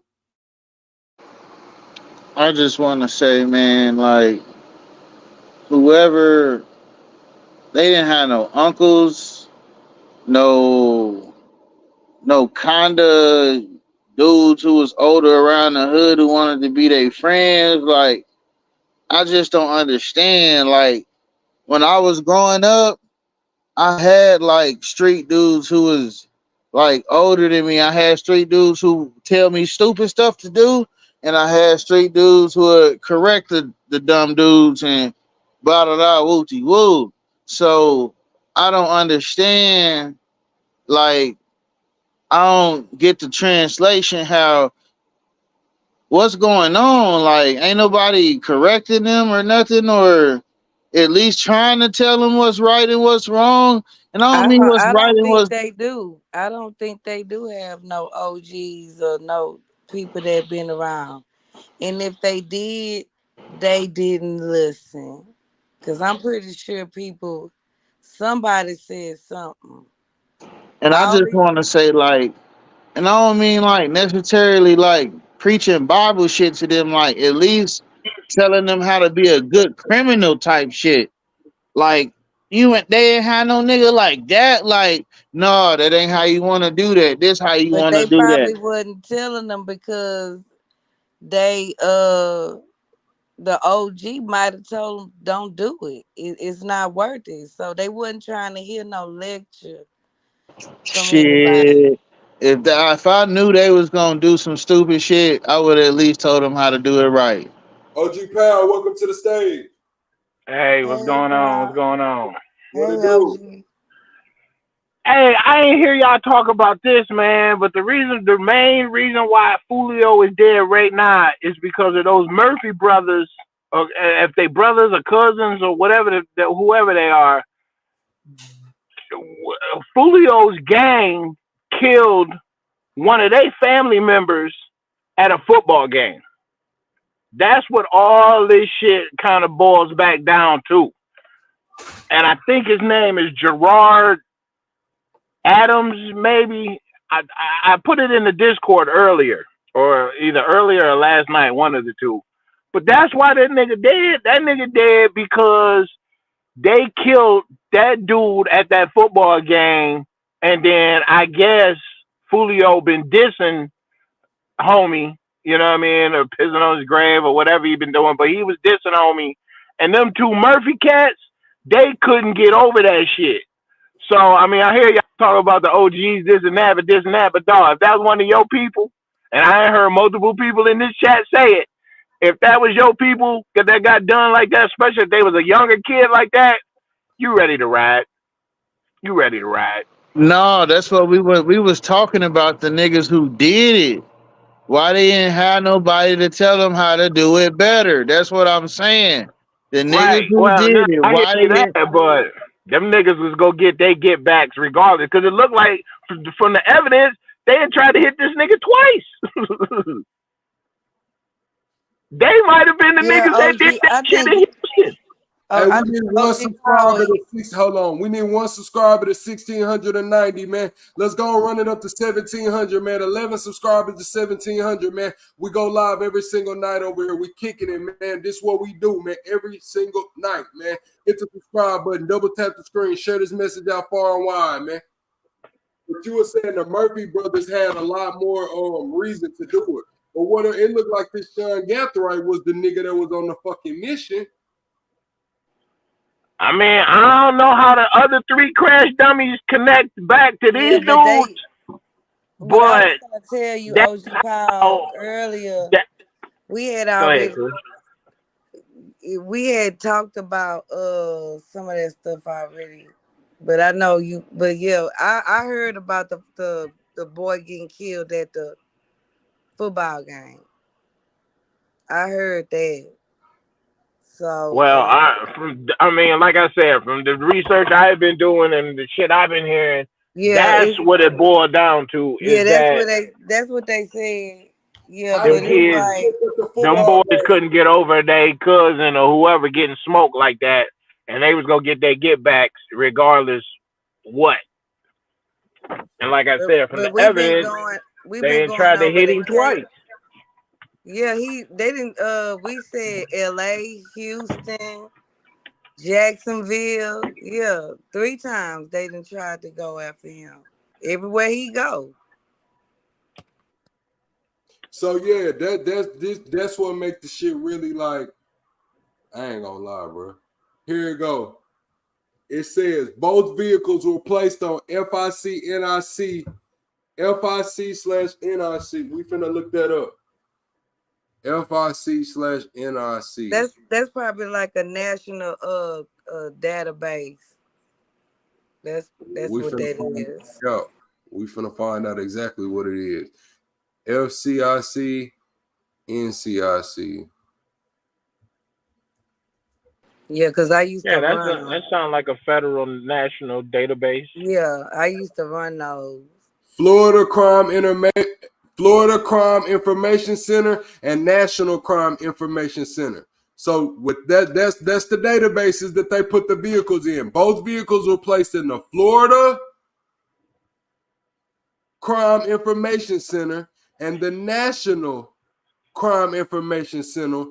I just want to say, man, like, whoever, they didn't have no uncles, no kinda dudes who was older around the hood who wanted to be their friends. Like, I just don't understand. Like, when I was growing up, I had like street dudes who was like older than me. I had street dudes who tell me stupid stuff to do, and I had street dudes who would correct the dumb dudes and blah blah blah wooty woo. So I don't understand. Like, I don't get the translation how what's going on. Like, ain't nobody correcting them or nothing, or at least trying to tell them what's right and what's wrong. And I don't mean what's I right don't and think what's. they do. I don't think they do have no OGs or no people that been around. And if they did, they didn't listen. Cause I'm pretty sure somebody said something. And I All just these want to say, like, and I don't mean like necessarily like preaching Bible shit to them, like at least telling them how to be a good criminal type shit. Like, they ain't had no nigga like that. Like, no, that ain't how you want to do that. This how you but want to they do that. probably wasn't telling them because they the OG might have told them don't do it. It's not worth it. So they wasn't trying to hear no lecture from anybody. Shit. If I knew they was gonna do some stupid shit, I would at least told them how to do it right. OG Power, welcome to the stage. Hey, what's Hey, going on? What's pal. going on? What Hey, it do? OG. Hey, I ain't hear y'all talk about this, man. But the main reason why Julio is dead right now is because of those Murphy brothers, or if they brothers or cousins or whatever, whoever they are. Julio's gang killed one of their family members at a football game. That's what all this shit kind of boils back down to. And I think his name is Gerard Adams, maybe. I put it in the Discord earlier, or either earlier or last night, one of the two. But that's why that nigga dead. That nigga dead because they killed that dude at that football game, and then I guess Foolio been dissing homie, you know what I mean, or pissing on his grave or whatever he been doing, but he was dissing homie, and them two Murphy cats, they couldn't get over that shit. So, I mean, I hear y'all talk about the OGs, this and that, but dog, if that was one of your people, and I ain't heard multiple people in this chat say it, if that was your people that got done like that, especially if they was a younger kid like that, you ready to ride. You ready to ride. No, that's what we was talking about, the niggas who did it. Why they didn't have nobody to tell them how to do it better? That's what I'm saying. The niggas Right. who Well, did it, I hear why you they didn't. that, but them niggas was go get they get backs regardless, because it looked like from the evidence they had tried to hit this nigga twice. They might have been the Yeah, niggas that did OG. that I shit in think his shit. Hey, we I think need one OG Power. subscriber to hold on. We need one subscriber to 1,690, man. Let's go and run it up to 1,700, man. 11 subscribers to 1,700, man. We go live every single night over here. We kicking it, man. This is what we do, man. Every single night, man. Hit the subscribe button. Double tap the screen. Share this message out far and wide, man. But you were saying the Murphy brothers had a lot more reason to do it. But what it looked like this Sean Gathright was the nigga that was on the fucking mission. I mean, I don't know how the other three crash dummies connect back to Yeah, these but dudes. But I But was gonna tell you, that's OG Paul, how earlier that, we had go ahead, already Chris. we had talked about some of that stuff already. But I know you. But yeah, I heard about the boy getting killed at the football game. I heard that. So Well, I mean, like I said, from the research I've been doing and the shit I've been hearing, yeah, that's it's what it boiled down to yeah. is that That's what they said. Yeah, How them but did it's he kids, like get the them football boys game? couldn't get over their cousin or whoever getting smoked like that, and they was gonna get their get backs regardless what. And like I said, from but the evidence, we've they been ain't going tried to over hit the him case. twice. Yeah, they didn't we said LA, Houston, Jacksonville. Yeah, 3 times they didn't try to go after him. Everywhere he go. So yeah, that's what make the shit really like. I ain't gonna lie, bro. Here it go. It says both vehicles were placed on FIC/NIC. We finna look that up. FIC/NIC. That's probably like a national database. That's We what finna that find is. out. We finna find out exactly what it is. FCIC, NCIC. Yeah, because I used to Yeah, run them. that sounds like a federal national database. Yeah, I used to run those. Florida Crime Information Center and National Crime Information Center. So with that's the databases that they put the vehicles in. Both vehicles were placed in the Florida Crime Information Center and the National Crime Information Center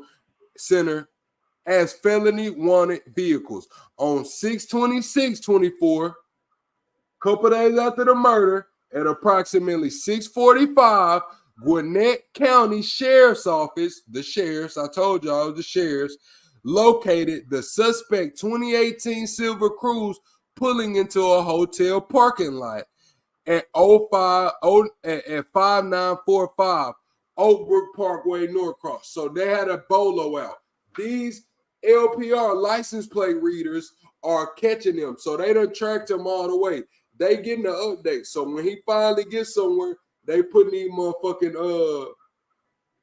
as felony wanted vehicles on 6/26/24, couple days after the murder, at approximately 6:45, Gwinnett County Sheriff's Office, the sheriffs, I told y'all, the sheriffs, located the suspect 2018 Silver Cruise pulling into a hotel parking lot at 5945 Oakbrook Parkway, Norcross. So they had a bolo out. These LPR license plate readers are catching them. So they done tracked him all the way. They getting the update. So when he finally gets somewhere, they putting these motherfucking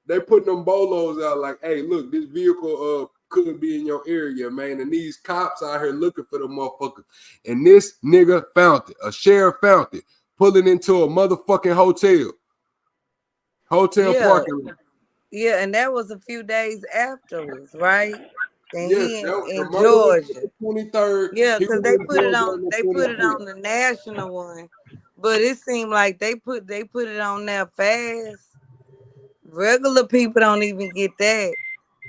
they putting them bolos out like, hey, look, this vehicle could be in your area, man. And these cops out here looking for the motherfuckers. And this nigga found it. A sheriff found it. Pulling into a motherfucking hotel. Hotel Yeah, parking lot. yeah, and that was a few days afterwards, right? And Yes, he the in murder was Georgia. the 23rd. Yeah, He because was they in put it Georgia on on the they put it 25th. on the national one. But it seemed like they put it on there fast. Regular people don't even get that.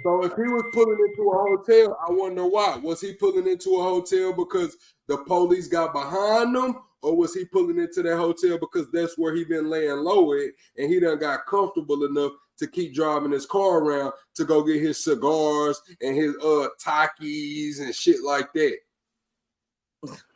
So if he was pulling into a hotel, I wonder why. Was he pulling into a hotel because the police got behind him? Or was he pulling into that hotel because that's where he been laying low at and he done got comfortable enough to keep driving his car around to go get his cigars and his Takis and shit like that?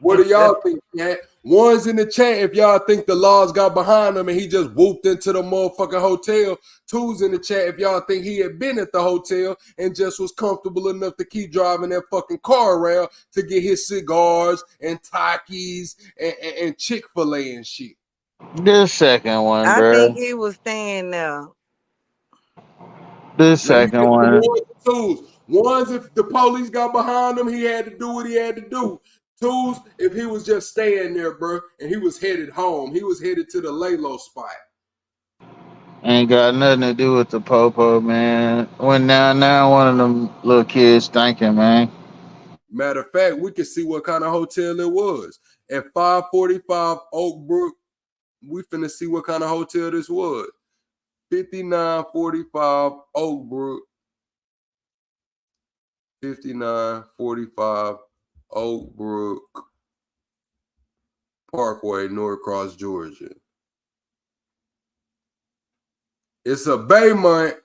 What do y'all think, Cat? One's in the chat if y'all think the laws got behind him and he just whooped into the motherfucking hotel. Two's in the chat if y'all think he had been at the hotel and just was comfortable enough to keep driving that fucking car around to get his cigars and Takis and Chick-fil-A and shit. This second one, I think bro. he was staying there. This Let me second get the one. ones and twos. Ones, if the police got behind him, he had to do what he had to do. Twos, if he was just staying there, bro, and he was headed home. He was headed to the lay-low spot. Ain't got nothing to do with the popo, man. When now one of them little kids thinking, man. Matter of fact, we can see what kind of hotel it was. At 545 Oak Brook, we finna see what kind of hotel this was. 5945 Oak Brook. 5945 Oak Brook Parkway, Norcross, Georgia. It's a Baymont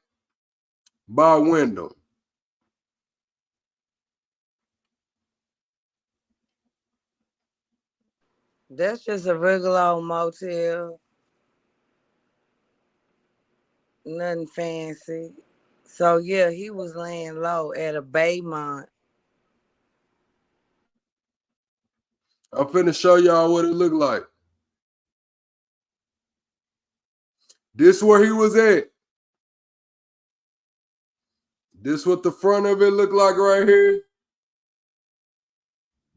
by Wyndham. That's just a regular old motel. Nothing fancy. So yeah, he was laying low at a Baymont. I'm finna show y'all what it looked like. This where he was at. This what the front of it looked like right here.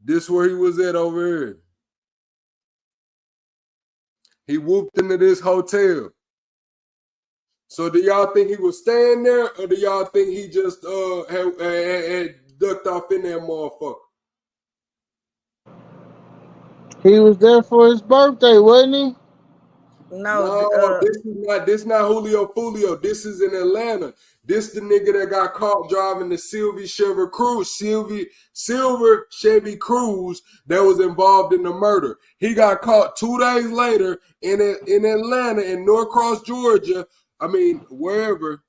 This where he was at over here. He whooped into this hotel. So do y'all think he was staying there, or do y'all think he just had ducked off in that motherfucker? He was there for his birthday, wasn't he? No, this not Julio FOOLIO. This is in Atlanta. This the nigga that got caught driving the Silver Chevy Cruise that was involved in the murder. He got caught 2 days later in Atlanta, in Norcross, Georgia. I mean, wherever,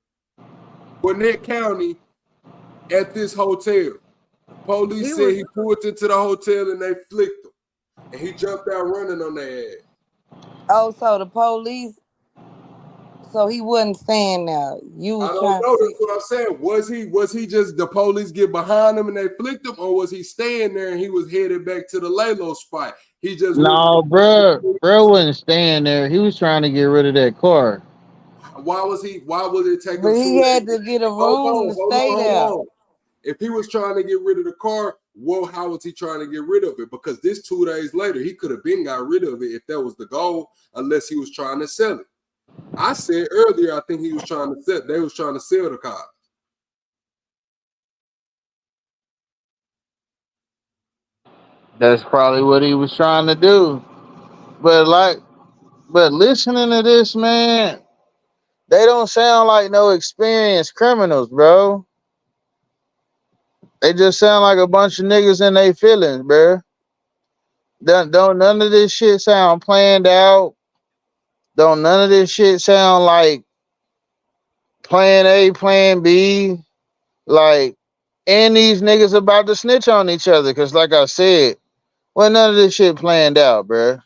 Gwinnett County, at this hotel. Police said he pulled into the hotel and they flicked him, and he jumped out running on their ass. Oh, so the police. So he wasn't staying there. You was I don't trying know. to That's what I'm saying. Was he just the police get behind him and they flicked him, or was he staying there and he was headed back to the Laylo spot? He just No, bro wasn't staying there. He was trying to get rid of that car. Why was it taking? But he had to get a room to stay there. If he was trying to get rid of the car, well, how was he trying to get rid of it? Because this 2 days later, he could have been got rid of it if that was the goal, unless he was trying to sell it. I said earlier, I think he was trying to sell. They was trying to sell the car. That's probably what he was trying to do. But listening to this, man, they don't sound like no experienced criminals, bro. They just sound like a bunch of niggas in their feelings, bro. Don't none of this shit sound planned out. Don't none of this shit sound like plan A, plan B. Like, and these niggas about to snitch on each other. Cause like I said, well, none of this shit planned out, bro.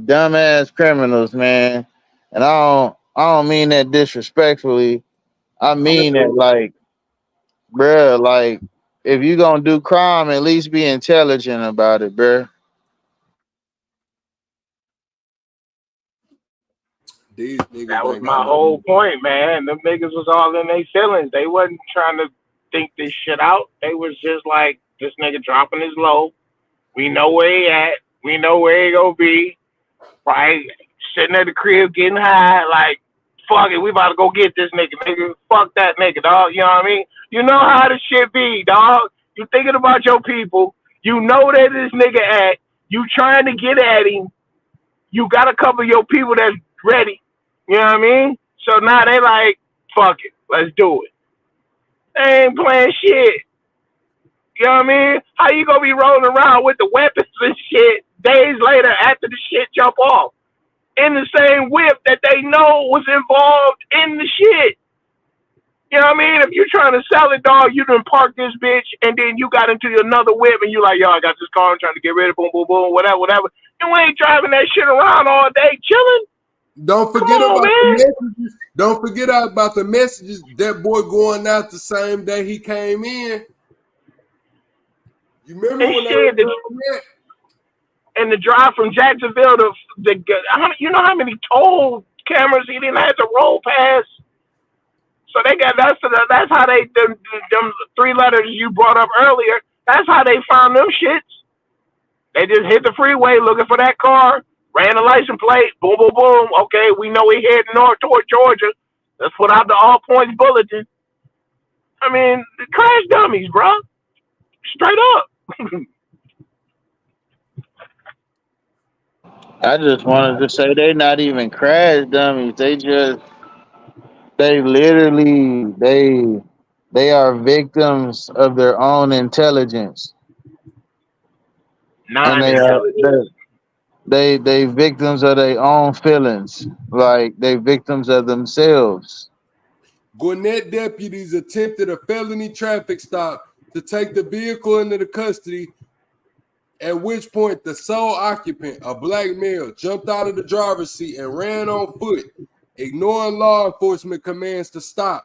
Dumbass criminals, man. And I don't mean that disrespectfully. I mean that like, bruh, like if you gonna do crime, at least be intelligent about it, bruh. These niggas That was ain't got my no. whole point, man. Them niggas was all in their feelings. They wasn't trying to think this shit out. They was just like, this nigga dropping his low. We know where he at. We know where he gonna be. Right? Sitting at the crib getting high, like, fuck it, we about to go get this nigga. Fuck that nigga, dog. You know what I mean? You know how this shit be, dog. You thinking about your people. You know that this nigga at. You trying to get at him. You got a couple of your people that's ready. You know what I mean? So now they like, fuck it, let's do it. They ain't playing shit. You know what I mean? How you gonna be rolling around with the weapons and shit days later after the shit jump off? In the same whip that they know was involved in the shit. You know what I mean? If you're trying to sell it, dog, you done park this bitch and then you got into another whip and you like, yo, I got this car, I'm trying to get rid of boom, boom, boom, whatever. You ain't driving that shit around all day chilling. Don't forget about the messages. Don't forget about the messages. That boy going out the same day he came in. You remember when they were doing that? And the drive from Jacksonville to you know how many toll cameras he didn't have to roll past. So they got that's how they them 3 letters you brought up earlier. That's how they found them shits. They just hit the freeway looking for that car, ran the license plate, boom, boom, boom. Okay, we know we heading north toward Georgia. Let's put out the all points bulletin. I mean, the crash dummies, bro. Straight up. I just wanted to say they not even crash dummies. They literally they are victims of their own intelligence. And Non-intelligent. they victims of their own feelings. Like they victims of themselves. Gwinnett deputies attempted a felony traffic stop to take the vehicle into the custody, at which point the sole occupant, a black male, jumped out of the driver's seat and ran on foot ignoring law enforcement commands to stop.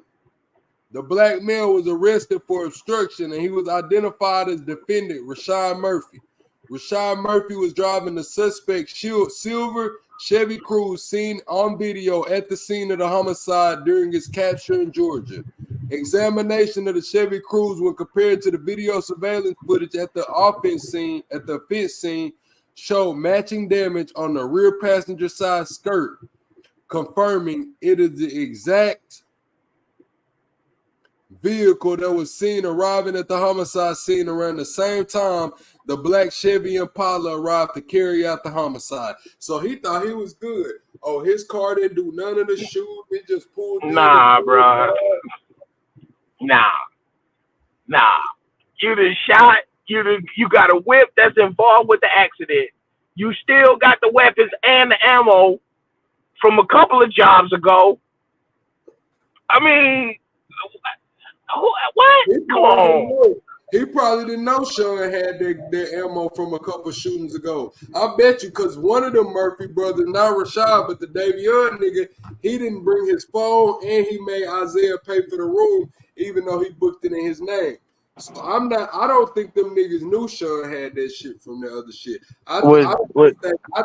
The black male was arrested for obstruction, and he was identified as defendant Rashad Murphy. Rashad Murphy was driving the suspect's silver Chevy Cruze seen on video at the scene of the homicide during his capture in Georgia. Examination of the Chevy Cruze when compared to the video surveillance footage at the offense scene showed matching damage on the rear passenger side skirt, confirming it is the exact vehicle that was seen arriving at the homicide scene around the same time the black Chevy Impala arrived to carry out the homicide. So he thought he was good. Oh, his car didn't do none of the shooting. It just pulled. Nah, bro. Nah. You done shot. You got a whip that's involved with the accident. You still got the weapons and the ammo from a couple of jobs ago. I mean, what? Come on. He probably didn't know Sean had their ammo from a couple shootings ago. I bet you, because one of them Murphy brothers, not Rashad, but the Davion nigga, he didn't bring his phone and he made Isaiah pay for the room, even though he booked it in his name. So I don't think them niggas knew Sean had that shit from the other shit. I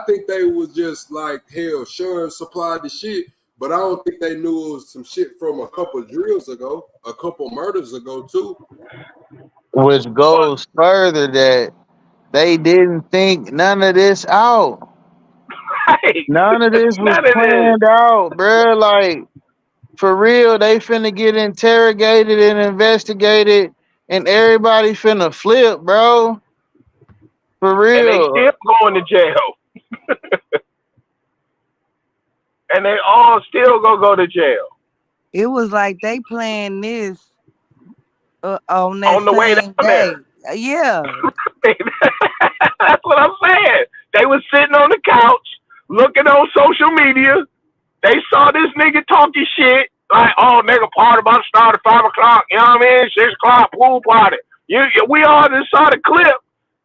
think they was just like, hell, Sean supplied the shit, but I don't think they knew it was some shit from a couple drills ago, a couple murders ago too. Which goes further that they didn't think none of this out. Right. None of this was planned out, bro. Like, for real, they finna get interrogated and investigated, and everybody finna flip, bro. For real. And they still going to jail. And they all still gonna go to jail. It was like they planned this on the way same down day. there. Yeah. That's what I'm saying. They was sitting on the couch, looking on social media. They saw this nigga talking shit. Like, oh, nigga, party about to start at 5 o'clock. You know what I mean? 6 o'clock, pool party. We all just saw the clip.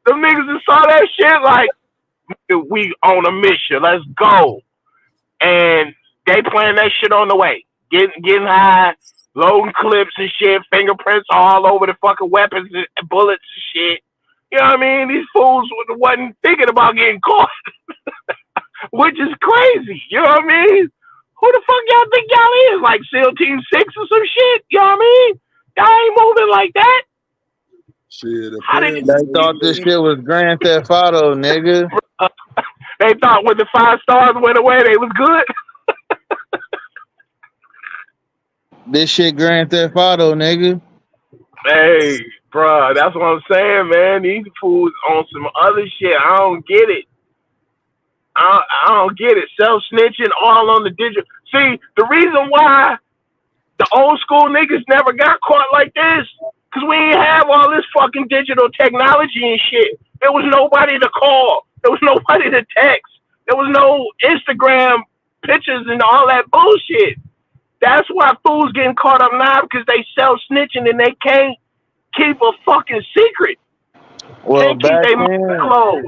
The niggas just saw that shit like, we on a mission. Let's go. And they playing that shit on the way. Getting high, loading clips and shit, fingerprints all over the fucking weapons and bullets and shit. You know what I mean? These fools wasn't thinking about getting caught, which is crazy. You know what I mean? Who the fuck y'all think y'all is? Like SEAL Team 6 or some shit? You know what I mean? Y'all ain't moving like that. Shit, they thought this shit was Grand Theft Auto, nigga. They thought when the 5 stars went away, they was good. This shit Grand Theft Auto, nigga. Hey, bro, that's what I'm saying, man. These fools on some other shit. I don't get it. I don't get it. Self-snitching all on the digital. See, the reason why the old school niggas never got caught like this, because we ain't have all this fucking digital technology and shit. There was nobody to call. There was nobody to text. There was no Instagram pictures and all that bullshit. That's why fools getting caught up now, because they self-snitching and they can't keep a fucking secret. Well, can't keep their mouth closed.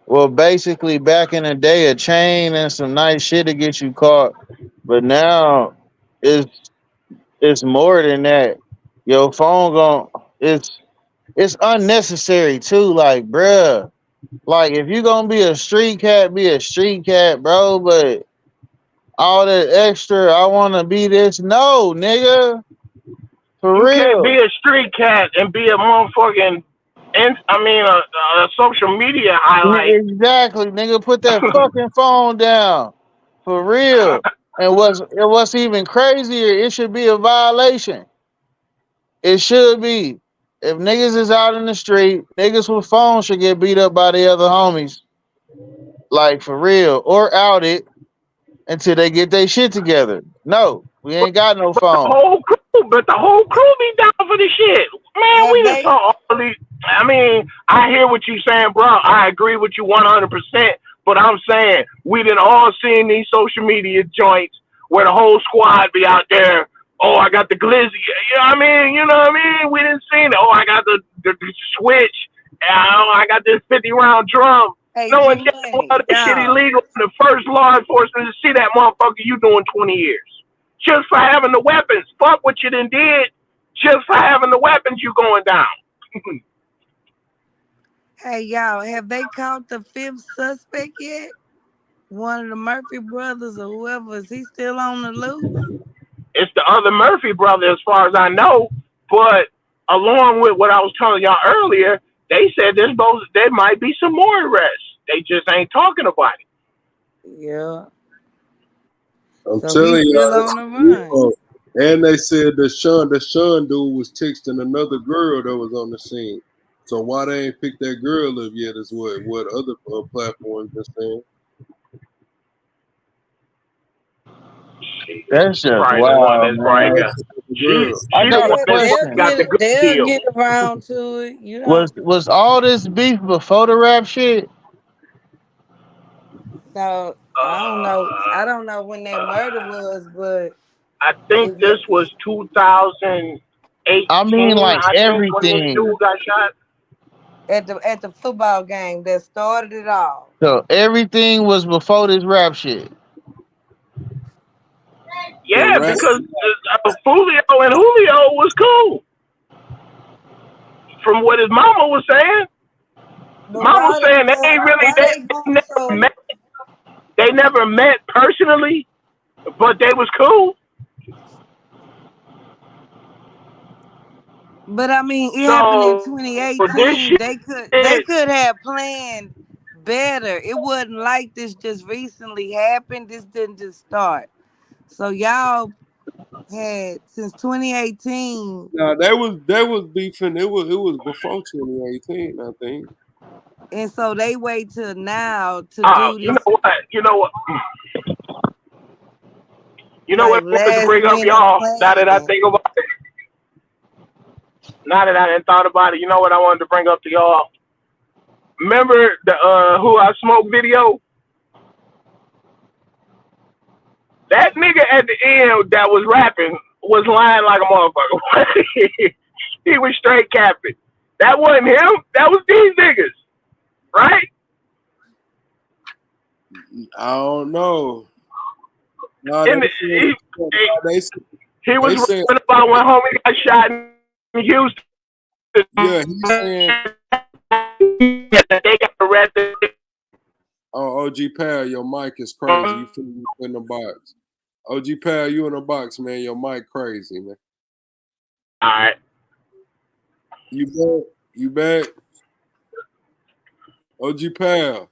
Well, basically, back in the day, a chain and some nice shit to get you caught. But now, it's more than that. Your phone it's unnecessary too. Like, bruh, like if you gonna be a street cat, be a street cat, bro. But all that extra, I want to be this. No, nigga. For real. You can't be a street cat and be a motherfucking, a social media highlight. Exactly, nigga. Put that fucking phone down. For real. And what's even crazier, it should be a violation. It should be. If niggas is out in the street, niggas with phones should get beat up by the other homies. Like, for real. Or outed until they get their shit together. No, we ain't got no phone. But the whole crew be down for the shit. Man, we just saw all these. I mean, I hear what you saying, bro. I agree with you 100%. But I'm saying, we done all seen these social media joints where the whole squad be out there. Oh, I got the glizzy. You know what I mean? We didn't see it. Oh, I got the switch. I got this 50-round drum. Hey, knowing G damn well Money, that shit y'all. illegal. The first law enforcement to see that motherfucker, you doing 20 years just for having the weapons. Fuck what you done did. Just for having the weapons, you going down. Hey, y'all, have they caught the 5th suspect yet? One of the Murphy brothers or whoever, is he still on the loose? It's the other Murphy brother, as far as I know. But along with what I was telling y'all earlier, they said there might be some more arrests. They just ain't talking about it. Yeah. I'm So he's telling still y'all, on the run. and they said the Sean dude was texting another girl that was on the scene. So why they ain't picked that girl up yet is what other platforms are saying. That's just Probably the one wild, that's probably man. got The she girl. I the got a one that's question. got the good They'll deal. get around to it. You know. Was all this beef before the rap shit? So I don't know when that murder was, but I think it this was was 2018. I mean, like I think when this everything. dude got shot. at the football game that started it all. So everything was before this rap shit. The Yeah, rap. because Folio and Julio was cool. From what his mama was saying, But mama was saying they ain't really why they going never so? met. They never met personally, but they was cool. But I mean, it happened in So this 2018. They shit, could have planned better. It wasn't like this just recently happened. This didn't just start. So y'all had since 2018, Now they was beefing. It was before 2018, I think. and so they wait till now to do you know this what? You know what like I wanted to last bring up, minute y'all. Now that I planning. think about it, now that I didn't thought about it, you know what I wanted to bring up to y'all. Remember the Who I Smoke video? That nigga at the end that was rapping was lying like a motherfucker. He was straight capping. That wasn't him. That was these niggas, right? I don't know. No, And they he was they said rapping about when homie got shot in Houston. yeah. He's saying, They got arrested. "Oh, OG Pal, your mic is crazy. You feel you in the box. OG Pal, you in the box, man. Your mic crazy, man. All right. You back? You back? OG Pal,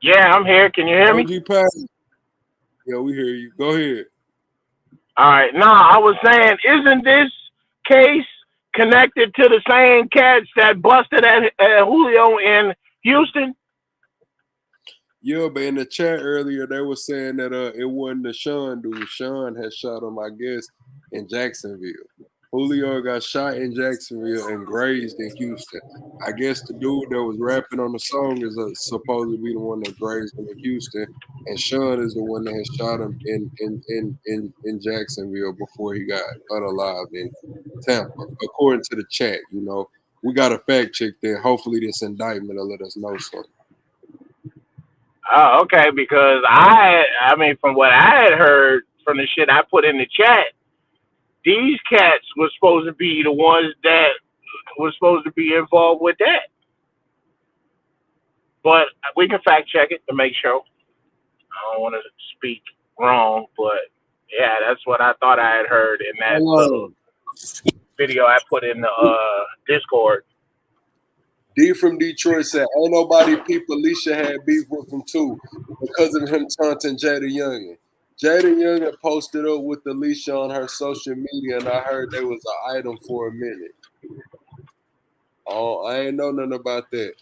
Yeah, I'm here. Can you hear me? OG Pal. Yeah, we hear you. Go ahead. All right. Nah, I was saying, isn't this case connected to the same cats that busted at Julio in Houston? Yeah, but in the chat earlier, they were saying that it wasn't the Sean dude. Sean had shot him, I guess, in Jacksonville. Julio got shot in Jacksonville and grazed in Houston. I guess the dude that was rapping on the song is supposed to be the one that grazed him in Houston, and Sean is the one that had shot him in Jacksonville before he got unalived in Tampa. According to the chat, we got a fact check there. Hopefully, this indictment will let us know something. Oh, okay. Because I mean, from what I had heard from the shit I put in the chat, these cats were supposed to be the ones that were supposed to be involved with that. But we can fact check it to make sure. I don't want to speak wrong, but yeah, that's what I thought I had heard in that little Hello. video I put in the Discord. D from Detroit said, ain't nobody people Alicia had beef with him too because of him taunting Jada Youngin. Jada Youngin posted up with Alicia on her social media, and I heard there was an item for a minute. Oh, I ain't know nothing about that.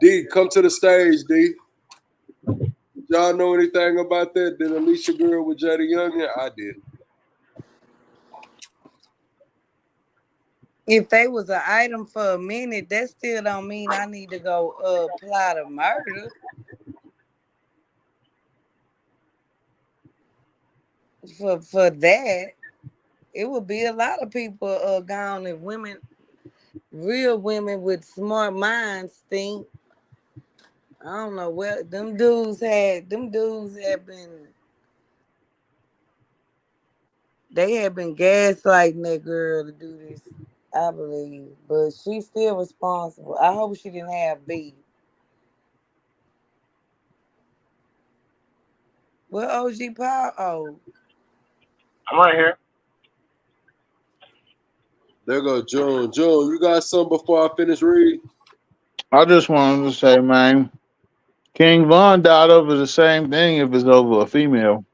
D, come to the stage, D. Y'all know anything about that? Did Alicia girl with Jada Youngin? I didn't. If they was an item for a minute, that still don't mean I need to go apply to murder. For that, it would be a lot of people gone if women real women with smart minds think. I don't know what them dudes had. Them dudes have been. They had been gaslighting that girl to do this, I believe. But she's still responsible. I hope she didn't have beef. Well, OG Paul. Oh, I'm right here. There go June. June, you got something before I finish reading? I just wanted to say, man, King Von died over the same thing if it's over a female.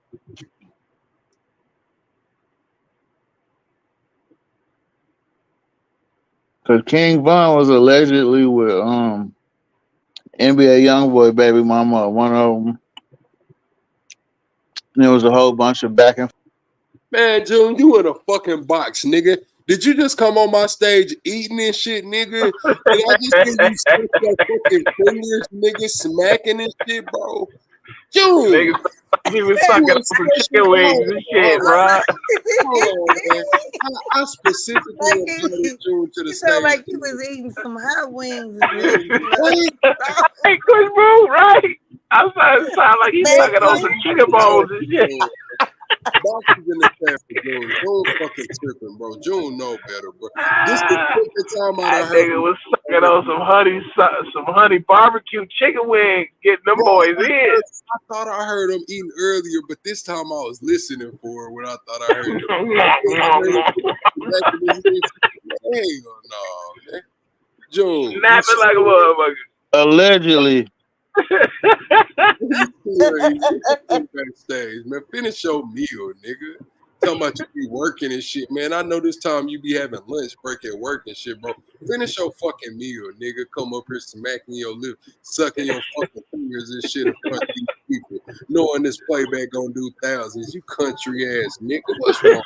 Because King Von was allegedly with NBA YoungBoy baby mama, one of them. And there was a whole bunch of back and Man, June, you in a fucking box, nigga. Did you just come on my stage eating and shit, nigga? Did I just hear you stick your fucking fingers, nigga, smacking and shit, bro? June! Nigga, he was sucking on some chicken wings and shit, bro. Hold on, man. I specifically invited June to the you stage. sound like you was eating some hot wings. Hey, Chris Boo, right? I'm starting to sound like he's sucking on some chicken bones and shit. Boxes in the chat for June. June fucking tripping, bro. June know better, bro. This is the time I That heard. nigga was sucking on some honey barbecue chicken wings, getting them boys in. I thought I heard him eating earlier, but this time I was listening for what I thought I heard. Hell no, man. June. Snapping like a motherfucker. allegedly. Backstage, man. Finish your meal, nigga. Talking about you be working and shit, man. I know this time you be having lunch break at work and shit, bro. Finish your fucking meal, nigga. Come up here smacking your lip, sucking your fucking fingers and shit in front of these people, knowing this playback gonna do thousands. You country ass nigga. What's wrong?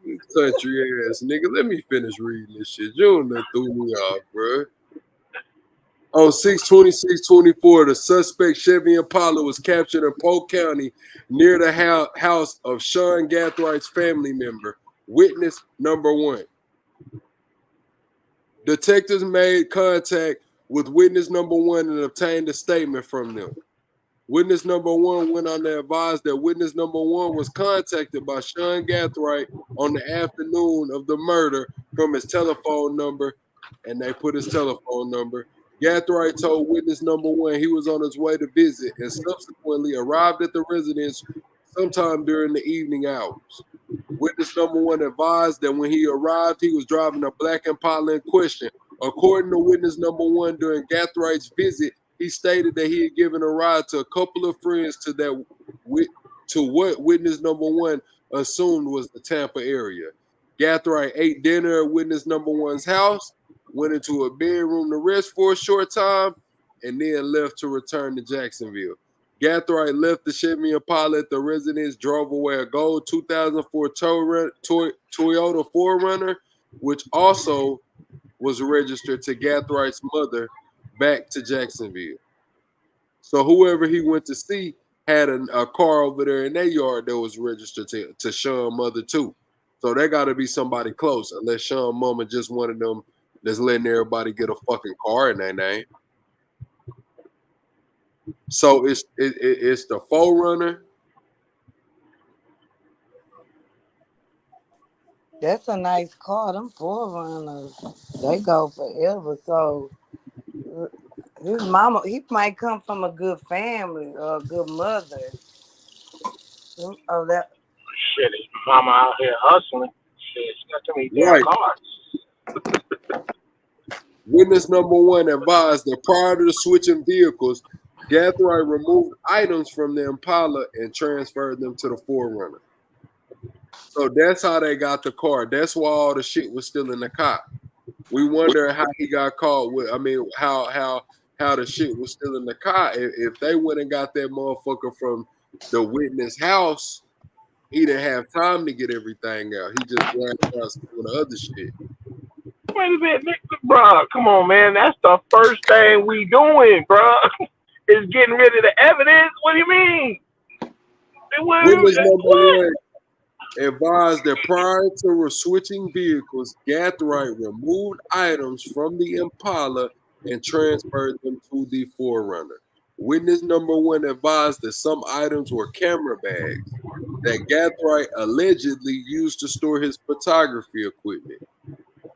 You country ass nigga. Let me finish reading this shit. June done threw me off, bro. On 6/26/24, the suspect Chevy Impala was captured in Polk County near the house of Sean Gathwright's family member. Witness number 1. Detectives made contact with witness number 1 and obtained a statement from them. Witness number 1 went on to advise that witness number 1 was contacted by Sean Gathwright on the afternoon of the murder from his telephone number, and they put his telephone number. Gathwright told witness number 1 he was on his way to visit and subsequently arrived at the residence sometime during the evening hours. Witness number 1 advised that when he arrived, he was driving a black Impala in question. According to witness number 1, during Gathwright's visit, he stated that he had given a ride to a couple of friends to what witness number 1 assumed was the Tampa area. Gathwright ate dinner at witness number 1's house, went into a bedroom to rest for a short time, and then left to return to Jacksonville. Gathwright left the Chevy Impala at the residence, drove away a gold 2004 Toyota 4Runner, which also was registered to Gathwright's mother, back to Jacksonville. So whoever he went to see had a car over there in their yard that was registered to Sean's mother too. So they got to be somebody close, unless Sean's mama just one of them that's letting everybody get a fucking car in their name. So it's the 4Runner. That's a nice car. Them 4Runners, they go forever. So his mama, he might come from a good family or a good mother. Oh, that Shit, his mama out here hustling. Shit, she got too many damn cars. Witness number 1 advised that prior to the switching vehicles, Gathwright removed items from the Impala and transferred them to the 4Runner. So that's how they got the car. That's why all the shit was still in the car. We wonder how he got caught with. I mean, how the shit was still in the car. If they went and got that motherfucker from the witness house, he didn't have time to get everything out. He just grabbed out some of the other shit. Wait a minute, bro. Come on, man. That's the first thing we doing, bro. Is getting rid of the evidence. What do you mean? Witness number 1. advised that prior to switching vehicles, Gathright removed items from the Impala and transferred them to the Forerunner. Witness number 1 advised that some items were camera bags that Gathright allegedly used to store his photography equipment.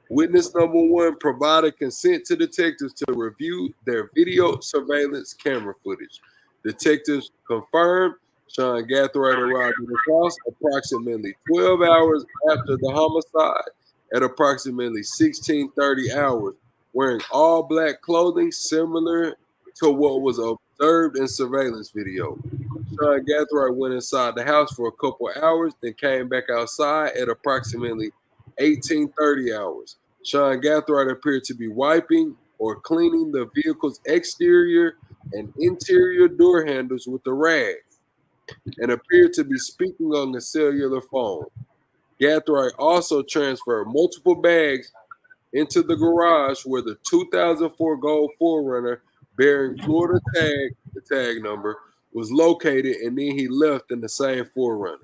Witness number 1 provided consent to detectives to review their video surveillance camera footage. Detectives confirmed Sean Gathright arrived at the house approximately 12 hours after the homicide at approximately 16:30 hours, wearing all black clothing similar to what was observed in surveillance video. Sean Gathright went inside the house for a couple hours, then came back outside at approximately 18:30 hours. Sean Gathright appeared to be wiping or cleaning the vehicle's exterior and interior door handles with a rag and appeared to be speaking on the cellular phone. Gathright also transferred multiple bags into the garage where the 2004 Gold Forerunner bearing Florida tag, the tag number, was located, and then he left in the same Forerunner.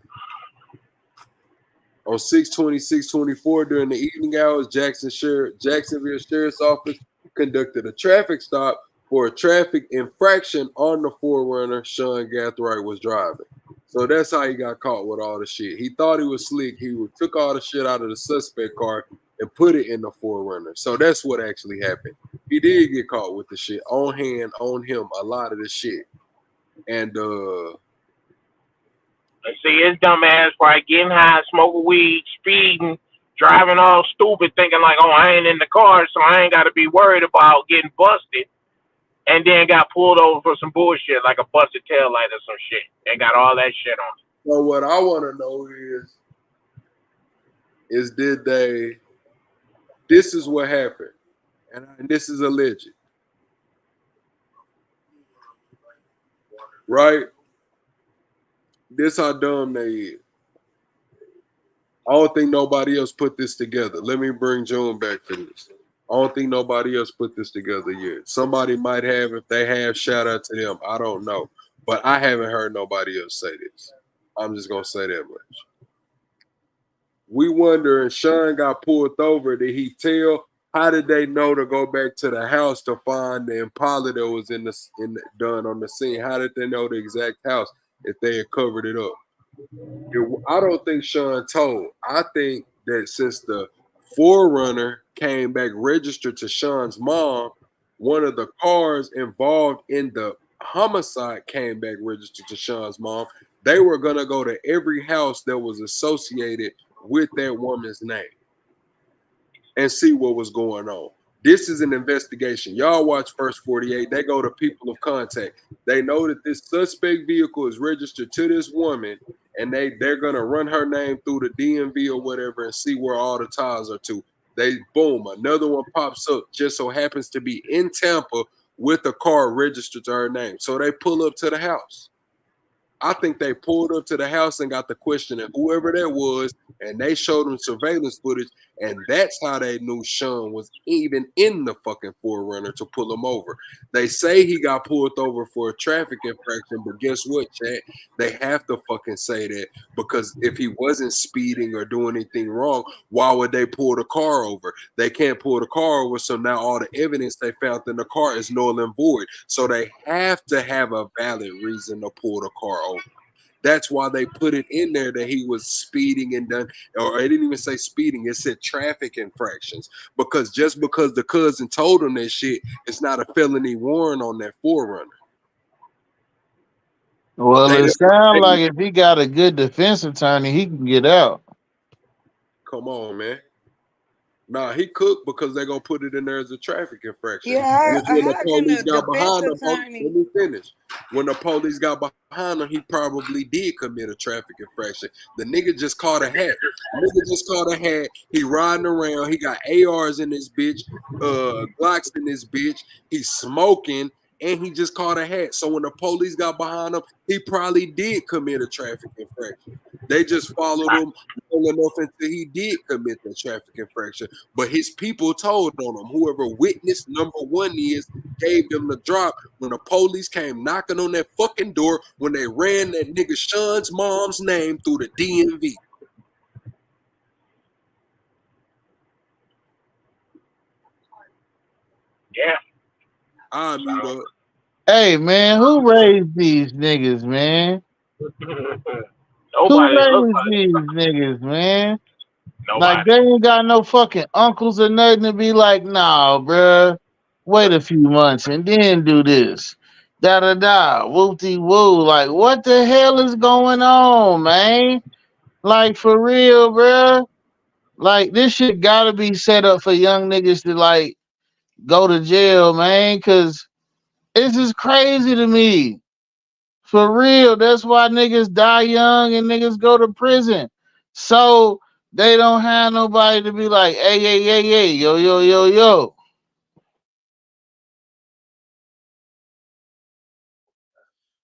On 6/20/6/24, during the evening hours, Jacksonville Sheriff's Office conducted a traffic stop for a traffic infraction on the Forerunner Sean Gathright was driving. So that's how he got caught with all the shit. He thought he was slick. He took all the shit out of the suspect car and put it in the Forerunner. So that's what actually happened. He did get caught with the shit on hand, on him, a lot of the shit. And see, his dumb ass probably getting high, smoking weed, speeding, driving all stupid, thinking like, oh, I ain't in the car, so I ain't got to be worried about getting busted. And then got pulled over for some bullshit, like a busted taillight or some shit, and got all that shit on it. So what I want to know is did they? This is what happened, and this is alleged, right? This how dumb they is. I don't think nobody else put this together. Let me bring June back for this. I don't think nobody else put this together yet. Somebody might have. If they have, shout out to them. I don't know. But I haven't heard nobody else say this. I'm just going to say that much. We wonder, and Sean got pulled over. Did he tell? How did they know to go back to the house to find the Impala that was done on the scene? How did they know the exact house if they had covered it up? I don't think Sean told. I think that since the Forerunner came back registered to Sean's mom, one of the cars involved in the homicide came back registered to Sean's mom. They were going to go to every house that was associated with that woman's name and see what was going on. This is an investigation. Y'all watch First 48. They go to people of contact. They know that this suspect vehicle is registered to this woman, and they're going to run her name through the DMV or whatever and see where all the ties are to. They, boom, another one pops up, just so happens to be in Tampa with a car registered to her name. So they pull up to the house. I think they pulled up to the house and got the question of whoever that was, and they showed them surveillance footage, and that's how they knew Sean was even in the fucking Forerunner to pull him over. They say he got pulled over for a traffic infraction, but guess what, chat? They have to fucking say that, because if he wasn't speeding or doing anything wrong, why would they pull the car over? They can't pull the car over, so now all the evidence they found in the car is null and void. So they have to have a valid reason to pull the car over. That's why they put it in there that he was speeding and done, or it didn't even say speeding, it said traffic infractions. Because just because the cousin told him that shit, it's not a felony warrant on that Forerunner. Well, it sounds like if he got a good defense attorney, he can get out. Come on, man. Nah, he cooked because they're gonna put it in there as a traffic infraction. Yeah, when the police the got behind him, let attorney. me finish. When the police got behind him, he probably did commit a traffic infraction. The nigga just caught a hat. He riding around. He got ARs in his bitch, Glocks in his bitch. He's smoking, and he just caught a hat. So when the police got behind him, he probably did commit a traffic infraction. They just followed him long enough until he did commit the traffic infraction. But his people told on him. Whoever witness number one is gave them the drop when the police came knocking on that fucking door when they ran that nigga Sean's mom's name through the DMV. Yeah. I mute up. Hey man, who raised these niggas, man? Who Nobody. It looks raised like these niggas, man? Like nobody. they ain't got no fucking uncles or nothing to be like, nah, bruh. Wait a few months and then do this. Da da da, whoopty woo. Like, what the hell is going on, man? Like for real, bruh. Like this shit gotta be set up for young niggas to like go to jail, man. Cause this is crazy to me. For real. That's why niggas die young and niggas go to prison. So they don't have nobody to be like, hey, hey, hey, hey, yo, yo, yo, yo.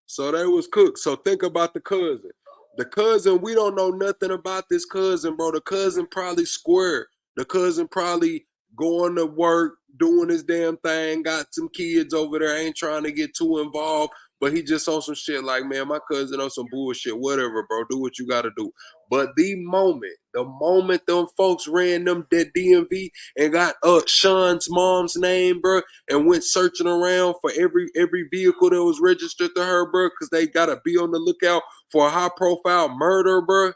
So they was cooked. So think about the cousin. The cousin, we don't know nothing about this cousin, bro. The cousin probably square. The cousin probably going to work, doing his damn thing, got some kids over there, ain't trying to get too involved, but he just on some shit like, man, my cousin on some bullshit, whatever, bro. Do what you got to do. But the moment them folks ran them that DMV and got Sean's mom's name, bro, and went searching around for every vehicle that was registered to her, bro, because they gotta be on the lookout for a high profile murder, bro.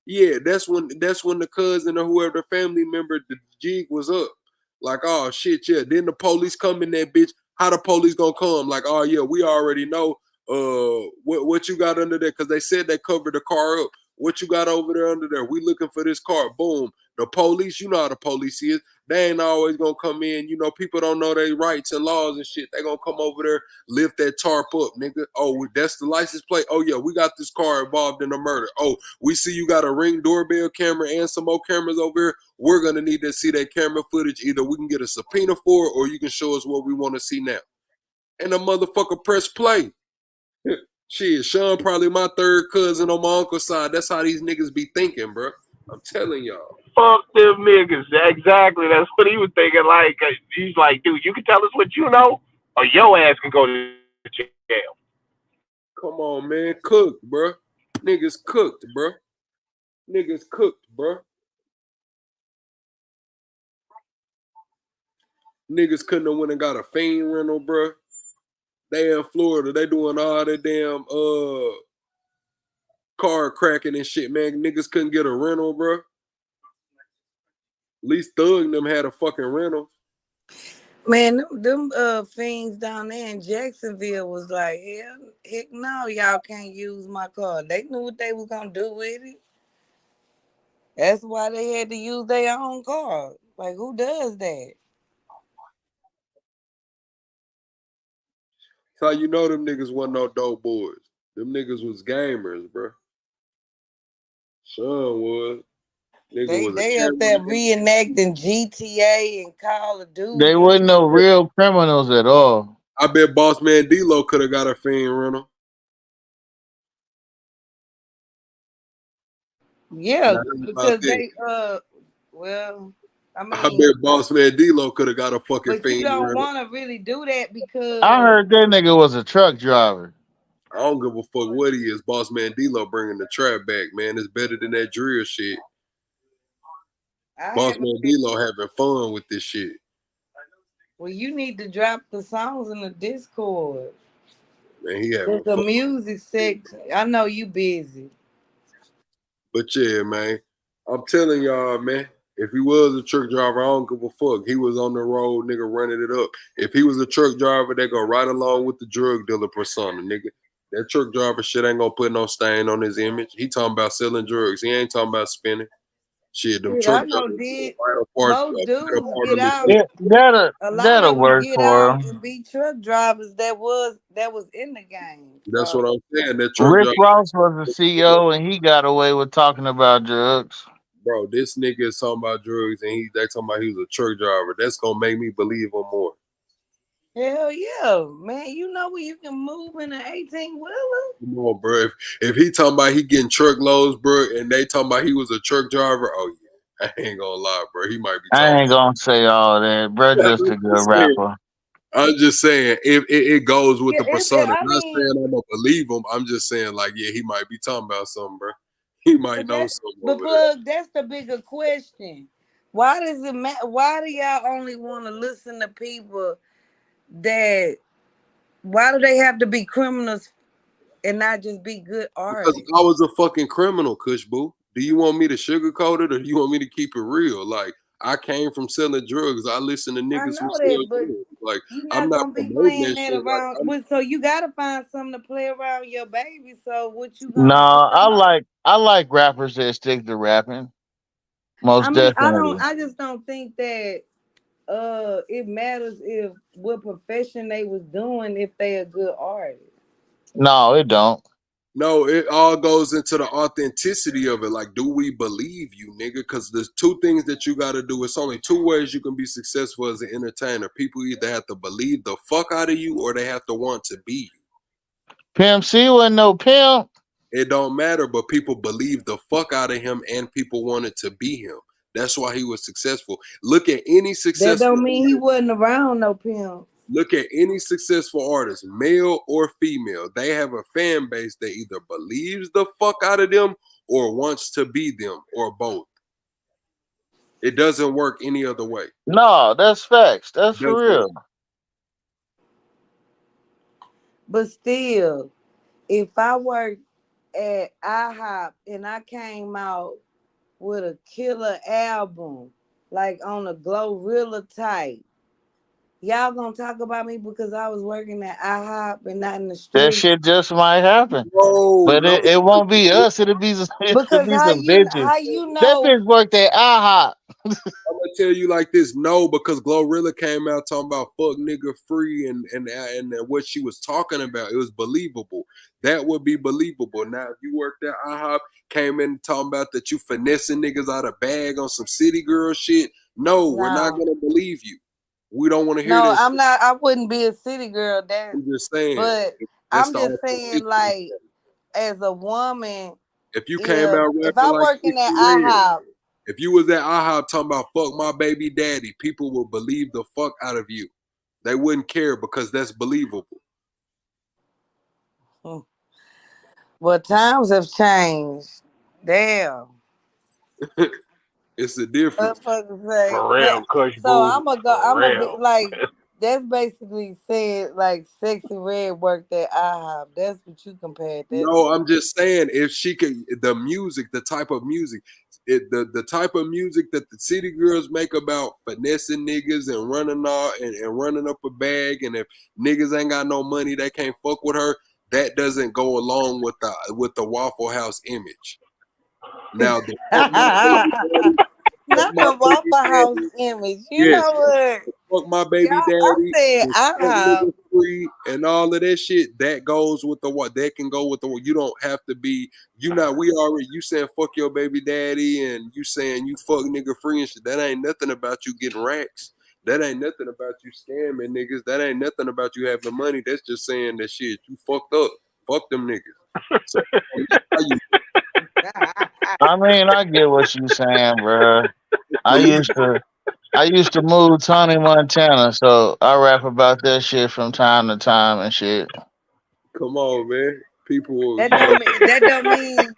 Yeah, that's when the cousin or whoever the family member, the jig was up. Like, oh shit, yeah. Then the police come in that bitch. How the police gonna come? Like, oh yeah, we already know what you got under there, because they said they covered the car up. What you got over there under there? We looking for this car. Boom. The police, you know how the police is. They ain't always gonna come in. You know, people don't know their rights and laws and shit. They gonna come over there, lift that tarp up, nigga. Oh, that's the license plate. Oh yeah, we got this car involved in a murder. Oh, we see you got a Ring doorbell camera and some more cameras over here. We're gonna need to see that camera footage. Either we can get a subpoena for it, or you can show us what we want to see now. And the motherfucker press play. Shit, Sean probably my third cousin on my uncle's side. That's how these niggas be thinking, bro. I'm telling y'all. Fuck them niggas. Exactly. That's what he was thinking. Like, he's like, dude, you can tell us what you know, or your ass can go to jail. Come on, man. Cooked, bro. Niggas cooked, bro. Niggas cooked, bro. Niggas couldn't have went and got a fiend rental, bro. They in Florida. They doing all that damn car cracking and shit, man. Niggas couldn't get a rental, bro. At least Thug and them had a fucking rental. Man, them fiends down there in Jacksonville was like, heck no, y'all can't use my car. They knew what they was gonna do with it. That's why they had to use their own car. Like, who does that? That's how you know them niggas wasn't no dope boys. Them niggas was gamers, bro. Sean was. Nigga was a They up there cameraman. reenacting GTA and Call of They Duty. wasn't no real criminals at all. I bet Boss Man D-Lo could have got a fiend rental. Yeah, Now, because they well, I I mean, bet Boss Man D-Lo could have got a fucking but you fiend don't rental. want to really do that because I heard that nigga was a truck driver. I don't give a fuck what he is. Boss Man D-Lo bringing the trap back, man. It's better than that drill shit. Boss Man D-Lo having fun with this shit. Well, you need to drop the songs in the Discord. Man, he having The fun. music section. I know you busy. But yeah, man. I'm telling y'all, man. If he was a truck driver, I don't give a fuck. He was on the road, nigga, running it up. If he was a truck driver, they go right along with the drug dealer persona, nigga. That truck driver shit ain't gonna put no stain on his image. He talking about selling drugs. He ain't talking about spinning. Shit, them Dude, truck I know drivers. most dudes get out. Yeah, A lot that'll of them work get for out him. and be truck drivers that was in the game. That's So what I'm saying. That truck Rick driver. Ross was the CEO and he got away with talking about drugs. Bro, this nigga is talking about drugs and they talking about he was a truck driver. That's gonna make me believe him more. hell yeah, man. You know where you can move in an 18-wheeler? Come on, bro. If he talking about he getting truckloads, bro, and they talking about he was a truck driver, oh yeah, I ain't gonna lie, bro. He might be I talking. ain't gonna say all that. Bro, just a good rapper. I'm just saying, if it goes with Yeah, the persona. I I'm not mean, saying I'm gonna believe him. I'm just saying, like, yeah, he might be talking about something, bro. He might know something but over there. Plug, that's the bigger question. Why does it matter? Why do y'all only want to listen to people that why do they have to be criminals and not just be good Because artists? I was a fucking criminal, Kush Boo. Do you want me to sugarcoat it or do you want me to keep it real? Like, I came from selling drugs. I listen to I niggas who know sell that, but drugs. Like, you're I'm not not gonna be promoting playing that that shit. Like, around. So you gotta find something to play around your baby. So what you No, gonna put them on? I like rappers that stick to rapping. I Most mean, definitely. I just don't think that it matters if what profession they was doing if they a good artist. No, it don't. no, it all goes into the authenticity of it. Like, do we believe you, nigga? Because there's two things that you got to do. It's only two ways you can be successful as an entertainer. People either have to believe the fuck out of you or they have to want to be you. Pimp C wasn't no pimp. It don't matter, but people believe the fuck out of him and people wanted to be him. That's why he was successful. Look at any That successful don't mean he wasn't around no pimp. Look at any successful artist, male or female. They have a fan base that either believes the fuck out of them or wants to be them or both. It doesn't work any other way. No, that's facts. That's for Doesn't. real. But still, if I worked at IHOP and I came out with a killer album, like on a Glorilla type, y'all gonna talk about me because I was working at IHOP and not in the That street? shit just might happen. No, But no. it won't be us. It'll be Because some bitches. how you That know bitch worked at IHOP. I'm gonna tell you like this, no, because Glorilla came out talking about fuck nigga free and what she was talking about. It was believable. That would be believable. Now, if you worked at IHOP, came in talking about that you finessing niggas out of bag on some city girl shit, no, we're not no. gonna believe you. We don't want to hear No, that I'm shit. not. I wouldn't be a city girl. That, I'm just saying. but That's I'm the just saying, authenticity. like, as a woman, If you came out if rapping I like working 50 at Red, IHOP, if you was at IHOP talking about fuck my baby daddy, people will believe the fuck out of you. They wouldn't care because that's believable. well, times have changed. Damn. It's a difference. Motherfuckers say, For but real, Kush so Boo. I'm gonna go. For I'm gonna be real. like. That's basically saying like Sexy Red worked at IHOP. That's what you compared that No, to. I'm just saying if she could, the music, the type of music, the type of music that the city girls make about finessing niggas and running off and running up a bag, and if niggas ain't got no money, they can't fuck with her. That doesn't go along with the Waffle House image. Now the fuck my baby daddy, fuck Not my the baby Waffle House daddy. image. You Yes, know what? fuck my Yeah, baby I daddy, said and fuck IHOP. nigga free, and all of that shit. That goes with the what? That can go with the. You don't have to be. You not. We already. You saying fuck your baby daddy, and you saying you fuck nigga free and shit. That ain't nothing about you getting racks. That ain't nothing about you scamming niggas. That ain't nothing about you having money. That's just saying that shit. You fucked up. Fuck them niggas. So how you I mean, I get what you saying, bro. I used believe? to I used to move Tony Montana, so I rap about that shit from time to time and shit. Come on, man. People, That don't mean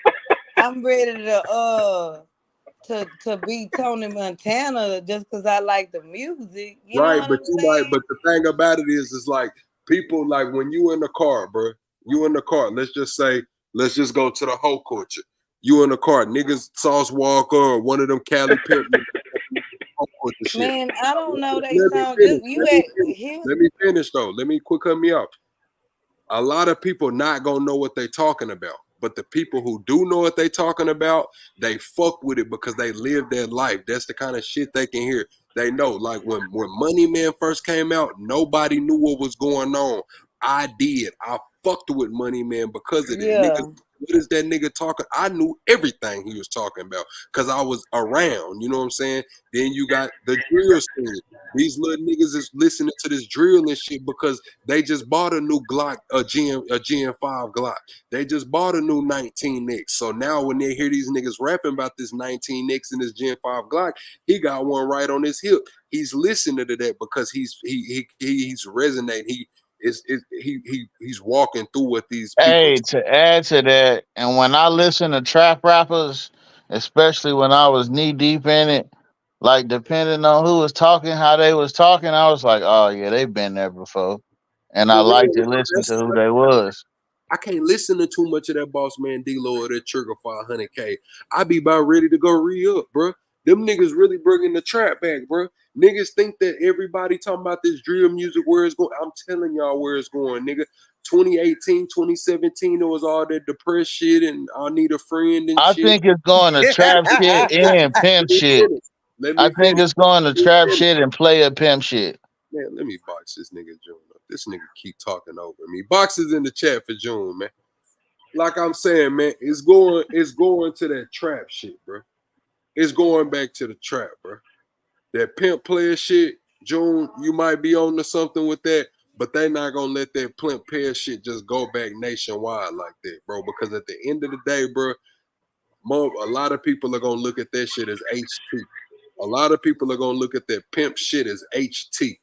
I'm ready to be Tony Montana just because I like the music. You know right, what but I'm you like, saying? but the thing about it is like people like when you in the car, bro. You in the car. Let's just go to the whole culture. You in the car, niggas, Sauce Walker, or one of them Cali pimp whole culture shit. Man, I don't know they Let me song. finish. Just you Let me at finish. here. Let me finish though. Let me quick cut me off. A lot of people not gonna know what they talking about. But the people who do know what they talking about, they fuck with it because they live their life. That's the kind of shit they can hear. They know. Like when Money Man first came out, nobody knew what was going on. I did. I fucked with Money Man because of that. Niggas, Yeah. what is that nigga talking? I knew everything he was talking about because I was around. You know what I'm saying? Then you got the drill scene. These little niggas is listening to this drill and shit because they just bought a new Glock, a Gen 5 Glock. They just bought a new 19X. So now when they hear these niggas rapping about this 19X and this Gen 5 Glock, he got one right on his hip. He's listening to that because he's resonating. He's walking through what these people. Hey, to add to that, and when I listen to trap rappers, especially when I was knee deep in it, Like depending on who was talking, how they was talking, I was like, oh yeah, they've been there before, and I For liked real, to listen to that's who they was. I can't listen to too much of that Boss Man D-Lo or that Trigger 500K. I be about ready to go re-up, bro. Them niggas really bringing the trap back, bro. Niggas think that everybody talking about this drill music, where it's going. I'm telling y'all where it's going, nigga. 2018, 2017, it was all that depressed shit and I need a friend and I shit. think it's going to trap shit and pimp shit. Let I me think finish. it's going to Let me trap finish. shit and play a pimp shit. Man, let me box this nigga June up. This nigga keep talking over me. Box is in the chat for June, man. Like I'm saying, man, it's going to that trap shit, bro. It's going back to the trap, bro. That pimp player shit, June, you might be on to something with that, but they not gonna let that pimp player shit just go back nationwide like that, bro. Because at the end of the day, bro, a lot of people are gonna look at that shit as HT. A lot of people are gonna look at that pimp shit as HT.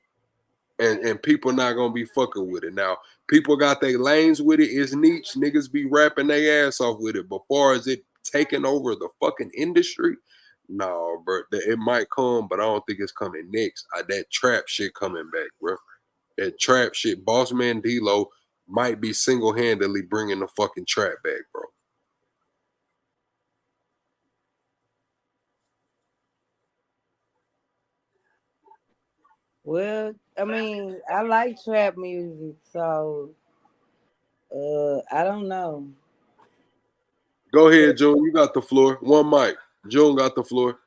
And people not gonna be fucking with it. Now, people got their lanes with it. It's niche. Niggas be rapping their ass off with it. But far as it taking over the fucking industry, no, bro. It might come, but I don't think it's coming next. That trap shit coming back, bro. That trap shit. Boss Man D-Lo might be single-handedly bringing the fucking trap back, bro. Well, I mean, I like trap music, so I don't know. Go ahead, June. You got the floor. One mic. June got the floor.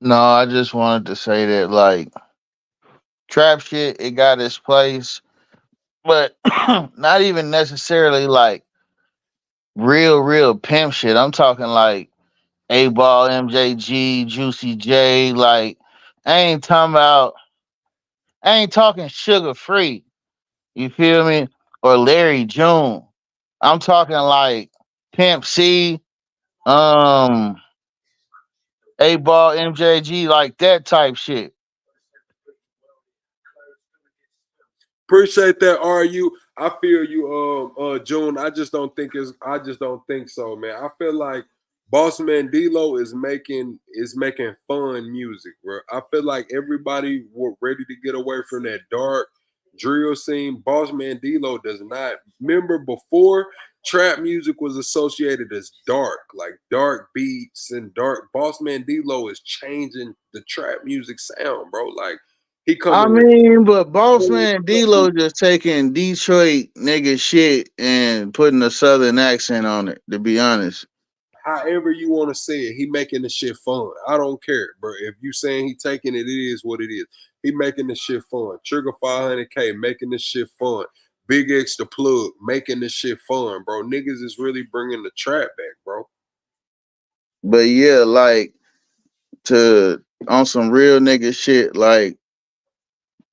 No, I just wanted to say that like trap shit, it got its place, but not even necessarily like real pimp shit. I'm talking like A Ball, MJG, Juicy J. Like I ain't talking about. I ain't talking Sugar Free. You feel me? Or Larry June. I'm talking like Pimp C, um, A Ball, MJG, like that type shit. Appreciate that, RU. I feel you, June. I just don't think so, man. I feel like Boss Man D-Lo is making fun music, bro. I feel like everybody were ready to get away from that dark drill scene. Boss Man D-Lo does not. Remember before trap music was associated as dark, like dark beats and dark. Boss Man D-Lo is changing the trap music sound, bro. Like he I coming with mean, but Boss Man D-Lo just taking Detroit nigga shit and putting a southern accent on it, to be honest. however you want to say it. He making the shit fun. I don't care, bro. If you saying he taking it, it is what it is. He making the shit fun. Trigger 500K making this shit fun. Big X the plug making this shit fun, bro. Niggas is really bringing the trap back, bro. But yeah, like to on some real nigga shit, like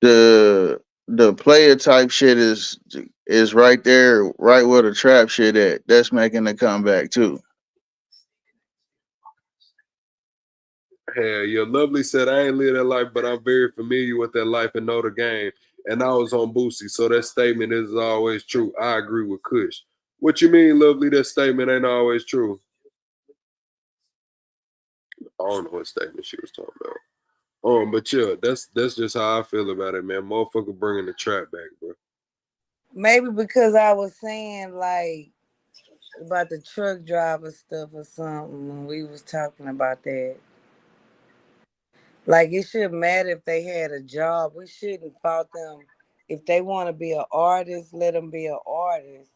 the player type shit is right there, right where the trap shit at. That's making the comeback too. Hell yeah, Lovely said I ain't live that life, but I'm very familiar with that life and know the game. And I was on Boosie, so that statement is always true. I agree with Kush. What you mean, Lovely? That statement ain't always true. I don't know what statement she was talking about. But yeah, that's just how I feel about it, man. Motherfucker bringing the trap back, bro. Maybe because I was saying like about the truck driver stuff or something when we was talking about that. Like it shouldn't matter if they had a job. We shouldn't fault them. If they want to be an artist, let them be an artist.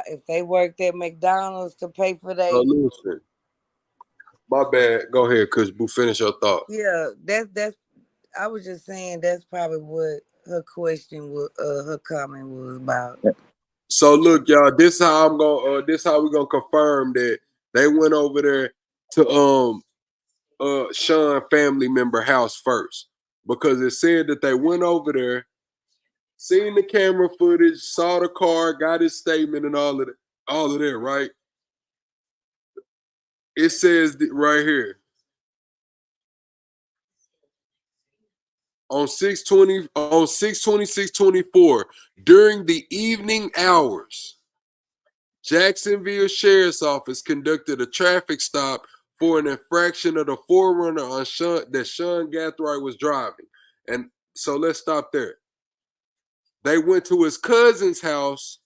If they worked at McDonald's to pay for Oh, their listen. My bad. Go ahead, Kush. Boo, finish your thought. yeah, that's. I was just saying that's probably what her question was. Her comment was about. So look, y'all, this how I'm gonna this how we gonna confirm that they went over there to Sean family member house first. Because it said that they went over there, seen the camera footage, saw the car, got his statement and all of that, right? It says right here on 6/26/24 during the evening hours. Jacksonville Sheriff's Office conducted a traffic stop for an infraction of the forerunner on that Sean Gathright was driving. And so let's stop there. They went to his cousin's house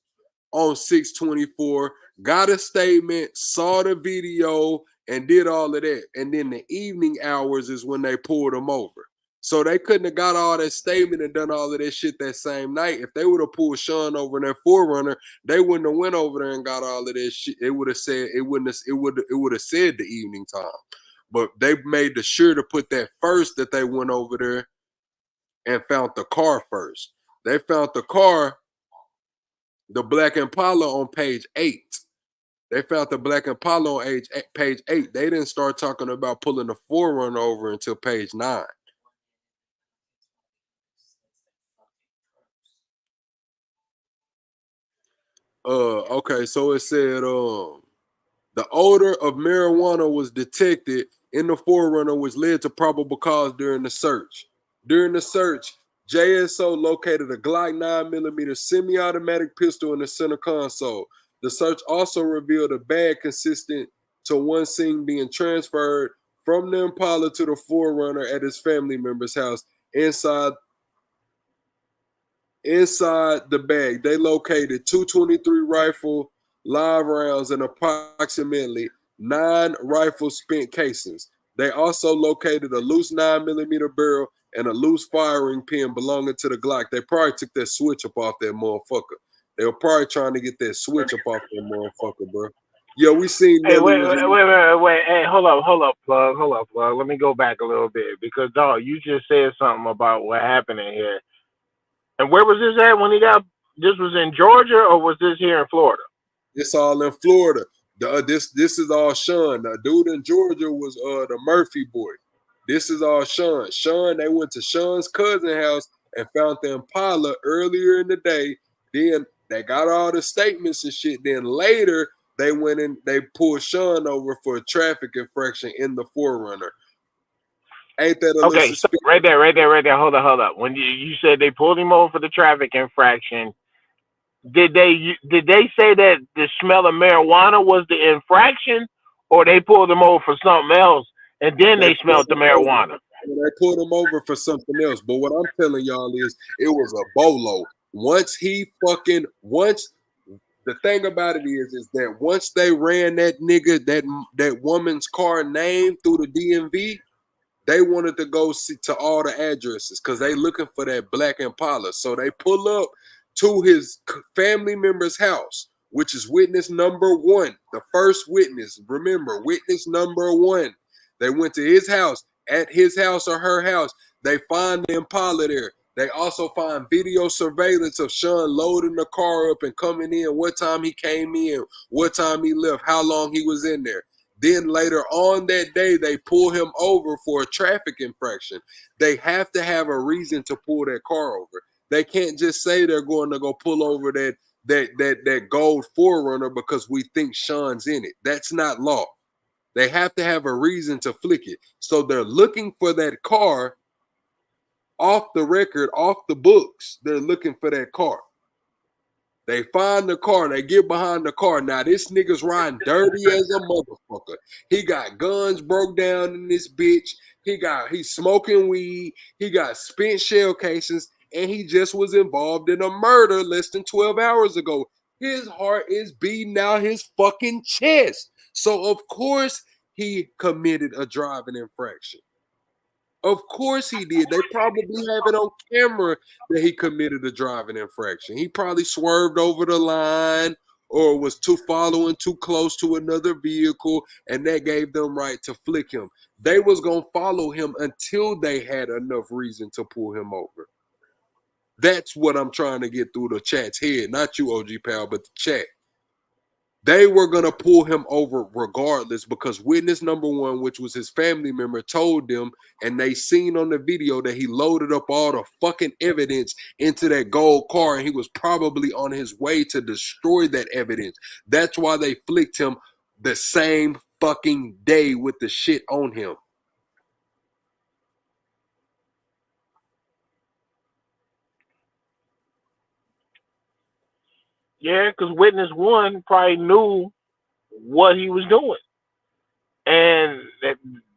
on 6/24, got a statement, saw the video, and did all of that. And then the evening hours is when they pulled him over. So they couldn't have got all that statement and done all of that shit that same night. If they would have pulled Sean over in that forerunner, they wouldn't have went over there and got all of that shit. It would have said it would have said the evening time. But they made sure to put that first, that they went over there and found the car first. They found the car, the Black Impala, on page 8. They found the Black Impala on page 8. They didn't start talking about pulling the forerunner over until page 9. Okay, so it said the odor of marijuana was detected in the forerunner, which led to probable cause during the search. During the search, JSO located a Glock 9mm semi-automatic pistol in the center console. The search also revealed a bag consistent to one scene being transferred from the Impala to the forerunner at his family member's house. Inside the bag, they located 223 rifle live rounds and approximately 9 rifle spent casings. They also located a loose 9mm barrel and a loose firing pin belonging to the Glock. They probably took that switch up off that motherfucker. They were probably trying to get that switch up off that motherfucker, bro. Yeah, we seen Hey, Nelly wait. Hey, hold up, plug. Let me go back a little bit because, dog, you just said something about what happened in here. And where was this at when he got? This was in Georgia, or was this here in Florida? It's all in Florida. This is all Sean. The dude in Georgia was the Murphy boy. This is all Sean. Sean, they went to Sean's cousin's house and found the Impala earlier in the day. Then they got all the statements and shit. Then later they went in, they pulled Sean over for a traffic infraction in the forerunner. Ain't that a little Okay, so suspicious? right there. Hold up. When you said they pulled him over for the traffic infraction, did they say that the smell of marijuana was the infraction, or they pulled him over for something else and then they smelled the marijuana? They pulled him over for something else. But what I'm telling y'all is it was a bolo. The thing about it is that once they ran that nigga, that woman's car name through the DMV, they wanted to go see to all the addresses because they looking for that Black Impala. So they pull up to his family member's house, which is witness number 1, the first witness. Remember, witness number 1. They went to his house. At his house or her house, they find the Impala there. They also find video surveillance of Sean loading the car up and coming in, what time he came in, what time he left, how long he was in there. Then later on that day, they pull him over for a traffic infraction. They have to have a reason to pull that car over. They can't just say they're going to go pull over that gold forerunner because we think Sean's in it. That's not law. They have to have a reason to flick it. So they're looking for that car off the record, off the books. They're looking for that car. They find the car. They get behind the car. Now, this nigga's riding dirty as a motherfucker. He got guns broke down in this bitch. He's smoking weed. He got spent shell casings. And he just was involved in a murder less than 12 hours ago. His heart is beating out his fucking chest. So, of course, he committed a driving infraction. Of course he did. They probably have it on camera that he committed a driving infraction. He probably swerved over the line or was following too close to another vehicle, and that gave them right to flick him. They was going to follow him until they had enough reason to pull him over. That's what I'm trying to get through the chat's head. Not you, OG Pal, but the chat. They were going to pull him over regardless because witness number 1, which was his family member, told them, and they seen on the video that he loaded up all the fucking evidence into that gold car, and he was probably on his way to destroy that evidence. That's why they flicked him the same fucking day with the shit on him. Yeah, because witness 1 probably knew what he was doing. And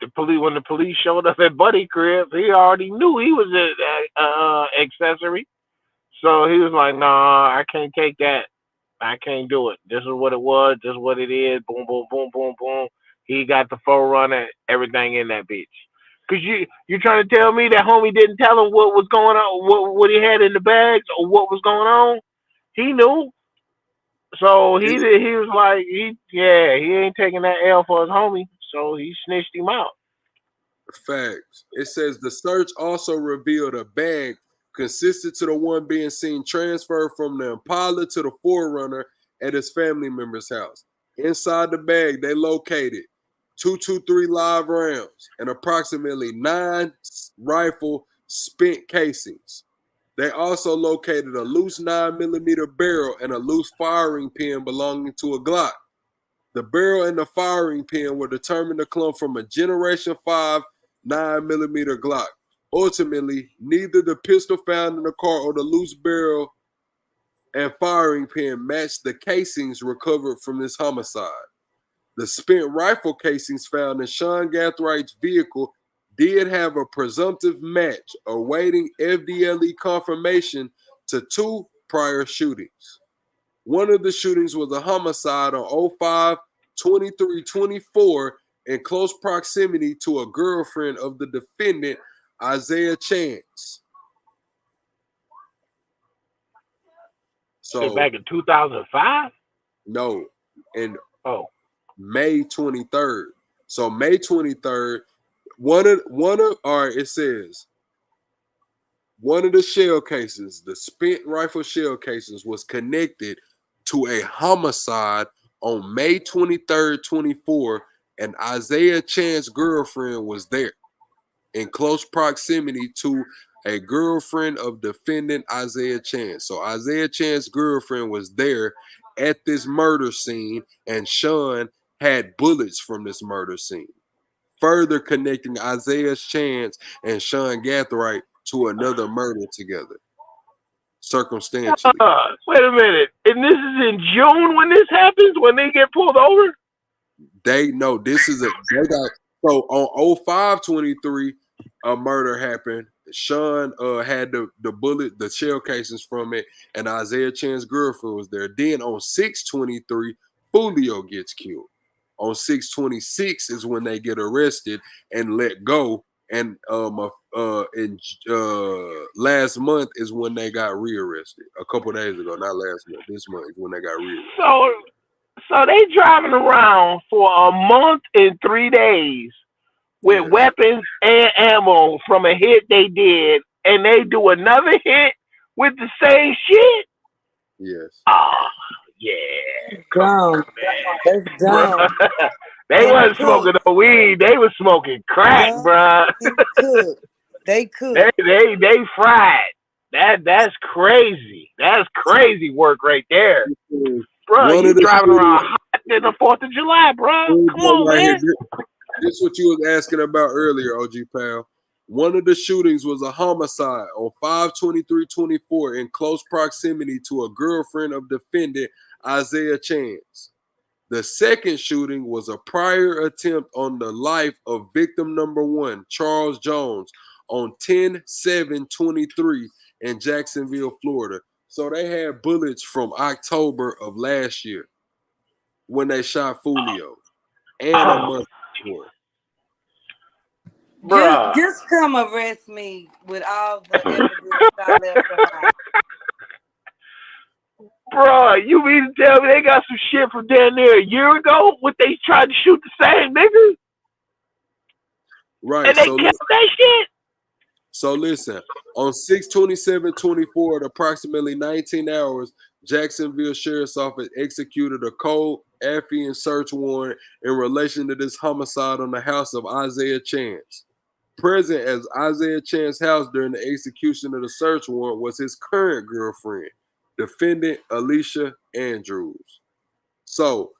the police, when the police showed up at Buddy crib, he already knew he was an accessory. So he was like, "Nah, I can't take that. I can't do it. This is what it was. This is what it is. Boom, boom, boom, boom, boom." He got the forerunner, everything in that bitch. Cause you trying to tell me that homie didn't tell him what was going on, what he had in the bags, or what was going on? He knew. So he was like, he ain't taking that L for his homie. So he snitched him out. Facts. It says the search also revealed a bag consistent to the one being seen transferred from the Impala to the Forerunner at his family member's house. Inside the bag, they located 223 live rounds and approximately 9 rifle spent casings. They also located a loose 9mm barrel and a loose firing pin belonging to a Glock. The barrel and the firing pin were determined to come from a Generation 5 9mm Glock. Ultimately, neither the pistol found in the car or the loose barrel and firing pin matched the casings recovered from this homicide. The spent rifle casings found in Sean Gathwright's vehicle did have a presumptive match, awaiting FDLE confirmation to 2 prior shootings. One of the shootings was a homicide on 05-23-24 in close proximity to a girlfriend of the defendant, Isaiah Chance. So back in 2005? No, in May 23rd. So May 23rd, it says one of the shell cases, the spent rifle shell cases, was connected to a homicide on May 23rd, 24, and Isaiah Chance's girlfriend was there in close proximity to a girlfriend of defendant Isaiah Chance. So Isaiah Chance's girlfriend was there at this murder scene, and Sean had bullets from this murder scene, further connecting Isaiah Chance and Sean Gathwright to another murder together, circumstantially. Wait a minute. And this is in June when this happens, when they get pulled over? They know this is so on 05-23, a murder happened. Sean had the bullet, the shell casings from it, and Isaiah Chan's girlfriend was there. Then on 6-23, FOOLIO gets killed. On 6-26 is when they get arrested and let go. And last month is when they got rearrested. A couple days ago, not last month. This month is when they got rearrested. So they driving around for a month and 3 days with weapons and ammo from a hit they did, and they do another hit with the same shit? Yes. Oh, yeah. Dumb. That's dumb. They wasn't smoking no weed. They was smoking crack, bruh. They could. They fried. That's crazy. That's crazy work right there. Bro, you driving around hot in the 4th of July, bro. Come on, man. This is what you was asking about earlier, OG Pal. One of the shootings was a homicide on 5-23-24 in close proximity to a girlfriend of defendant Isaiah Chance. The second shooting was a prior attempt on the life of victim number 1, Charles Jones, on 10-7-23 in Jacksonville, Florida. So they had bullets from October of last year when they shot FOOLIO, and a month before. Just come arrest me with all the evidence I left behind. Bruh, you mean to tell me they got some shit from down there a year ago when they tried to shoot the same niggas? Right. And they kept that shit? So listen, on 6/27/24 at approximately 19 hours, Jacksonville Sheriff's Office executed a cold Affian search warrant in relation to this homicide on the house of Isaiah Chance. Present at Isaiah Chance's house during the execution of the search warrant was his current girlfriend, defendant Alicia Andrews. So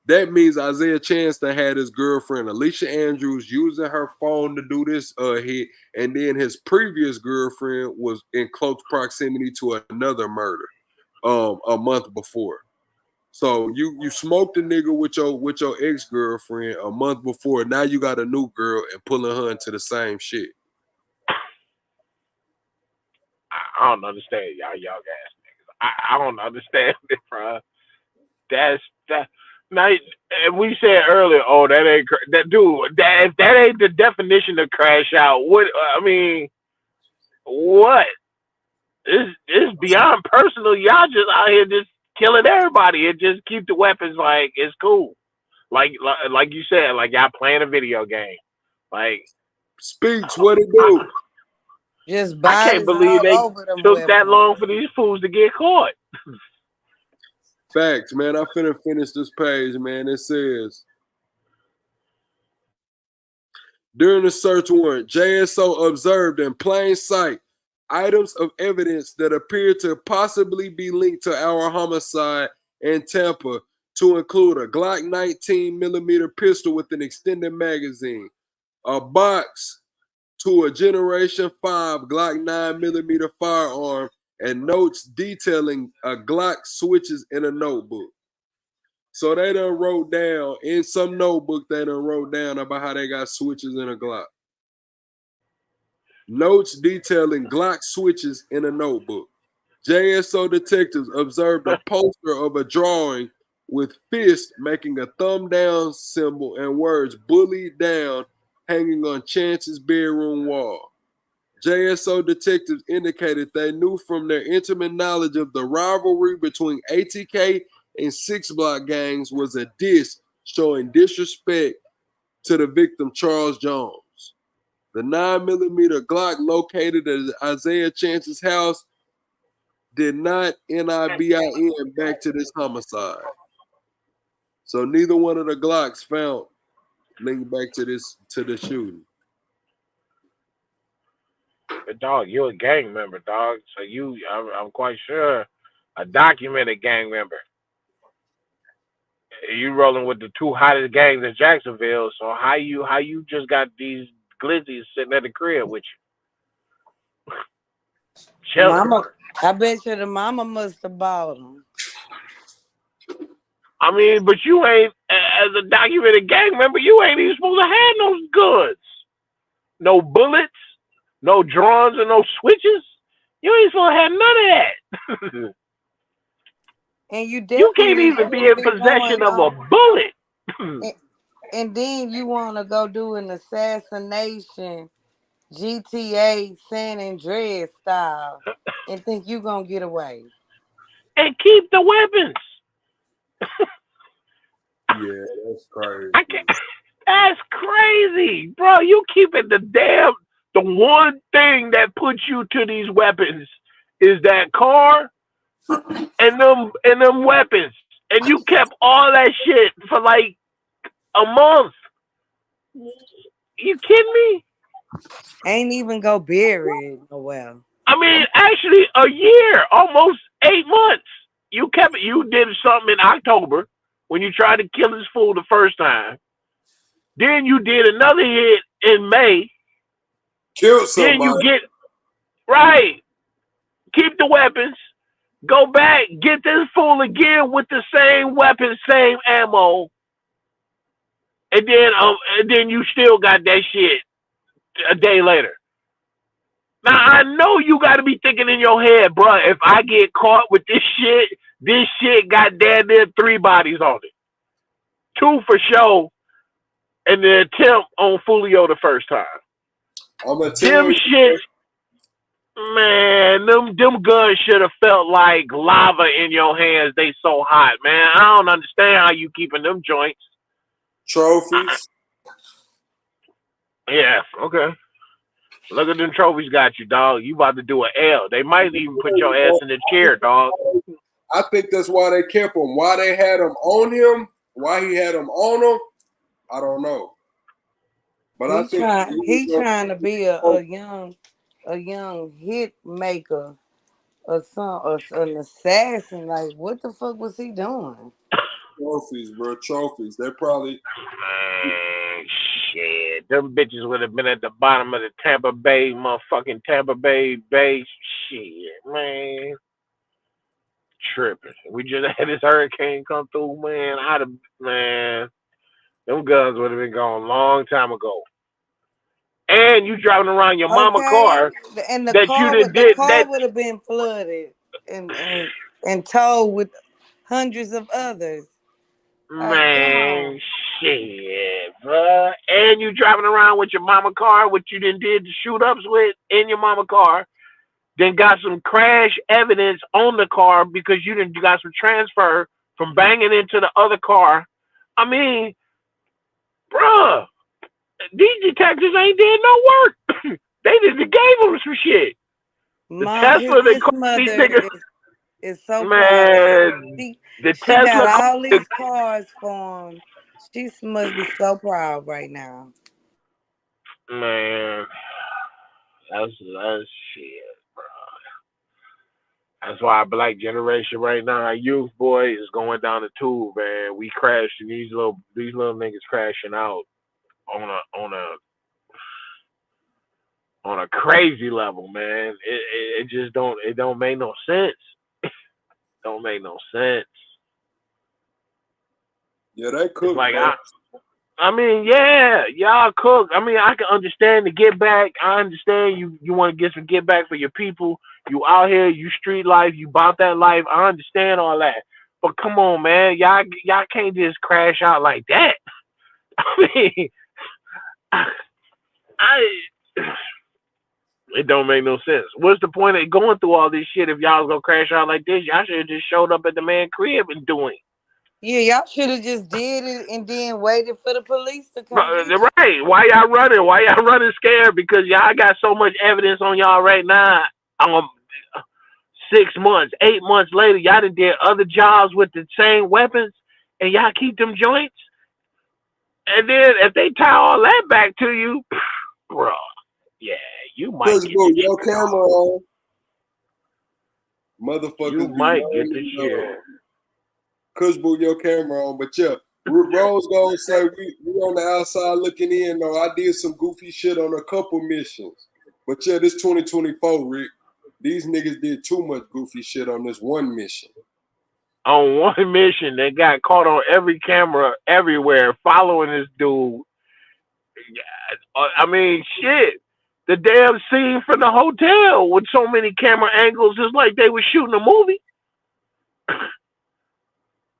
that means Isaiah Chance had his girlfriend Alicia Andrews using her phone to do this hit, and then his previous girlfriend was in close proximity to another murder a month before. So you smoked a nigga with your ex-girlfriend a month before. Now you got a new girl and pulling her into the same shit. I don't understand y'all ass niggas. I don't understand it, bro. That's that. Now, and we said earlier, oh, that ain't that dude. That if that ain't the definition of crash out, what I mean, what? It's beyond personal. Y'all just out here just killing everybody and just keep the weapons like it's cool. Like you said, like y'all playing a video game. Like Speaks what it do. Just I can't believe they took that long for these fools to get caught. Facts, man. I finna finish this page, man. It says, during the search warrant, JSO observed in plain sight items of evidence that appear to possibly be linked to our homicide in Tampa, to include a Glock 19mm pistol with an extended magazine, a box to a Generation 5 Glock 9mm firearm, and notes detailing a Glock switches in a notebook. So they done wrote down, in some notebook, they done wrote down about how they got switches in a Glock. Notes detailing Glock switches in a notebook. JSO detectives observed a poster of a drawing with fist making a thumb down symbol and words "bullied down" hanging on Chance's bedroom wall. JSO detectives indicated they knew from their intimate knowledge of the rivalry between ATK and 6 Block gangs was a diss showing disrespect to the victim, Charles Jones. The 9mm Glock located at Isaiah Chance's house did not NIBIN back to this homicide. So neither one of the Glocks found linked back to the shooting. But dog, you're a gang member, dog. So I'm quite sure, a documented gang member. You rolling with the 2 hottest gangs in Jacksonville. So how you just got these glizzies sitting at the crib with you? Chilling. Mama, I bet you the mama must have bought them. I mean, but you ain't, as a documented gang member, you ain't even supposed to have those goods. No bullets, no drawings, and no switches. You ain't supposed to have none of that. And you can't even be in possession of a bullet. And then you want to go do an assassination, GTA San Andreas style, and think you gonna get away. And keep the weapons. Yeah, that's crazy. That's crazy, bro. You keeping the one thing that puts you to these weapons is that car and them weapons, and you kept all that shit for like a month. You kidding me? Ain't even go bury it. Oh well. I mean, actually, a year, almost 8 months. You kept it. You did something in October when you tried to kill his fool the first time. Then you did another hit in May. Killed somebody. Then you get right. Keep the weapons. Go back. Get this fool again with the same weapons, same ammo. And then you still got that shit a day later. Now I know you got to be thinking in your head, bro. If I get caught with this shit got damn near 3 bodies on it, 2 for show, and the attempt on FOOLIO the first time. I'm gonna tell them you, shit, man. Them guns should have felt like lava in your hands. They so hot, man. I don't understand how you keeping them joints. Trophies. Yeah. Okay. Look at them trophies got you, dog. You about to do an L. They might even put your ass in the chair, dog. I think that's why they kept him. Why they had him on him? Why he had him on him? I don't know. But I think he's trying to be a young hit maker or an assassin. Like, what the fuck was he doing? Trophies, bro. Trophies. They're probably. Shit. Them bitches would have been at the bottom of the Tampa Bay, motherfucking Tampa Bay. Shit, man. tripping. We just had this hurricane come through, man. Man, them guns would have been gone a long time ago. And you driving around your mama Okay, car and the that you car done would the did car that. would have been flooded and towed with hundreds of others. Like, come on. Man, shit, bruh. And you driving around with your mama car, what you done did the shoot ups with in your mama car, then got some crash evidence on the car because you got some transfer from banging into the other car. I mean, bruh, these detectives ain't did no work. They just gave them some shit. The Tesla they His caught these mother niggas, is so proud of man. him. The She got Tesla, all these cars for him. She must be so proud right now. man, that's shit. That's why our black generation right now, our youth boy is going down the tube, man. We crashing these little niggas crashing out on a crazy level, man. It just don't make no sense. Don't make no sense. Yeah, they It's cook, like bro. I mean, yeah, y'all cook. I mean, I can understand the get back. I understand you want to get some get back for your people. You out here, you street life, you bought that life. I understand all that. But come on, man, y'all can't just crash out like that. I mean, it don't make no sense. What's the point of going through all this shit if y'all was gonna crash out like this? Y'all should have just showed up at the man crib and doing. Yeah, y'all should have just did it and then waited for the police to come get you. Right. Why y'all running? Why y'all running scared? Because y'all got so much evidence on y'all right now. 6 months, 8 months later, y'all done did other jobs with the same weapons and y'all keep them joints. And then if they tie all that back to you, bro, yeah, you might Chris get Boo, the your shit. camera on. You Motherfuckers be might get the rolling shit. Kushbu, your camera on. But yeah, Rose gonna say we on the outside looking in though. I did some goofy shit on a couple missions. But yeah, this 2024, Rick. These niggas did too much goofy shit on this one mission. On one mission, they got caught on every camera everywhere following this dude. I mean, shit. The damn scene from the hotel with so many camera angles is like they were shooting a movie.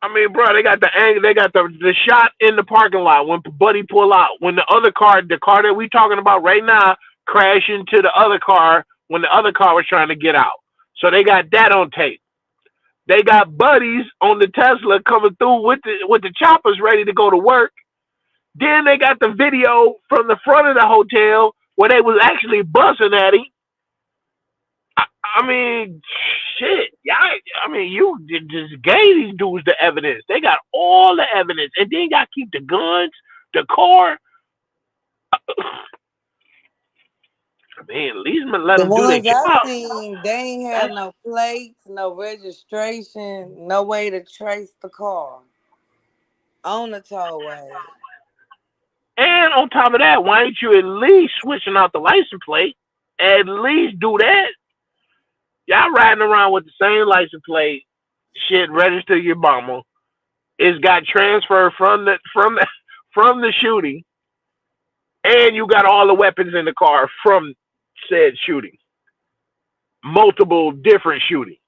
I mean, bro, they got the angle, they got the shot in the parking lot when Buddy pull out, when the car that we talking about right now, crashed into the other car when the other car was trying to get out. So they got that on tape. They got buddies on the Tesla coming through with the choppers ready to go to work. Then they got the video from the front of the hotel where they was actually bussing at him. I mean, shit. Yeah, I mean, you just gave these dudes the evidence. They got all the evidence, and then y'all keep the guns, the car. I mean, at least let The them do their ones I job. seen, they ain't have no plates, no registration, no way to trace the car on the tollway. And on top of that, why ain't you at least switching out the license plate? At least do that. Y'all riding around with the same license plate, shit, register your mama. It's got transfer from the shooting, and you got all the weapons in the car from said shooting. Multiple different shootings.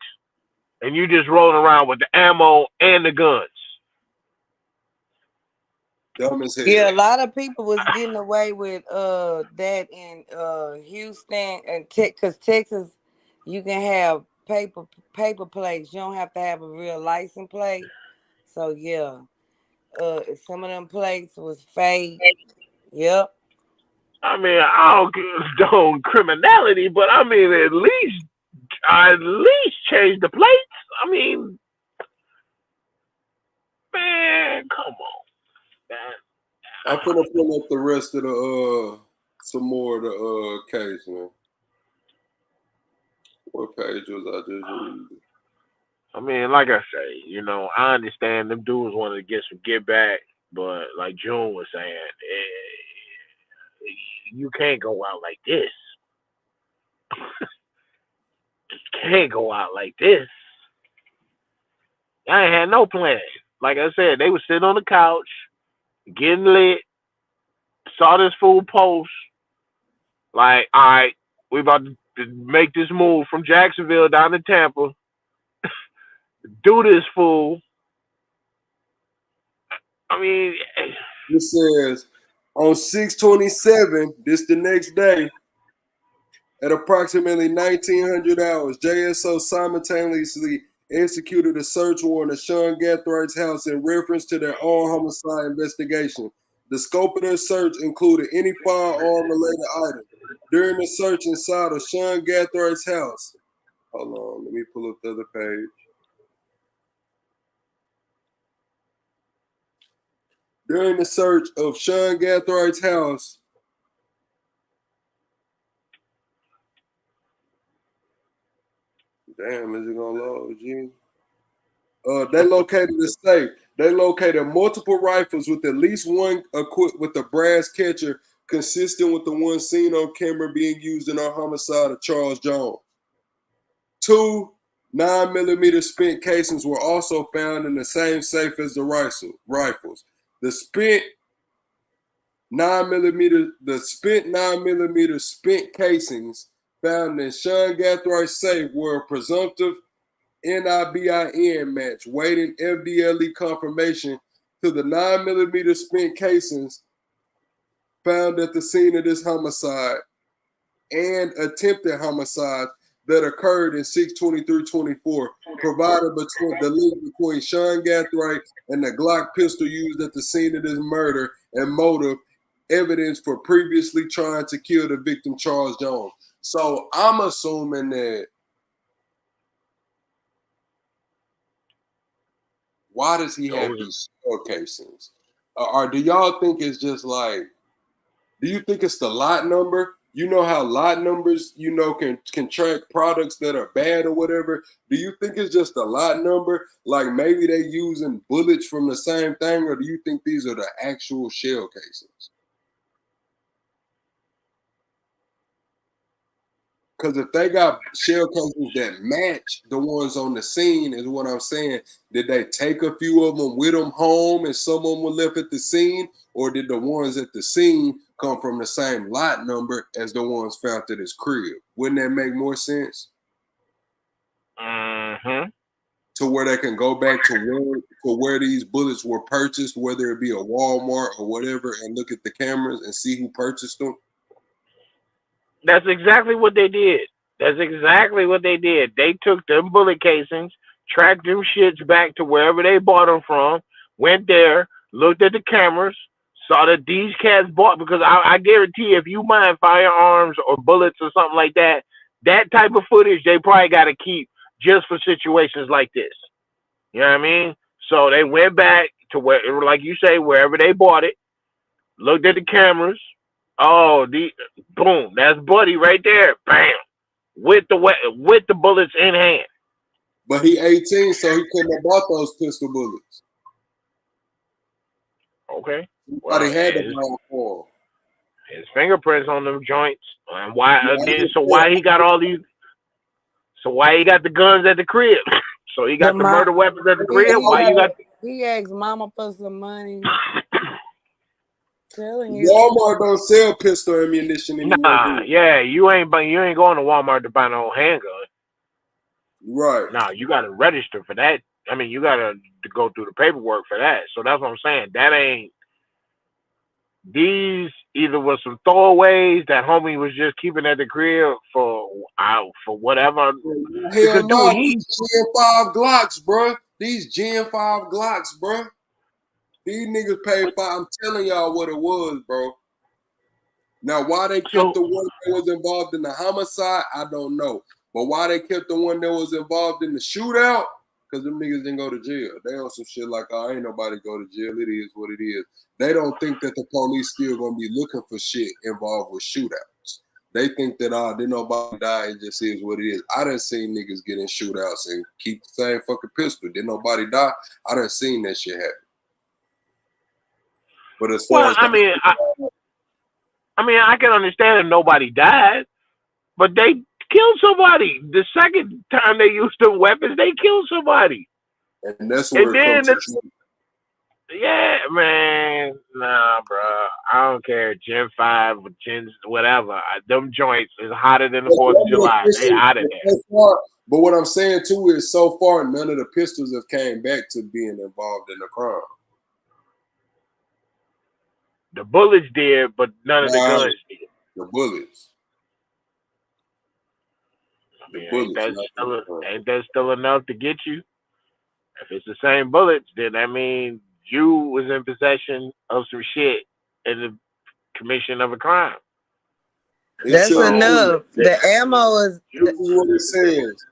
And you just rolling around with the ammo and the guns. Dumb as hell. Yeah, a lot of people was getting away with that in Houston and because Texas, you can have paper plates. You don't have to have a real license plate. So yeah, some of them plates was fake. Yep. I mean, I don't condone criminality, but I mean, at least change the plates. I mean, man, come on, man. I'm finna pull up the rest of the some more of the case, man. What page was I just reading? I mean, like I say, I understand them dudes wanted to get some get back, but like June was saying, you can't go out like this. You can't go out like this. I ain't had no plan. Like I said, they was sitting on the couch, getting lit, saw this fool post, like, all right, we about to make this move from Jacksonville down to Tampa. Do this, fool. I mean, It says on 6/27, this the next day, at approximately 1900 hours, JSO simultaneously executed a search warrant at Sean Gathrigh's house in reference to their own homicide investigation. The scope of their search included any firearm-related item. During the search inside of Sean Gathrigh's house, hold on, let me pull up the other page. During the search of Sean Gathrigh's house, damn, is it gonna load, G? They located a safe. They located multiple rifles with at least one equipped with a brass catcher, consistent with the one seen on camera being used in our homicide of Charles Jones. 2 9mm spent casings were also found in the same safe as the rifles. The spent 9mm spent casings found in Sean Gathrigh's safe were a presumptive NIBIN match, waiting FDLE confirmation to the 9mm spent casings found at the scene of this homicide and attempted homicide that occurred in 6/23/24, provided between the link between Sean Gathright and the Glock pistol used at the scene of this murder and motive evidence for previously trying to kill the victim, Charles Jones. So I'm assuming that why does he have these shell casings? Or do y'all think it's just like, do you think it's the lot number? You know how lot numbers, can track products that are bad or whatever. Do you think it's just a lot number? Like maybe they using bullets from the same thing, or do you think these are the actual shell casings? Because if they got shell casings that match the ones on the scene, is what I'm saying. Did they take a few of them with them home and some of them were left at the scene? Or did the ones at the scene come from the same lot number as the ones found at his crib? Wouldn't that make more sense? mm-hmm. To where they can go back to where these bullets were purchased, whether it be a Walmart or whatever, and look at the cameras and see who purchased them? That's exactly what they did. They took them bullet casings, tracked them shits back to wherever they bought them from, went there, looked at the cameras, saw that these cats bought, because I guarantee if you mind firearms or bullets or something like that, that type of footage they probably got to keep just for situations like this. You know what I mean? So they went back to where, like you say, wherever they bought it, looked at the cameras. Oh, boom! That's Buddy right there. Bam, with the bullets in hand. But he 18, so he couldn't have bought those pistol bullets. Okay. Well, he had to buy for his fingerprints on them joints, and why? Why he got all these? So why he got the guns at the crib? So he got the murder weapons at the crib. Why you got? He asked Mama for some money. Walmart don't sell pistol ammunition anymore. Nah, yeah, you ain't going to Walmart to buy no handgun. Right. Nah, you got to register for that. I mean, you got to go through the paperwork for that. So that's what I'm saying. That ain't. These either was some throwaways that homie was just keeping at the crib for whatever. Hell no, these Gen 5 Glocks, bro. These Gen 5 Glocks, bro. These niggas paid for. I'm telling y'all what it was, bro. Now, why they kept the one that was involved in the homicide, I don't know. But why they kept the one that was involved in the shootout? Because them niggas didn't go to jail. They on some shit like, oh, ain't nobody go to jail. It is what it is. They don't think that the police still gonna be looking for shit involved with shootouts. They think that, didn't nobody die, it just is what it is. I done seen niggas get in shootouts and keep the same fucking pistol. Didn't nobody die? I done seen that shit happen. But as far as I can understand if nobody died, but they killed somebody. The second time they used the weapons, they killed somebody. And that's where it comes to. Yeah, man. Nah, bro. I don't care. Gen 5 or Gen whatever. Them joints is hotter than the 4th of July. They out of there. But what I'm saying too is so far none of the pistols have came back to being involved in the crime. The bullets did, but none of the guns did. The bullets. I mean, ain't that still enough to get you? If it's the same bullets, then that means you was in possession of some shit in the commission of a crime. That's enough. The ammo is. This is what it says.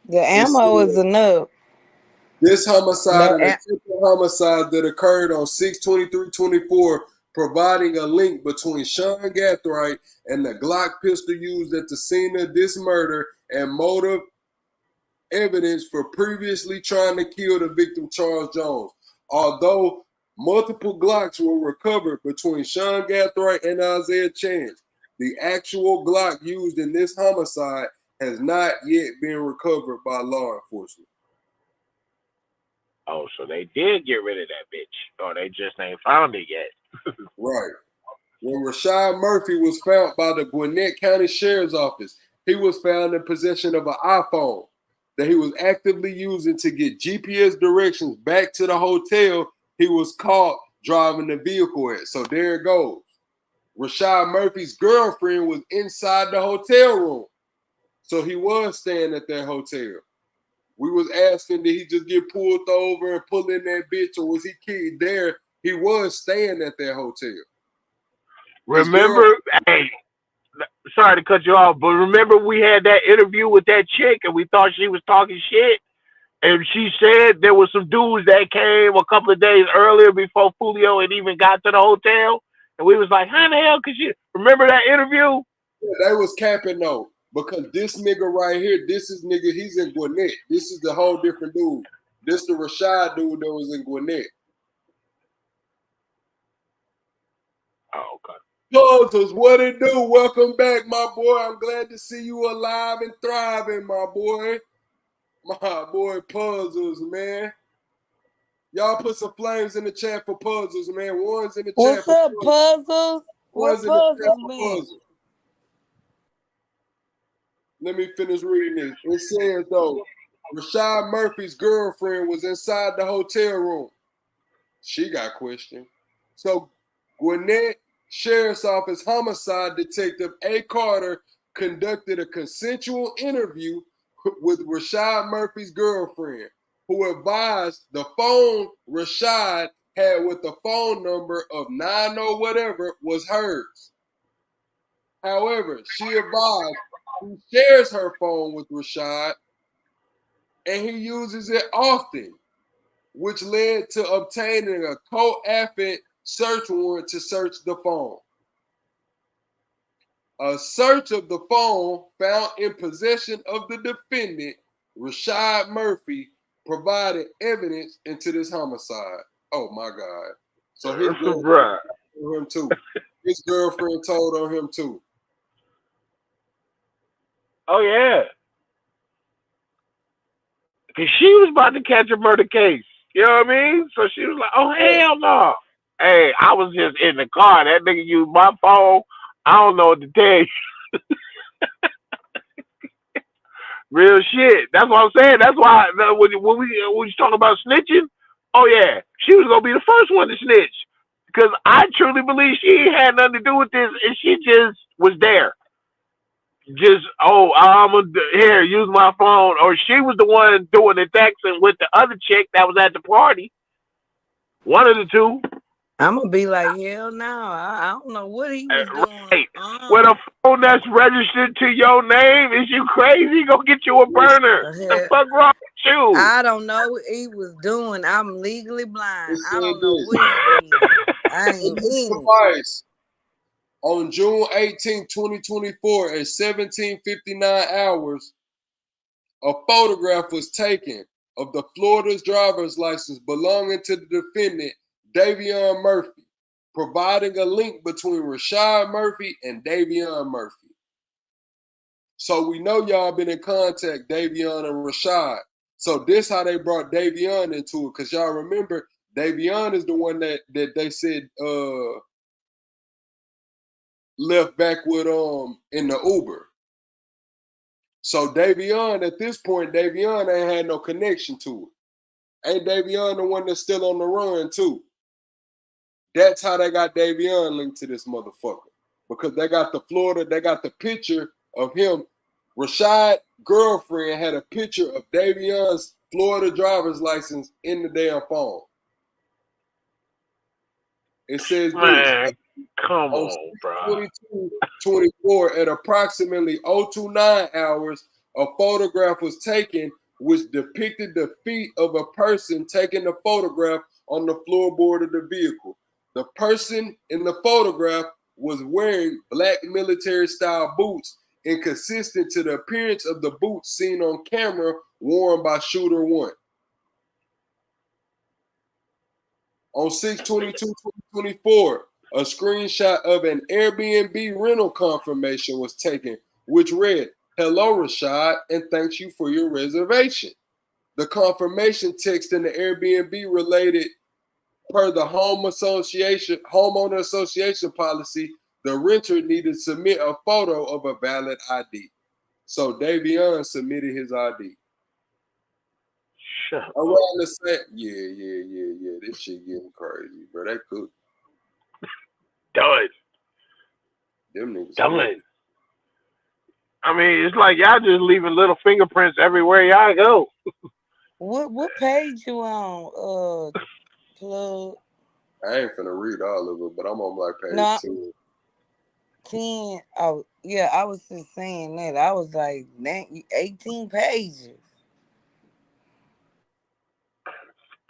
The ammo is enough. This homicide and attempted homicide that occurred on 6/23/24, providing a link between Sean Gathright and the Glock pistol used at the scene of this murder and motive evidence for previously trying to kill the victim, Charles Jones. Although multiple Glocks were recovered between Sean Gathright and Isaiah Chance, the actual Glock used in this homicide has not yet been recovered by law enforcement. Oh, so they did get rid of that bitch, or they just ain't found it yet. Right. When Rashad Murphy was found by the Gwinnett County Sheriff's Office, he was found in possession of an iPhone that he was actively using to get GPS directions back to the hotel he was caught driving the vehicle at. So there it goes. Rashad Murphy's girlfriend was inside the hotel room. So he was staying at that hotel. We was asking, did he just get pulled over and pull in that bitch, or was he killed there? He was staying at that hotel. Remember, hey, sorry to cut you off, but remember we had that interview with that chick and we thought she was talking shit? And she said there was some dudes that came a couple of days earlier before FOOLIO had even got to the hotel. And we was like, how the hell could you remember that interview? Yeah, they was capping though. Because this nigga right here, this is nigga, he's in Gwinnett. This is the whole different dude. This the Rashad dude that was in Gwinnett. Oh, okay. Puzzles, what it do? Welcome back, my boy. I'm glad to see you alive and thriving, my boy. My boy Puzzles, man. Y'all put some flames in the chat for Puzzles, man. One's in the chat. What's up, Puzzles? One's in the chat for Puzzles. Let me finish reading this. It says, though, Rashad Murphy's girlfriend was inside the hotel room. She got questioned. So, Gwinnett Sheriff's Office homicide detective A. Carter conducted a consensual interview with Rashad Murphy's girlfriend, who advised the phone Rashad had with the phone number of 90 whatever was hers. However, she advised he shares her phone with Rashad and he uses it often, which led to obtaining a co-affidavit search warrant to search the phone. A search of the phone found in possession of the defendant, Rashad Murphy, provided evidence into this homicide. Oh my God. So his girlfriend told him too. His girlfriend told on him too. Oh, yeah. Because she was about to catch a murder case. You know what I mean? So she was like, oh, hell no. Hey, I was just in the car. That nigga used my phone. I don't know what to tell you. Real shit. That's what I'm saying. That's why when we talk about snitching, oh, yeah, she was going to be the first one to snitch. Because I truly believe she had nothing to do with this, and she just was there. Just, oh, I'm here, use my phone. Or she was the one doing the texting with the other chick that was at the party. One of the two. I'm going to be like, hell no. I don't know what he was doing. Right. With a phone that's registered to your name, is you crazy? Go get you a burner. The fuck wrong with you? I don't know what he was doing. I'm legally blind. I don't know what he did. I ain't in it. On June 18, 2024, at 17:59 hours, a photograph was taken of the Florida's driver's license belonging to the defendant, Davion Murphy, providing a link between Rashad Murphy and Davion Murphy. So we know y'all been in contact, Davion and Rashad. So this how they brought Davion into it, because y'all remember Davion is the one that they said left back with in the Uber. So Davion, at this point, Davion ain't had no connection to it. Ain't Davion the one that's still on the run too? That's how they got Davion linked to this motherfucker. Because they got the picture of him. Rashad's girlfriend had a picture of Davion's Florida driver's license in the damn phone. It says Man, this. come on, bro. 22/24 at approximately 029 hours, a photograph was taken which depicted the feet of a person taking the photograph on the floorboard of the vehicle. The person in the photograph was wearing black military-style boots, inconsistent to the appearance of the boots seen on camera worn by Shooter 1. On 6/22/2024, a screenshot of an Airbnb rental confirmation was taken, which read, "Hello, Rashad, and thanks you for your reservation." The confirmation text in the Airbnb related, per the homeowner association policy, the renter needed to submit a photo of a valid ID. So Davion submitted his ID. Shut up. Around the same, yeah. This shit getting crazy, bro. That cook. Done. Them niggas. Done. I mean, it's like y'all just leaving little fingerprints everywhere y'all go. What page you on? Plug. I ain't finna read all of it, but I'm on like page No, 10. 10. Oh, yeah, I was just saying that. I was like, 18 pages.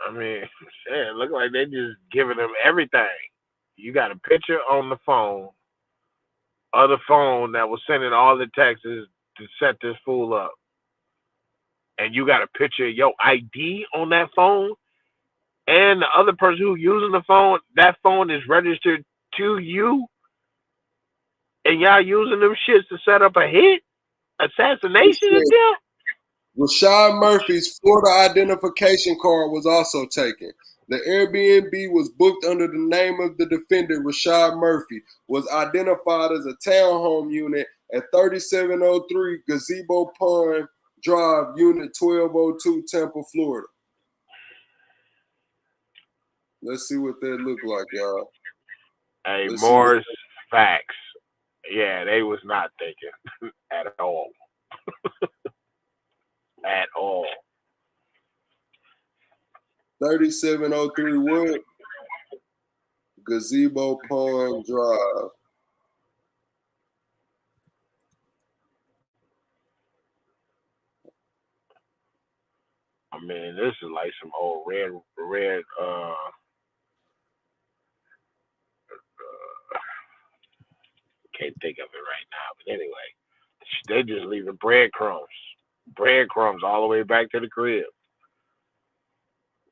I mean, shit, look like they just giving them everything. You got a picture on the phone of the phone that was sending all the texts to set this fool up. And you got a picture of your ID on that phone, and the other person who's using the phone, that phone is registered to you, and y'all using them shits to set up a hit, assassination attempt. Rashad Murphy's Florida identification card was also taken. The Airbnb was booked under the name of the defendant. Rashad Murphy was identified as a townhome unit at 3703 Gazebo Pond Drive, Unit 1202, Tampa, Florida. Let's see what that look like, y'all. Hey, Morris, facts. Yeah, they was not thinking at all. At all. 3703 what? Gazebo Pond Drive. I mean, this is like some old red can't think of it right now, but anyway, they just leaving breadcrumbs all the way back to the crib.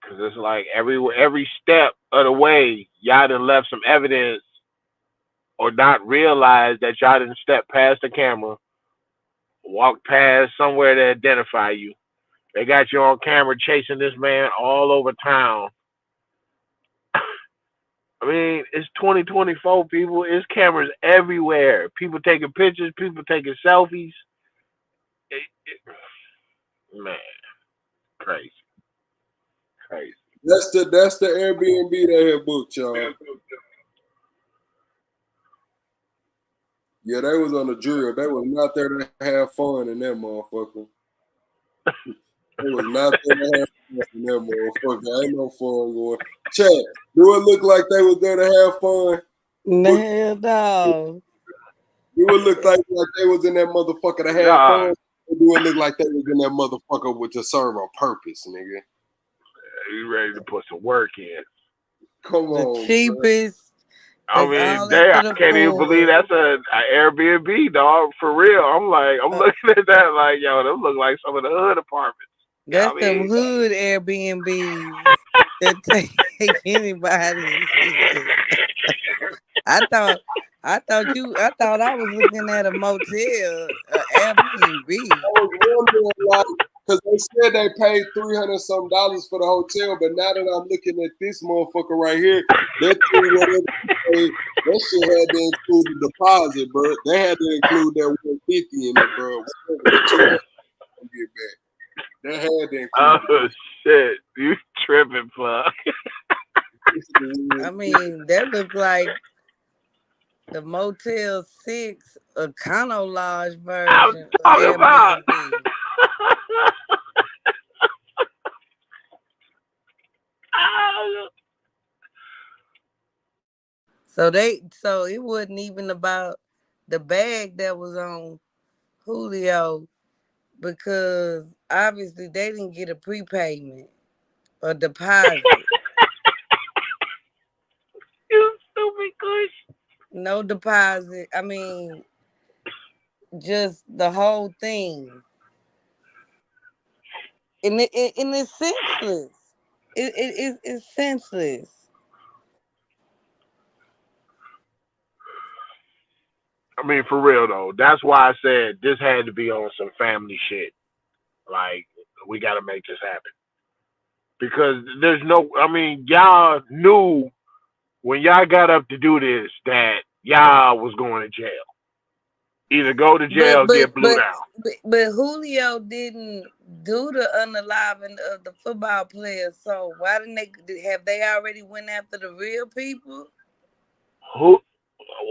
Cause it's like every step of the way, y'all done left some evidence, or not realize that y'all didn't step past the camera, walk past somewhere to identify you. They got you on camera chasing this man all over town. I mean, it's 2024, people. It's cameras everywhere. People taking pictures, people taking selfies. Man, crazy. That's the Airbnb they had booked, y'all. Yeah, they was on the drill. They was not there to have fun in that motherfucker. They was not there to have fun in that motherfucker. Ain't no fun going. Chat, do it look like they was there to have fun? Hell no. Do it look like they was in that motherfucker to have fun? Or do it look like they was in that motherfucker to serve a purpose, nigga? You ready to put some work in? Come on, the cheapest. I mean, I can't even believe that's a Airbnb, dog. For real, I'm looking at that like, yo, them look like some of the hood apartments. That's them hood Airbnbs that take anybody. I I thought I was looking at a motel, Airbnb. I was wondering, like, because they said they paid $300 for the hotel, but now that I'm looking at this motherfucker right here, that thing, whatever they paid, that shit had to include the deposit, bro. They had to include that 150 in it, bro. Whatever the 200 get back. They had to Oh include shit, you tripping, fuck. I mean, that looked like the Motel 6 Econo Lodge I'm version of talking about. Airbnb. So it wasn't even about the bag that was on Julio, because obviously they didn't get a prepayment or deposit. You stupid kush. No deposit. I mean, just the whole thing. And it's senseless. It's senseless. I mean, for real though, that's why I said this had to be on some family shit. Like, we got to make this happen because there's no. I mean, y'all knew when y'all got up to do this that y'all was going to jail. Either go to jail or get blew down. But Julio didn't do the unaliving of the football players. So why didn't they already went after the real people? Who?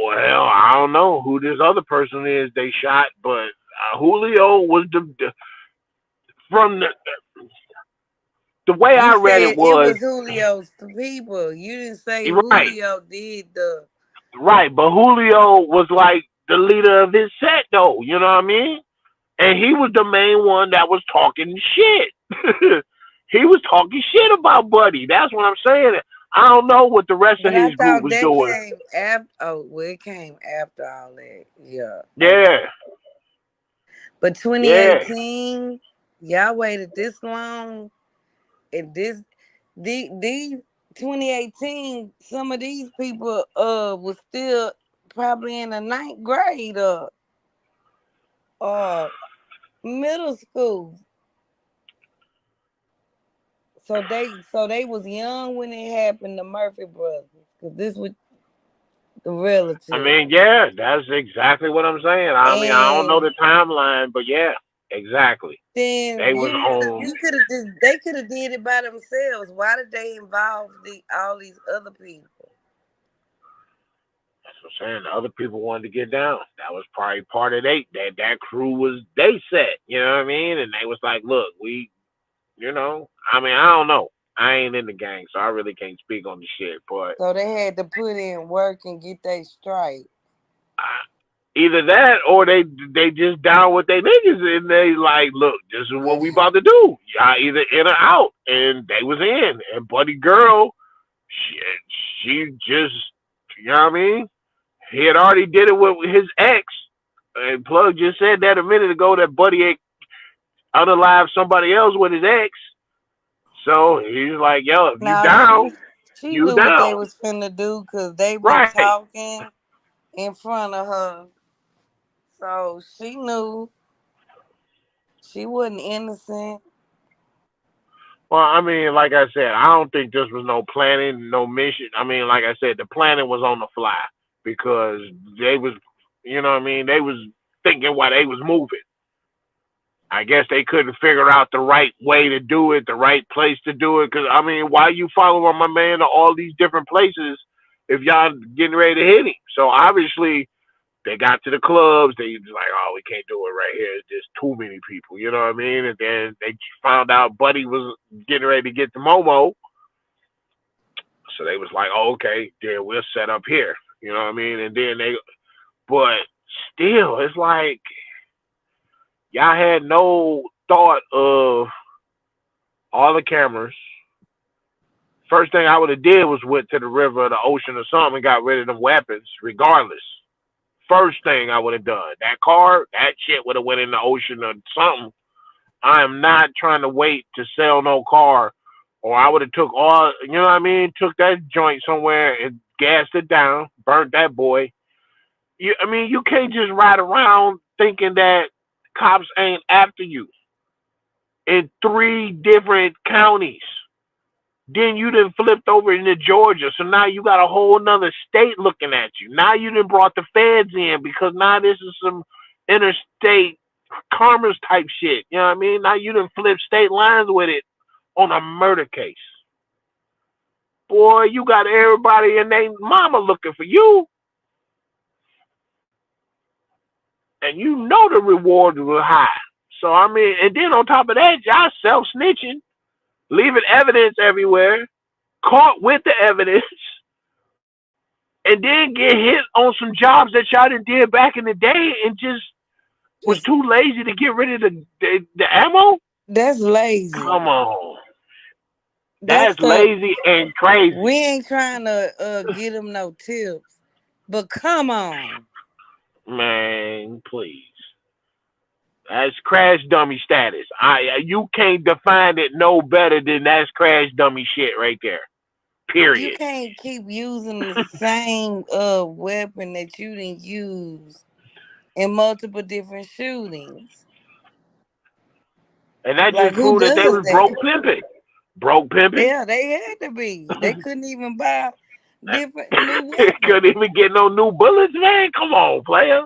Well, I don't know who this other person is they shot, but Julio was from the way You I read said it it was was Julio's people. You didn't say right, Julio did the. right. But Julio was like the leader of his set, though. You know what I mean? And he was the main one that was talking shit. He was talking shit about Buddy. That's what I'm saying. I don't know what the rest of But I his group thought was that doing. came after. Oh, well, it came after all that. Yeah. Okay. Yeah, But yeah. 2018, y'all waited this long, and these 2018, some of these people was still probably in the ninth grade or middle school. So they was young when it happened to Murphy brothers, because this was the I relative. mean, yeah, that's exactly what I'm saying. I mean, I don't know And the timeline, but yeah, exactly. then They was on. you could have just they could have did it by themselves. Why did they involve all these other people? That's what I'm saying. The other people wanted to get down. That was probably part of that crew was they set. You know what I mean? And they was like, look, I mean, I don't know. I ain't in the gang, so I really can't speak on the shit. But So they had to put in work and get they straight. either that or they just down with their niggas and they like, look, this is what we about to do. Y'all either in or out, and they was in. And Buddy Girl, she just, you know what I mean? He had already did it with his ex, and Plug just said that a minute ago that Buddy had unalived somebody else with his ex. So he's like, yo, if you Now down, she you knew what they down, was finna do, because they were right? talking in front of her. So she knew she wasn't innocent. Well, I mean, like I said, I don't think this was no planning, no mission. I mean, like I said, the planning was on the fly because they was, you know what I mean? They was thinking while they was moving. I guess they couldn't figure out the right way to do it, the right place to do it. Because, I mean, why you following my man to all these different places if y'all getting ready to hit him? So obviously, they got to the clubs. They was like, oh, we can't do it right here. There's too many people. You know what I mean? And then they found out Buddy was getting ready to get the Momo. So they was like, oh, okay, then we'll set up here. You know what I mean? And then but still, it's like, y'all had no thought of all the cameras. First thing I would have did was went to the river or the ocean or something and got rid of them weapons, regardless. First thing I would have done. That car, that shit would have went in the ocean or something. I am not trying to wait to sell no car, or I would have took you know what I mean? Took that joint somewhere and gassed it down, burnt that boy, I mean, you can't just ride around thinking that cops ain't after you in 3 different counties. Then you done flipped over into Georgia, so now you got a whole nother state looking at you. Now you done brought the feds in because now this is some interstate commerce type shit. You know what I mean? Now you done flip state lines with it on a murder case. Boy, you got everybody and they mama looking for you. And you know the rewards were high. So, I mean, and then on top of that, y'all self-snitching, leaving evidence everywhere, caught with the evidence, and then get hit on some jobs that y'all did back in the day and just was too lazy to get rid of the ammo? That's lazy. Come on. That's lazy and crazy. We ain't trying to get them no tips, but come on. Man, please. That's crash dummy status. You can't define it no better than that's crash dummy shit right there. Period. You can't keep using the same weapon that you didn't use in multiple different shootings. And that just proved that they was broke pimping. Broke pimping? Yeah, they had to be. They couldn't even buy different new weapons. Couldn't even get no new bullets, man. Come on, player.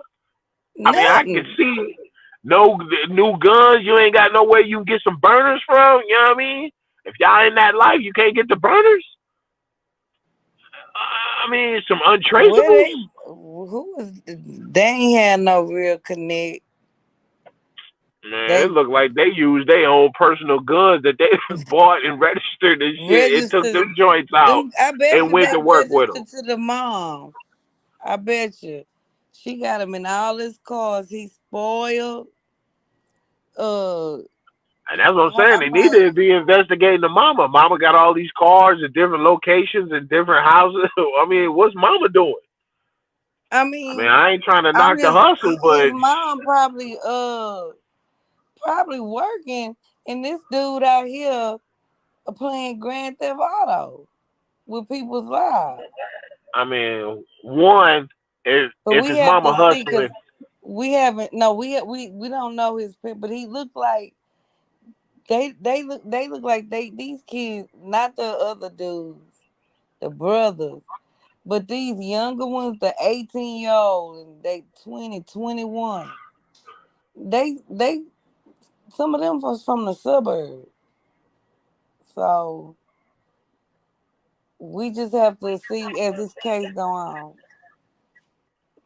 Nothing. I mean, I can see no new guns. You ain't got nowhere you can get some burners from. You know what I mean? If y'all in that life, you can't get the burners. I mean, some untraceables. They ain't had no real connect. Man, it looked like they used their own personal guns that they bought and registered and shit and took them joints out and went to work with them. To the mom. I bet you. She got him in all his cars. He spoiled. And that's what I'm saying. They need to be investigating the mama. Mama got all these cars at different locations and different houses. I mean, what's mama doing? I mean, I ain't trying to knock the hustle, but his mom probably working, and this dude out here playing Grand Theft Auto with people's lives. I mean, one if his mama hustling, we don't know his parents, but he looked like they look like these kids, not the other dudes, the brothers, but these younger ones, the 18-year-old and they 20, 21. They some of them was from the suburbs. So we just have to see as this case go on.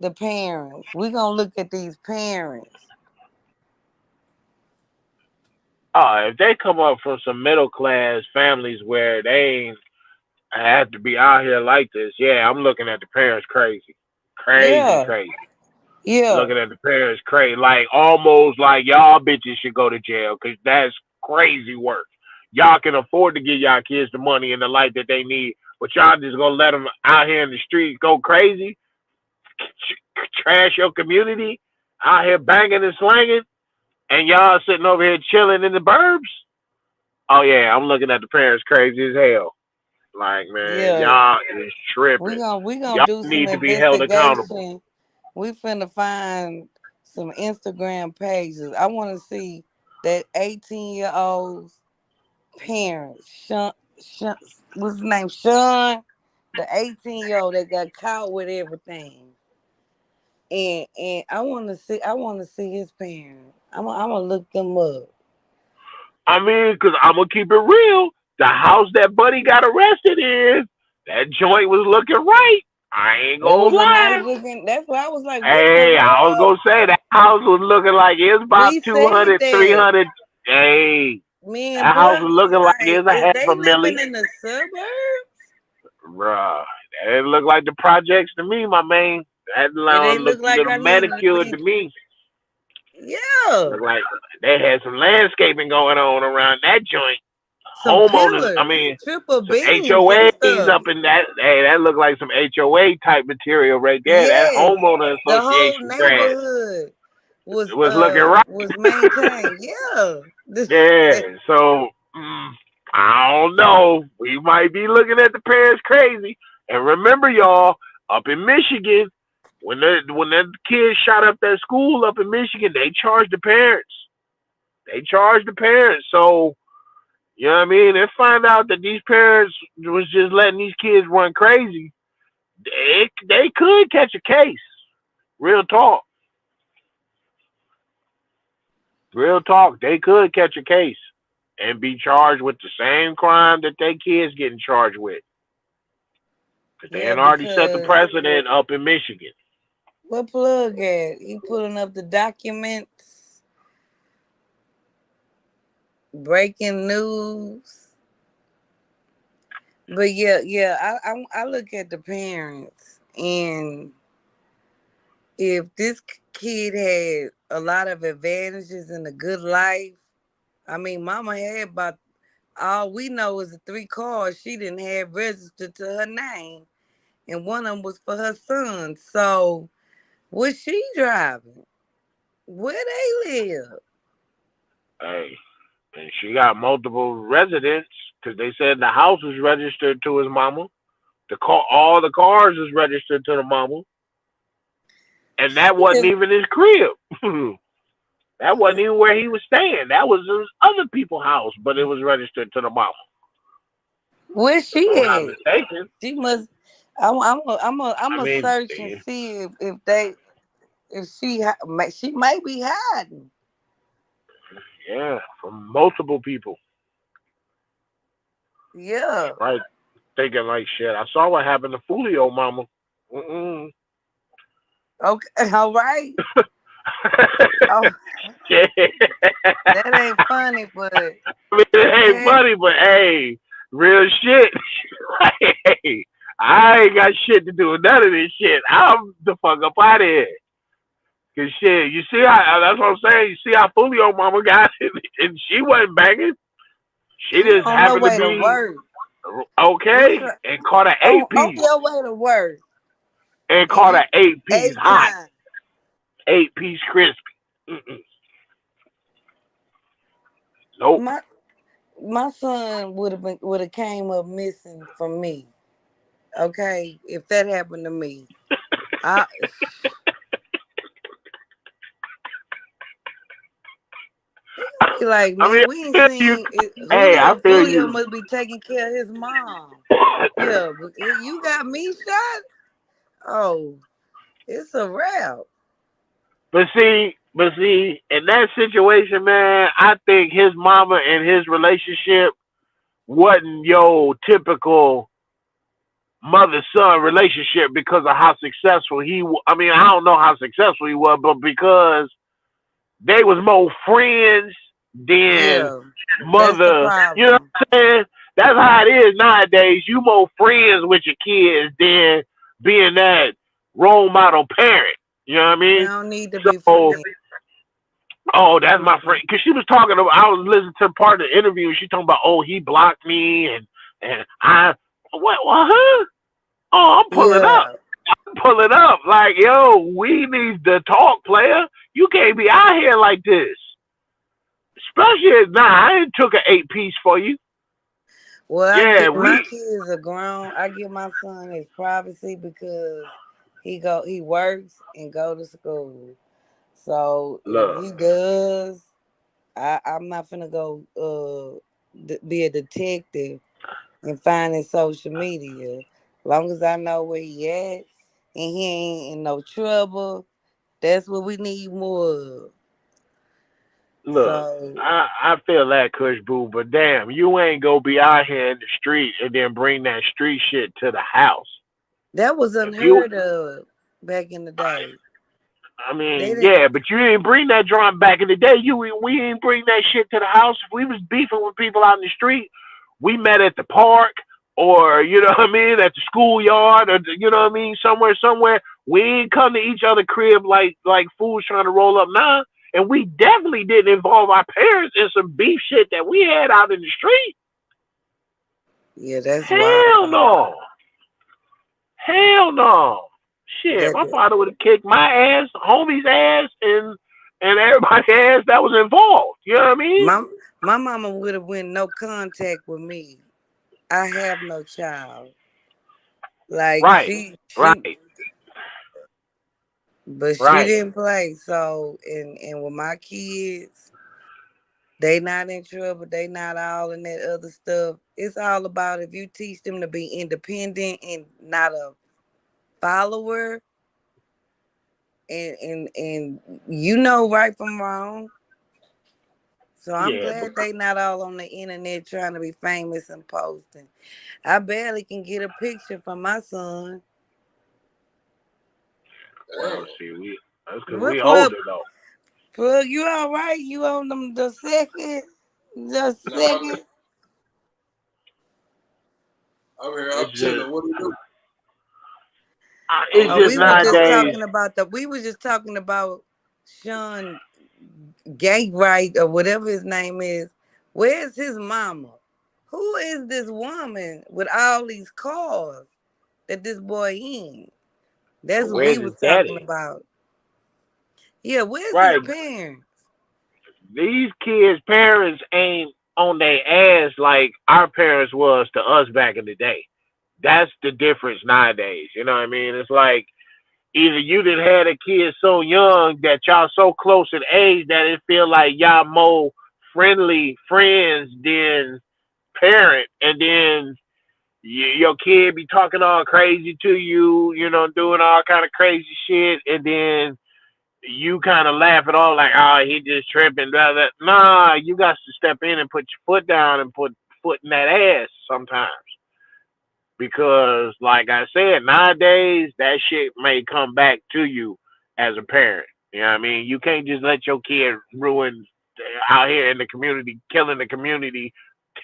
The parents. We're gonna look at these parents. If they come up from some middle class families where they ain't have to be out here like this, yeah, I'm looking at the parents crazy. Crazy. Yeah. Looking at the parents crazy. Like almost like y'all bitches should go to jail because that's crazy work. Y'all can afford to give y'all kids the money and the life that they need, but y'all just gonna let them out here in the streets go crazy, trash your community, out here banging and slanging, and y'all sitting over here chilling in the burbs? Oh yeah, I'm looking at the parents crazy as hell. Like, man, y'all is tripping. We gonna y'all do some need to be held accountable. We finna find some Instagram pages. I want to see that 18-year-old's parents. Sean, what's his name? Sean, the 18-year-old that got caught with everything. And I want to see his parents. I'm gonna look them up. I mean, because I'm gonna keep it real. The house that Buddy got arrested in, that joint was looking right. I ain't gonna lie. That's why I was like, hey, I was gonna say that house was looking like it's about 200, 300. Hey, that house was looking like it's a half a million. In the suburbs? Bruh, that look like the projects to me, my man. That look like little manicured to me. Yeah. Look like they had some landscaping going on around that joint. Some Homeowners, pillars, I mean, triple beams, HOAs up in that. Hey, that looked like some HOA type material right there. Yes. That homeowner association, the whole neighborhood was looking right. Was maintained. Yeah. Yeah. So I don't know. We might be looking at the parents crazy. And remember, y'all, up in Michigan, When that kid shot up that school up in Michigan, they charged the parents. So, you know what I mean? They find out that these parents was just letting these kids run crazy. They could catch a case. Real talk. They could catch a case and be charged with the same crime that they kids getting charged with. Because they had already set the precedent up in Michigan. What plug at? He pulling up the documents. Breaking news. But yeah, I look at the parents, and if this kid had a lot of advantages in a good life, I mean, mama had about, all we know is the 3 cars she didn't have registered to her name, and one of them was for her son. So, what's she driving? Where they live? Hey, and she got multiple residents because they said the house was registered to his mama. All the cars is registered to the mama, and that wasn't even his crib. That wasn't even where he was staying. That was his other people's house, but it was registered to the mama. Where's she I'm not at? mistaken. She must. I'm a search and see if she might be hiding. Yeah, from multiple people. Yeah. Right. Thinking like shit. I saw what happened to Julio, mama. Okay. All right. Oh, that ain't funny, but I mean, it ain't funny, but hey, real shit. Hey, I ain't got shit to do with none of this shit. I'm the fuck up out of here. Cause shit, you see how, that's what I'm saying. You see how Fulio mama got it, and she wasn't banging. She just happened to be work. Okay, and caught an 8-piece. On your way to work. And caught an 8-piece hot. 8-piece crispy. Nope. My son would have came up missing from me. Okay, if that happened to me, be like, man, I mean, we ain't seen it. Julio must be taking care of his mom. Yeah, but you got me shot. Oh, it's a wrap. But see, in that situation, man, I think his mama and his relationship wasn't your typical mother-son relationship because of how successful I mean, I don't know how successful he was, but because they was more friends than mother. You know what I'm saying? That's how it is nowadays. You more friends with your kids than being that role model parent. You know what I mean? They don't need to be friends. Oh, that's my friend. Because she was talking about, I was listening to part of the interview, and she talking about, oh, he blocked me, and I, what, huh? Oh, I'm pulling up. Like, yo, we need to talk, player. You can't be out here like this. Especially, I ain't took an 8-piece for you. Well, my kids are grown. I give my son his privacy because he works and go to school. So if he does, I'm not finna go be a detective and find his social media. As long as I know where he at and he ain't in no trouble, that's what we need more of. Look, I feel that, Kush Boo, but damn, you ain't gonna be out here in the street and then bring that street shit to the house. That was unheard of back in the day. I mean, yeah, but you didn't bring that drum back in the day. We didn't bring that shit to the house. If we was beefing with people out in the street, we met at the park or, you know what I mean, at the schoolyard or, you know what I mean, somewhere. We ain't come to each other crib like fools trying to roll up now. And we definitely didn't involve our parents in some beef shit that we had out in the street. Yeah, that's Hell no. Hell no. Shit, my father would have kicked my ass, homie's ass, and everybody's ass that was involved. You know what I mean? My mama would have went no contact with me. I have no child. Like right. But she Right. didn't play. So and with my kids, they not in trouble. They not all in that other stuff. It's all about if you teach them to be independent and not a follower, and you know right from wrong. So I'm Yeah. glad they not all on the internet trying to be famous and posting. I barely can get a picture from my son. Well, see, that's because What we plug? older though. Plug, you all right? You on them the second? The second? I'm here. I'm It's just, chilling. What do you do? it's Oh, just we were just nowadays. talking about Sean Gatewright or whatever his name is. Where's his mama? Who is this woman with all these cars that this boy in? That's what we Where's his was talking daddy? about. Yeah, where's his Right. parents? These kids' parents ain't on their ass like our parents was to us back in the day. That's the difference nowadays. You know what I mean? It's like either you done had a kid so young that y'all so close in age that it feel like y'all more friendly friends than parent, and then your kid be talking all crazy to you, you know, doing all kind of crazy shit, and then you kind of laugh it off like, oh, he just tripping, blah, blah. Nah, you got to step in and put your foot down and put foot in that ass sometimes. Because, like I said, nowadays, that shit may come back to you as a parent. You know what I mean? You can't just let your kid ruin out here in the community, killing the community,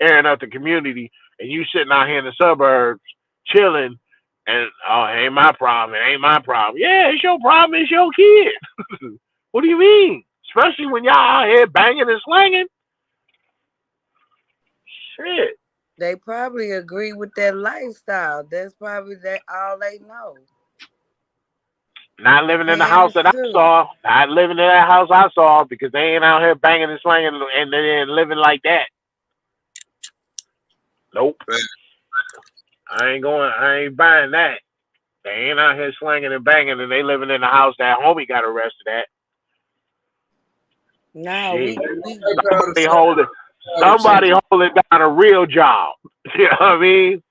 tearing up the community, and you sitting out here in the suburbs chilling, and, oh, it ain't my problem. It ain't my problem. Yeah, it's your problem. It's your kid. What do you mean? Especially when y'all out here banging and slanging. Shit. They probably agree with that lifestyle. That's probably all they know. Not The living in the house parents that I too. saw. Not living in that house I saw because they ain't out here banging and slanging and then living like that. Nope. I ain't buying that. They ain't out here slanging and banging and they living in the house that homie got arrested at. No, Shit. we Somebody holding down a real job. You know what I mean?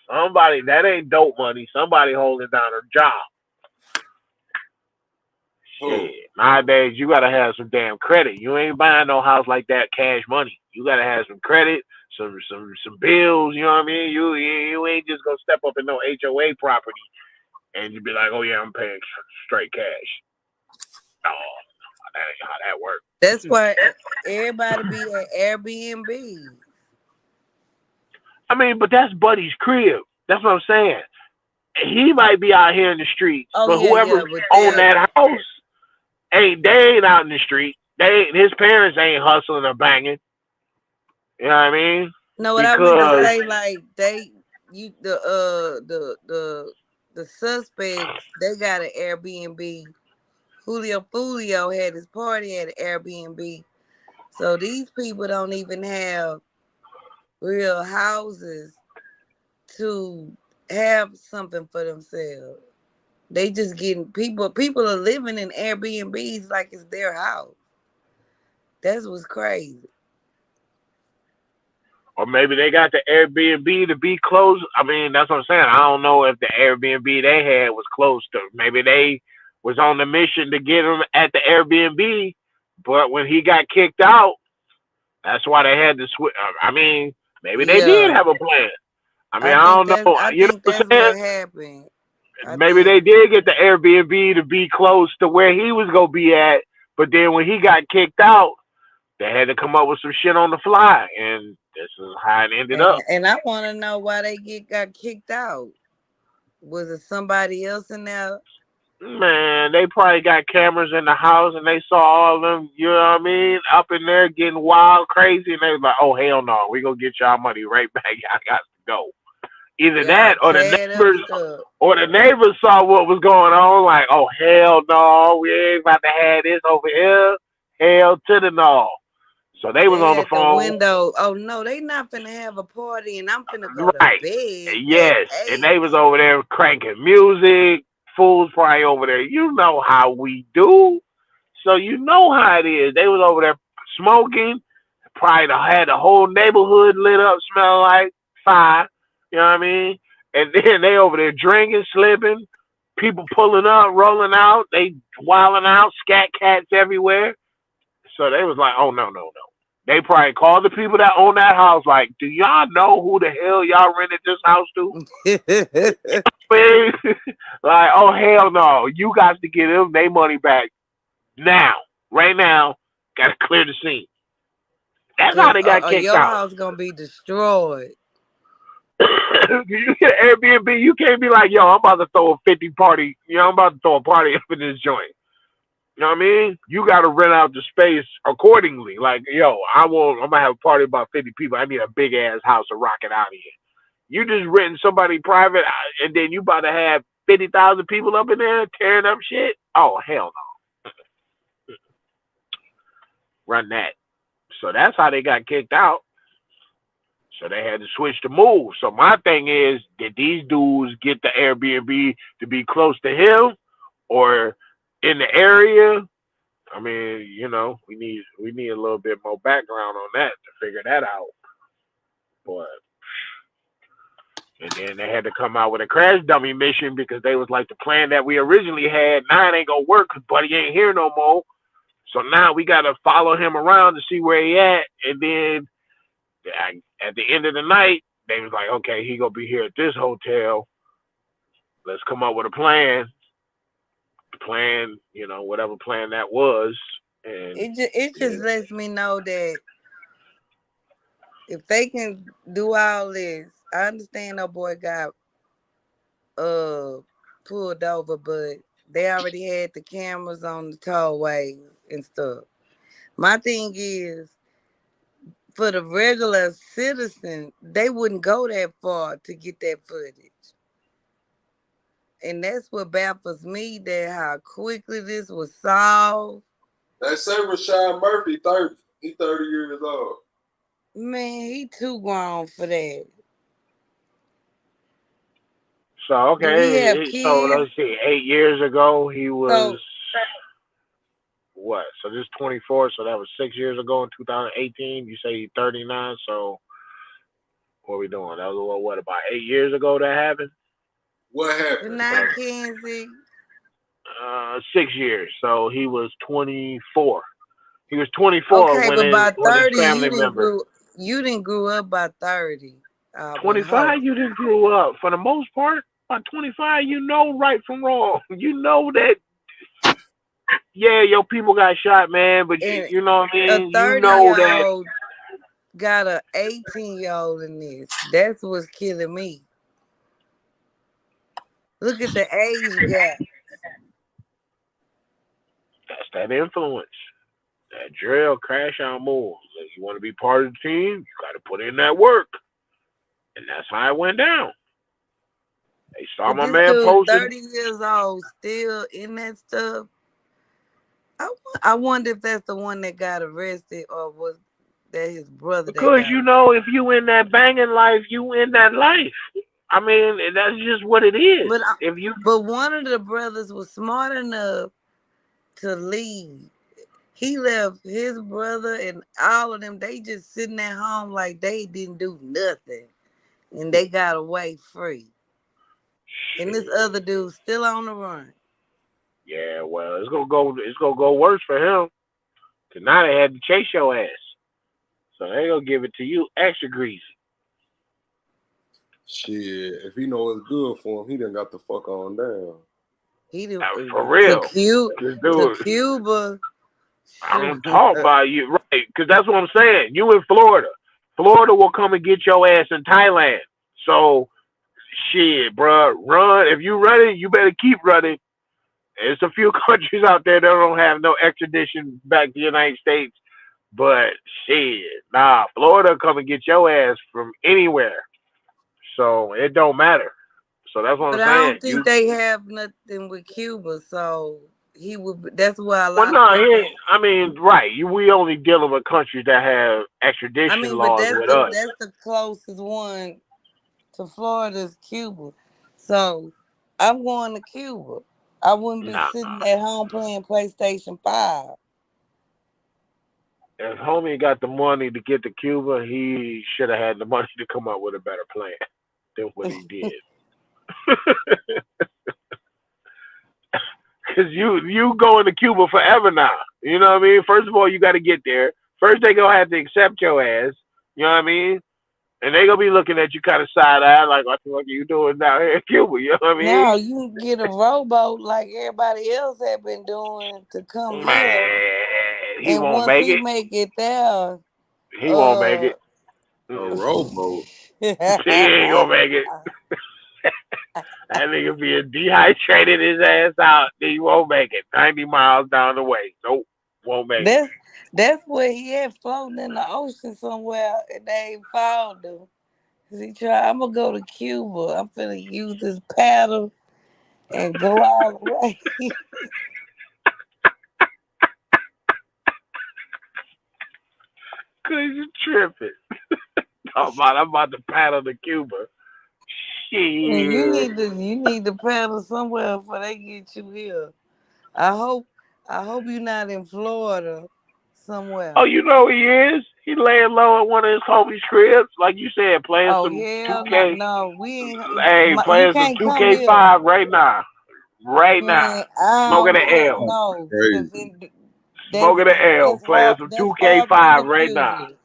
Somebody that ain't dope money. Somebody holding down a job. Shit. Nowadays you gotta have some damn credit. You ain't buying no house like that cash money. You gotta have some credit, some bills, you know what I mean? You ain't just gonna step up in no HOA property and you be like, oh yeah, I'm paying straight cash. No, that ain't how that works. That's why everybody be at Airbnb. I mean, but that's Buddy's crib. That's what I'm saying. He might be out here in the streets, Oh but yeah, whoever but own that house they ain't out in the street. His parents ain't hustling or banging. You know what I mean? no. What I meant to Because say, like the suspects, they got an Airbnb. Julio had his party at an Airbnb. So these people don't even have real houses to have something for themselves. They just getting people are living in Airbnbs like it's their house. That's what's crazy. or maybe they got the Airbnb to be close. I mean, that's what I'm saying. I don't know if the Airbnb they had was close to. Maybe they was on the mission to get him at the Airbnb, but when he got kicked out, that's why they had to switch. I mean, maybe they did Yeah. have a plan. I mean, I don't know. I You know think what that's I'm saying? what happened. I Maybe think they did get the Airbnb to be close to where he was gonna be at, but then when he got kicked out, they had to come up with some shit on the fly, and this is how it ended up. and I want to know why they got kicked out. Was it somebody else in there? Man, they probably got cameras in the house and they saw all of them, you know what I mean, up in there getting wild, crazy, and they was like, oh, hell no, we gonna get y'all money right back. Y'all got to go. Either Yeah, that tear up stuff. or the neighbors saw what was going on, like, oh, hell no, we ain't about to have this over here. Hell to the no. So they was on They the at the phone. window. Oh no, they not finna have a party, and I'm finna go to Right. bed at Yes. And 8. they was over there cranking music. fools probably over there. You know how we do. So you know how it is. They was over there smoking. Probably had the whole neighborhood lit up, smelling like fire. You know what I mean? And then they over there drinking, slipping, people pulling up, rolling out, they wilding out, scat cats everywhere. So they was like, oh, no. They probably called the people that own that house like, do y'all know who the hell y'all rented this house to? Like, oh, hell no. You got to get them their money back now. Right now. Got to clear the scene. That's how they got kicked your out. Your house going to be destroyed. You get Airbnb, you can't be like, yo, I'm about to throw a 50 party. You know, I'm about to throw a party up in this joint. You know what I mean? You got to rent out the space accordingly. Like, yo, I'm going to have a party about 50 people. I need a big ass house to rock it out in. You just renting somebody private, and then you about to have 50,000 people up in there tearing up shit? Oh, hell no. Run that. So that's how they got kicked out. So they had to switch the move. So my thing is, did these dudes get the Airbnb to be close to him or in the area? I mean, you know, we need a little bit more background on that to figure that out. But and then they had to come out with a crash dummy mission because they was like, the plan that we originally had, now it ain't gonna work because Buddy ain't here no more. So now we gotta follow him around to see where he at, and then at the end of the night, they was like, okay, he gonna be here at this hotel. Let's come up with a plan. The plan, you know, whatever plan that was. And it just lets me know that if they can do all this, I understand our boy got pulled over, but they already had the cameras on the tollway and stuff. My thing is, for the regular citizen, they wouldn't go that far to get that footage. And that's what baffles me, that how quickly this was solved. They say Rashawn Murphy 30. He 30 years old. Man, he too grown for that. So, okay, so let's see, 8 years ago, he was, what? So this 24, so that was 6 years ago in 2018. You say he's 39, so what are we doing? That was, what, about 8 years ago that happened? What happened? Good night, Kenzie. 6 years, so he was 24. He was 24 okay, when, but by 30, family member. You didn't grow up by 30. 25, you didn't grow up. For the most part, by 25, you know right from wrong. You know that, yeah, your people got shot, man, but you know what I mean? A 30-year-old you know that got an 18-year-old in this. That's what's killing me. Look at the age gap. That's that influence. That drill, crash out moves. If you want to be part of the team, you got to put in that work. And that's how it went down. They saw my man posting. 30 years old, still in that stuff. I wonder if that's the one that got arrested, or was that his brother? Because you know, if you in that banging life, you in that life. I mean, that's just what it is. But one of the brothers was smart enough to leave. He left his brother and all of them. They just sitting at home like they didn't do nothing, and they got away free. And this other dude still on the run. Yeah, well, it's gonna go worse for him. Cause now they had to chase your ass, so they gonna give it to you extra greasy. Shit, if he know it's good for him, he done got the fuck on down. He did for real. To Cuba. I don't talk about you, right? Because that's what I'm saying. You in Florida. Florida will come and get your ass in Thailand. So, shit, bro, run. If you running, you better keep running. There's a few countries out there that don't have no extradition back to the United States. But, shit, nah, Florida come and get your ass from anywhere. So, it don't matter. So, that's what I'm saying. I don't think they have nothing with Cuba, so... He would. That's why a lot. I mean, right. We only dealing with countries that have extradition laws with us. That's the closest one to Florida's Cuba. So I'm going to Cuba. I wouldn't be Nah. sitting at home playing PlayStation 5. If homie got the money to get to Cuba, he should have had the money to come up with a better plan than what he did. Cause you going to Cuba forever now. You know what I mean? First of all, you got to get there. First, they gonna have to accept your ass. You know what I mean? And they gonna be looking at you kind of side eye, like, what the fuck are you doing down here in Cuba? You know what I mean? Now you can get a rowboat like everybody else have been doing to come here. Man, he And won't once make he it. make it there, He won't make it. A rowboat. He ain't gonna make it. That nigga being dehydrated his ass out. He won't make it. 90 miles down the way. Nope. Won't make it. That's where he had floating in the ocean somewhere, and they ain't found him. I'm gonna go to Cuba. I'm finna use this paddle and go all the way. Cause you tripping. I'm about to paddle to Cuba. And Shit. you need to paddle somewhere before they get you here. I hope you're not in Florida somewhere. Oh, you know he is? He laying low at one of his homies' cribs, like you said, playing Oh some hell 2K. no, we ain't. Hey, You playing some can't come here, 2K5 right now. Right now. man. I Smoking don't the want L. no, Crazy. because Smoking the L. that's Playing hard. some That's harboring 2K5 the right now. fugitive.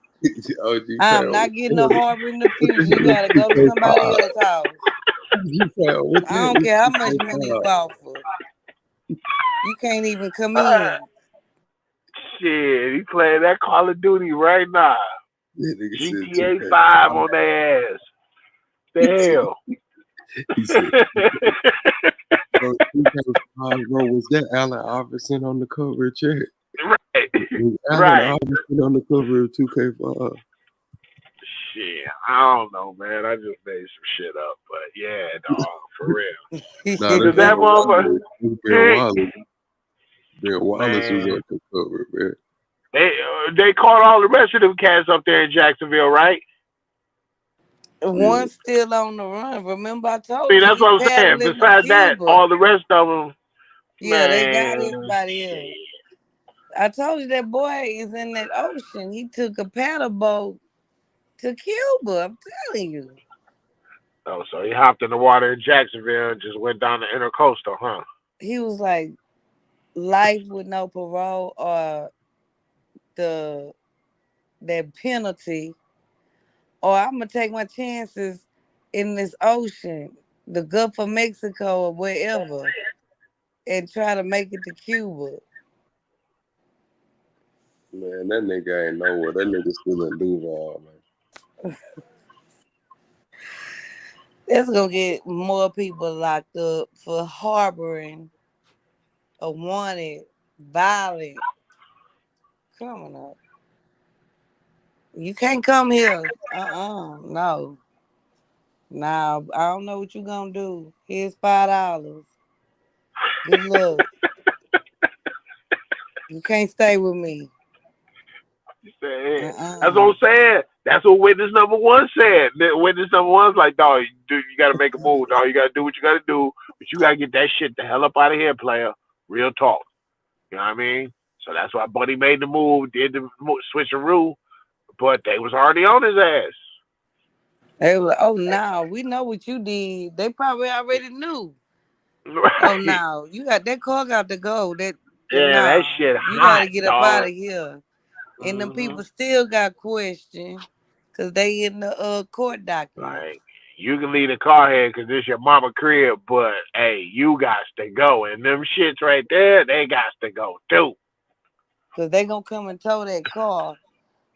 OG I'm Power. not getting a harboring the fugitive. You gotta go to somebody else's house. What I don't the care how much money you offer. You can't even come Uh, in. Shit, he playing that Call of Duty right now. That nigga said GTA 2K. 5 on their ass. The hell. He said, bro, 2K5, bro, was that Allen Iverson on the cover? Check. Right. Was Allen Right. Iverson on the cover of 2K5? Shit, I don't know, man. I just made some shit up, but yeah, dog, for real. Nah, Cause that's that Ben motherfucker, Wallace. Ben Wallace. Ben Wallace was man, on the cover, man. they caught all the rest of them cats up there in Jacksonville, right? Yeah. One's still on the run. Remember, I I told mean, you that's he what I'm saying. paddling to Besides that, Cuba. all the rest of them, Yeah, they got man, everybody shit. else. I told you that boy is in that ocean. He took a paddle boat to Cuba. I'm telling you. Oh, so he hopped in the water in Jacksonville and just went down the intercoastal, huh? He was like life with no parole or that penalty, or I'm gonna take my chances in this ocean, the Gulf of Mexico or wherever, and try to make it to Cuba. Man, that nigga ain't nowhere. That nigga still in Duval, man. That's gonna get more people locked up for harboring a wanted violent criminal. You can't come here. No. Nah, I don't know what you gonna do. Here's $5. Good luck. You can't stay with me. That's what I'm saying. That's what witness number one said. Witness number one's like, dog, dude, you gotta make a move, dog. You gotta do what you gotta do, but you gotta get that shit the hell up out of here, player. Real talk. You know what I mean? So that's why Buddy made the move, did the switcheroo, but they was already on his ass. They were like, oh no, we know what you did. They probably already knew. Right. Oh no, you got that car got to go. Yeah, that No, shit you got hot, to get up out dog. of here. And them Mm-hmm. people still got questioned because they in the court documents. Like, you can leave the car here because this your mama crib, but hey, you got to go. And them shits right there, they got to go too. Because they going to come and tow that car.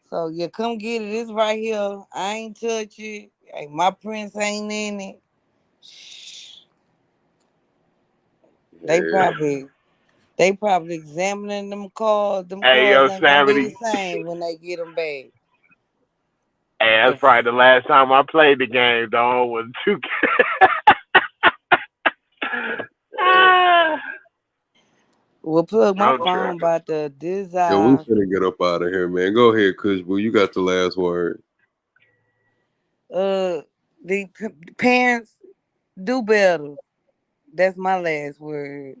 So you come get it. It's right here. I ain't touch it. Hey, my prints ain't in it. They probably examining them cars. Them Hey, cars yo, ain't gonna be the Sammy. same when they get them back. Hey, that's probably the last time I played the game, dog. Was 2K. Well, plug my I'm phone tripping. about the Yeah, we desire. finna get up out of here, man. Go ahead, Kushbu. You got the last word. The parents do better. That's my last words.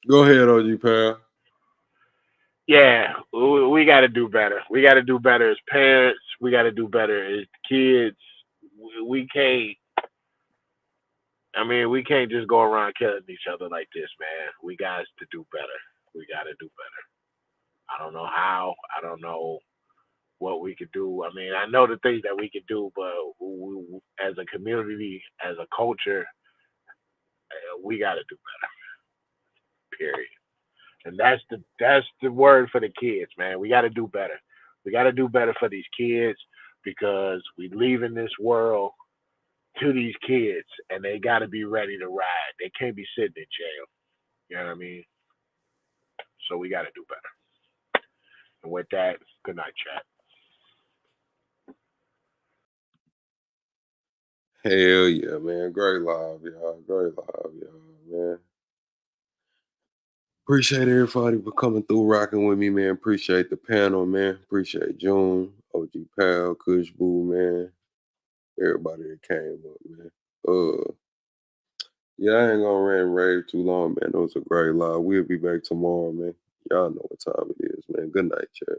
Go ahead, OG Pal. Yeah, we got to do better. We got to do better as parents. We got to do better as kids. We can't. I mean, we can't just go around killing each other like this, man. We got to do better. We got to do better. I don't know how. I don't know what we could do. I mean, I know the things that we could do, but as a community, as a culture, we got to do better. Period. And that's the word for the kids, man. We got to do better. We got to do better for these kids because we leaving this world to these kids, and they got to be ready to ride. They can't be sitting in jail. You know what I mean? So we got to do better. And with that, good night, chat. Hell yeah, man. Great live, y'all. Great live, y'all, man. Appreciate everybody for coming through, rocking with me, man. Appreciate the panel, man. Appreciate June, OG Pal, Kush Boo, man. Everybody that came up, man. Yeah, I ain't gonna rant and rave too long, man. It was a great live. We'll be back tomorrow, man. Y'all know what time it is, man. Good night, chat.